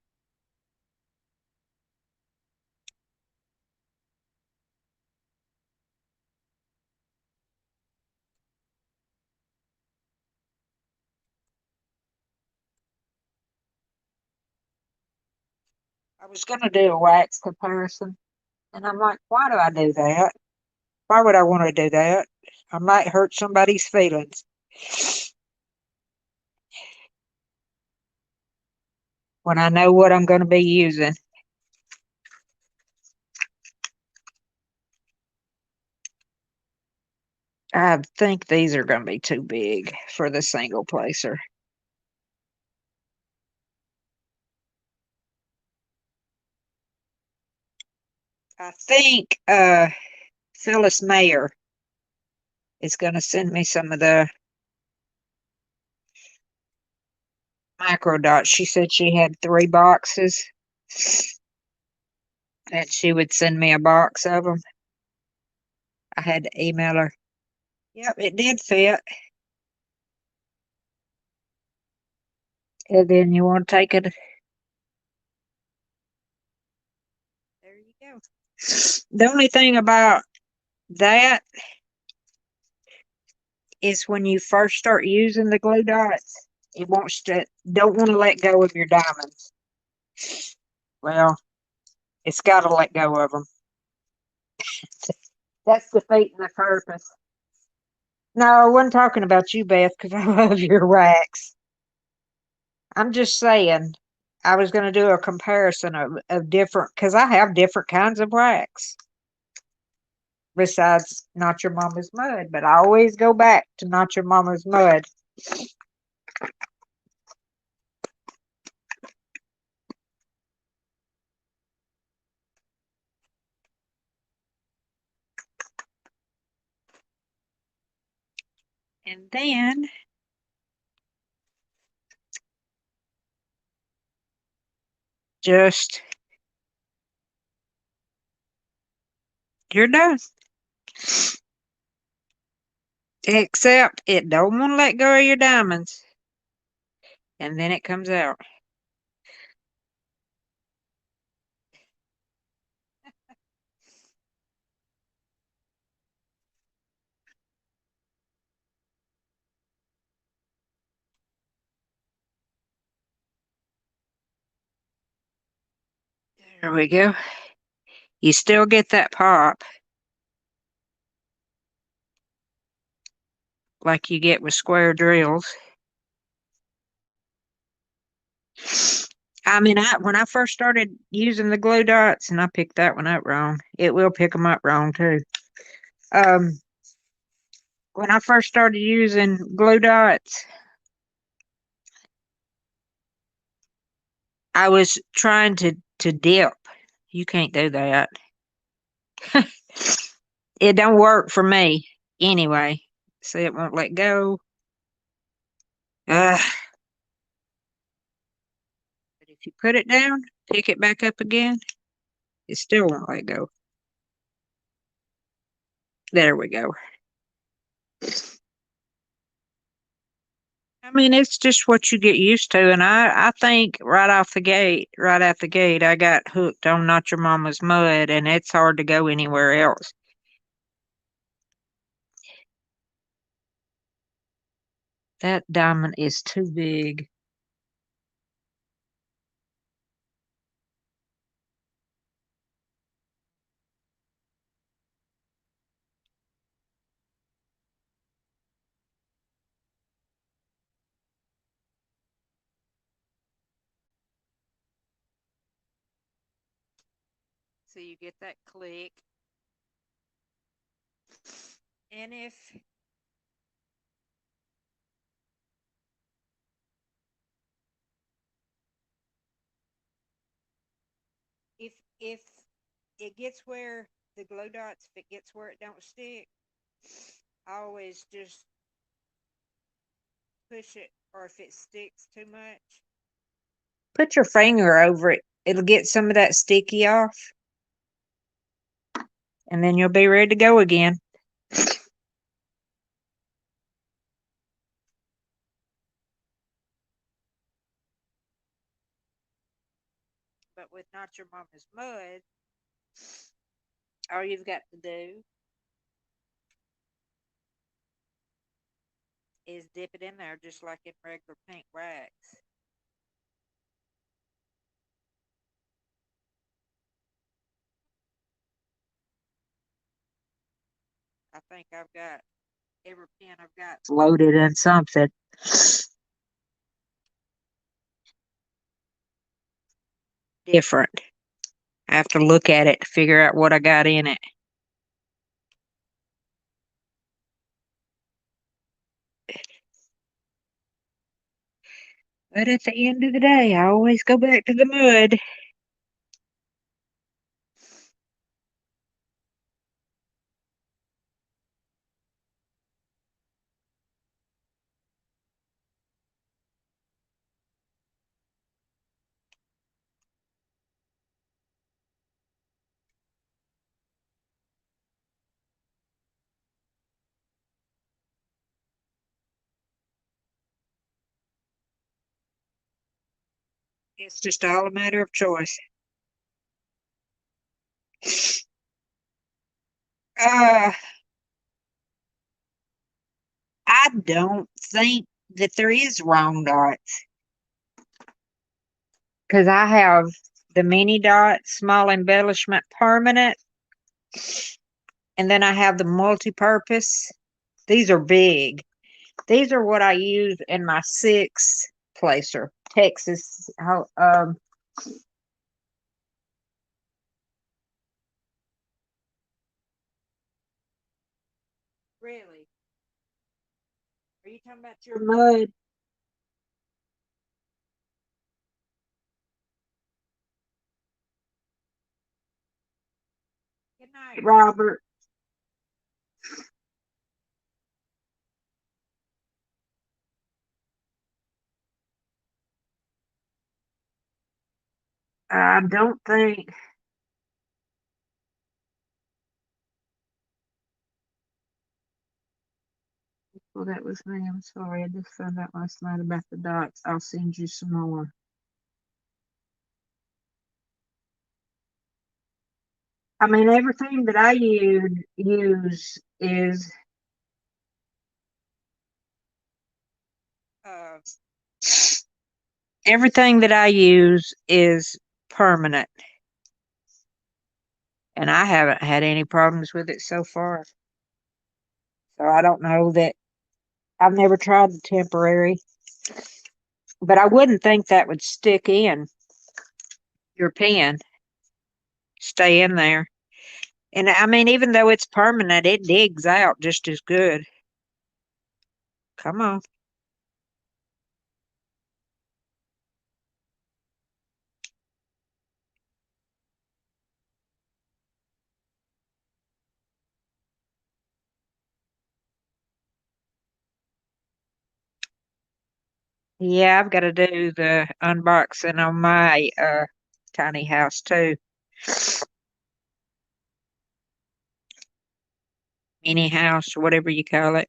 I was going to do a wax comparison, and I'm like, why do I do that? Why would I want to do that? I might hurt somebody's feelings when I know what I'm going to be using. I think these are going to be too big for the single placer. I think Phyllis Mayer is going to send me some of the micro dots. She said she had 3 boxes, and she would send me a box of them. I had to email her. Yep, it did fit. And then you want to take it. There you go. The only thing about that is when you first start using the glue dots, it wants to, don't want to let go of your diamonds. Well, it's got to let go of them. That's defeating the purpose. No, I wasn't talking about you, Beth, because I love your wax. I'm just saying, I was going to do a comparison of different, because I have different kinds of wax besides Not Your Mama's Mud, but I always go back to Not Your Mama's Mud. And then just, you're done. Except it don't want to let go of your diamonds. And then it comes out. There we go. You still get that pop like you get with square drills. I mean, when I first started using the glue dots, and I picked that one up wrong, it will pick them up wrong too. When I first started using glue dots, I was trying to dip. You can't do that. It don't work for me anyway. See, it won't let go. But if you put it down, pick it back up again, it still won't let go. There we go. I mean, it's just what you get used to, and I think right out the gate, I got hooked on Not Your Mama's Mud, and it's hard to go anywhere else. That diamond is too big. So you get that click. And if it gets where the glow dots, if it gets where it don't stick, I always just push it, or if it sticks too much, put your finger over it. It'll get some of that sticky off, and then you'll be ready to go again. But with Not Your Mama's Mud, all you've got to do is dip it in there just like in regular pink wax. I think I've got every pen I've got loaded in something different. I have to look at it to figure out what I got in it. But at the end of the day, I always go back to the mud. It's just all a matter of choice. Uh, I don't think that there is wrong dots because I have the mini dot, small embellishment, permanent, and then I have the multi-purpose. These are big. These are what I use in my 6 placer, Texas. Really? Are you talking about your mud? Good night, Robert. I don't think. Well, that was me. I'm sorry. I just found out last night about the dots. I'll send you some more. I mean, everything that I use is uh, everything that I use is permanent, and I haven't had any problems with it so far. So I don't know that I've never tried the temporary, but I wouldn't think that would stick in your pen, stay in there. And I mean, even though it's permanent, it digs out just as good. Come on. Yeah, I've got to do the unboxing on my tiny house too. Mini house, or whatever you call it.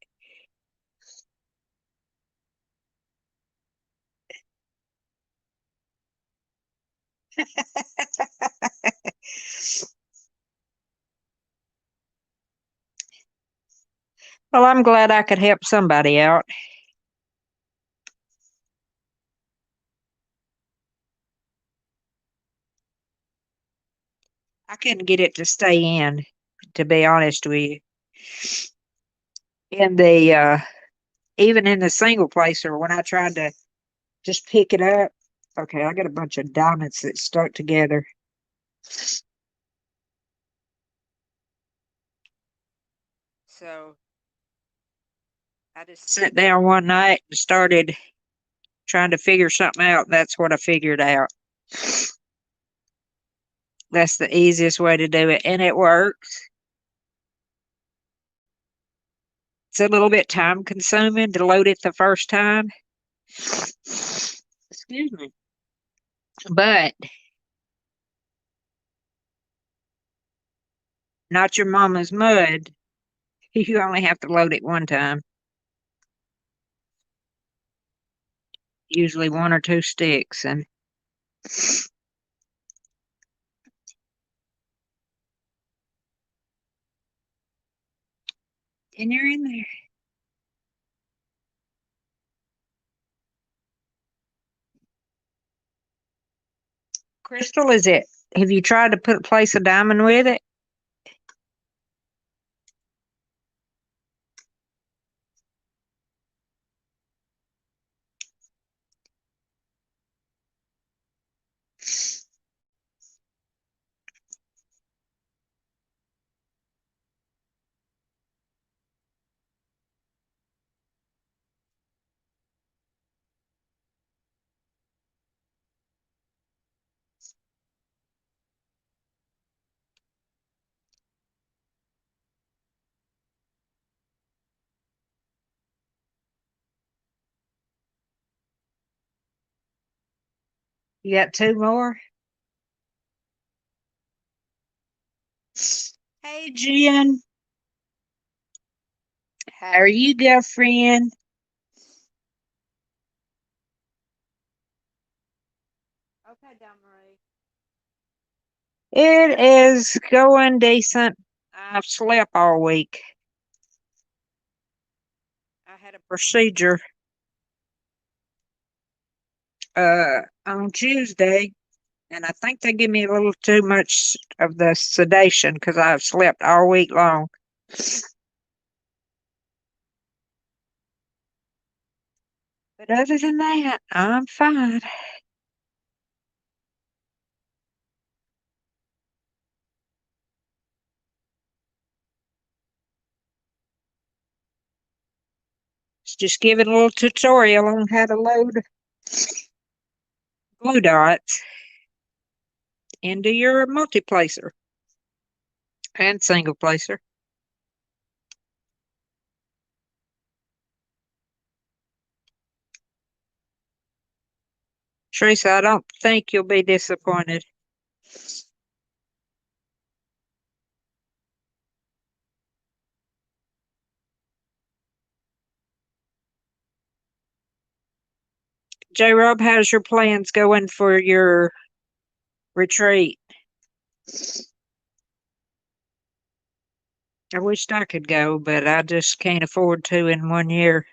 Well, I'm glad I could help somebody out. I couldn't get it to stay in, to be honest with you. In the even in the single placer, when I tried to just pick it up. Okay, I got a bunch of diamonds that stuck together. So I just sat down one night and started trying to figure something out. That's what I figured out. That's the easiest way to do it, and it works. It's a little bit time consuming to load it the first time. Excuse me. But not your mama's mud. You only have to load it one time. Usually one or two sticks, and you're in there. Crystal, is it? Have you tried to place a diamond with it? You got two more? Hey, Jen. How are you, girlfriend? Okay, Marie. It is going decent. I've slept all week. I had a procedure on Tuesday, and I think they give me a little too much of the sedation because I've slept all week long. But other than that, I'm fine. Just giving a little tutorial on how to load glue dots into your multiplacer and single placer. Teresa, I don't think you'll be disappointed. J. Rob, how's your plans going for your retreat? I wished I could go, but I just can't afford to in 1 year.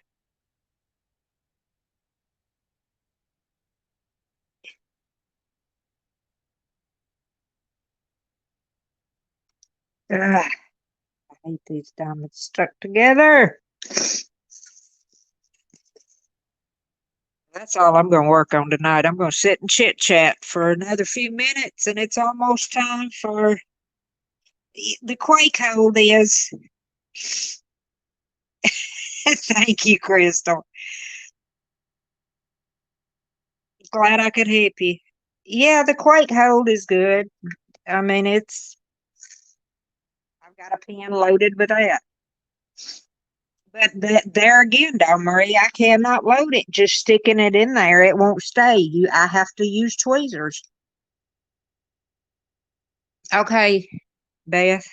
Ugh, I hate these diamonds stuck together. That's all I'm going to work on tonight. I'm going to sit and chit chat for another few minutes, and it's almost time for the quake hold is. Thank you, Crystal. Glad I could help you. Yeah, the quake hold is good. I mean, I've got a pen loaded with that. But there again, Don Marie, I cannot load it. Just sticking it in there, it won't stay. I have to use tweezers. Okay, Beth,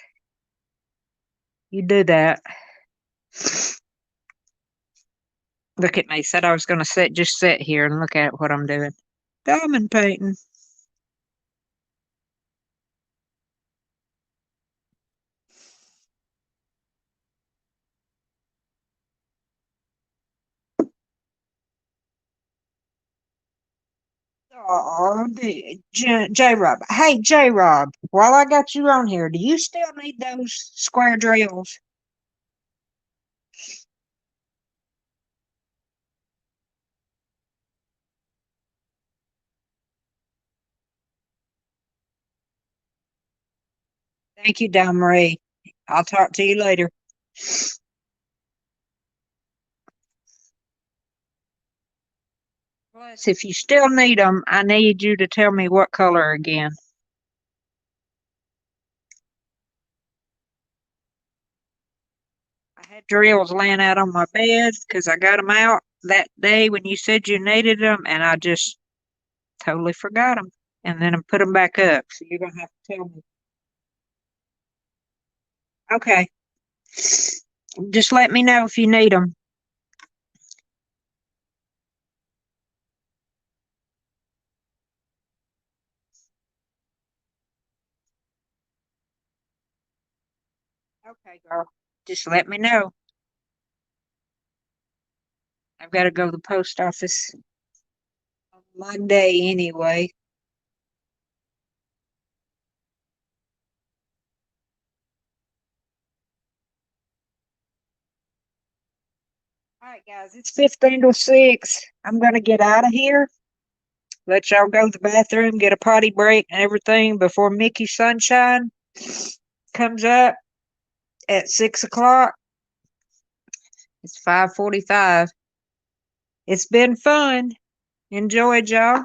you do that. Look at me. Said I was going to just sit here and look at what I'm doing. Diamond painting. Oh, J Rob. Hey, J Rob, while I got you on here, do you still need those square drills? Thank you, Don Marie. I'll talk to you later. Plus, if you still need them, I need you to tell me what color again. I had drills laying out on my bed because I got them out that day when you said you needed them, and I just totally forgot them. And then I put them back up. So you're going to have to tell me. Okay. Just let me know if you need them. Okay, girl. Just let me know. I've got to go to the post office on Monday anyway. All right, guys, it's 15 to 6. I'm going to get out of here. Let y'all go to the bathroom, get a potty break and everything before Mickey Sunshine comes up at 6 o'clock. It's 5:45. It's been fun. Enjoyed y'all.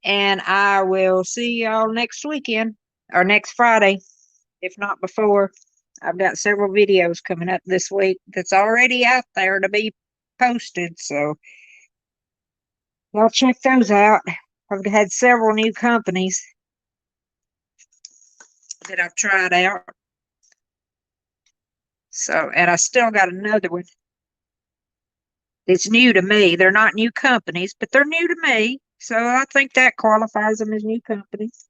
And I will see y'all next weekend or next Friday, if not before. I've got several videos coming up this week that's already out there to be posted. So y'all check those out. I've had several new companies that I've tried out. So, and I still got another one. It's new to me. They're not new companies, but they're new to me. So I think that qualifies them as new companies.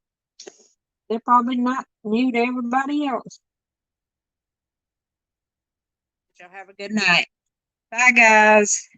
They're probably not new to everybody else. Y'all have a good night. Bye, guys.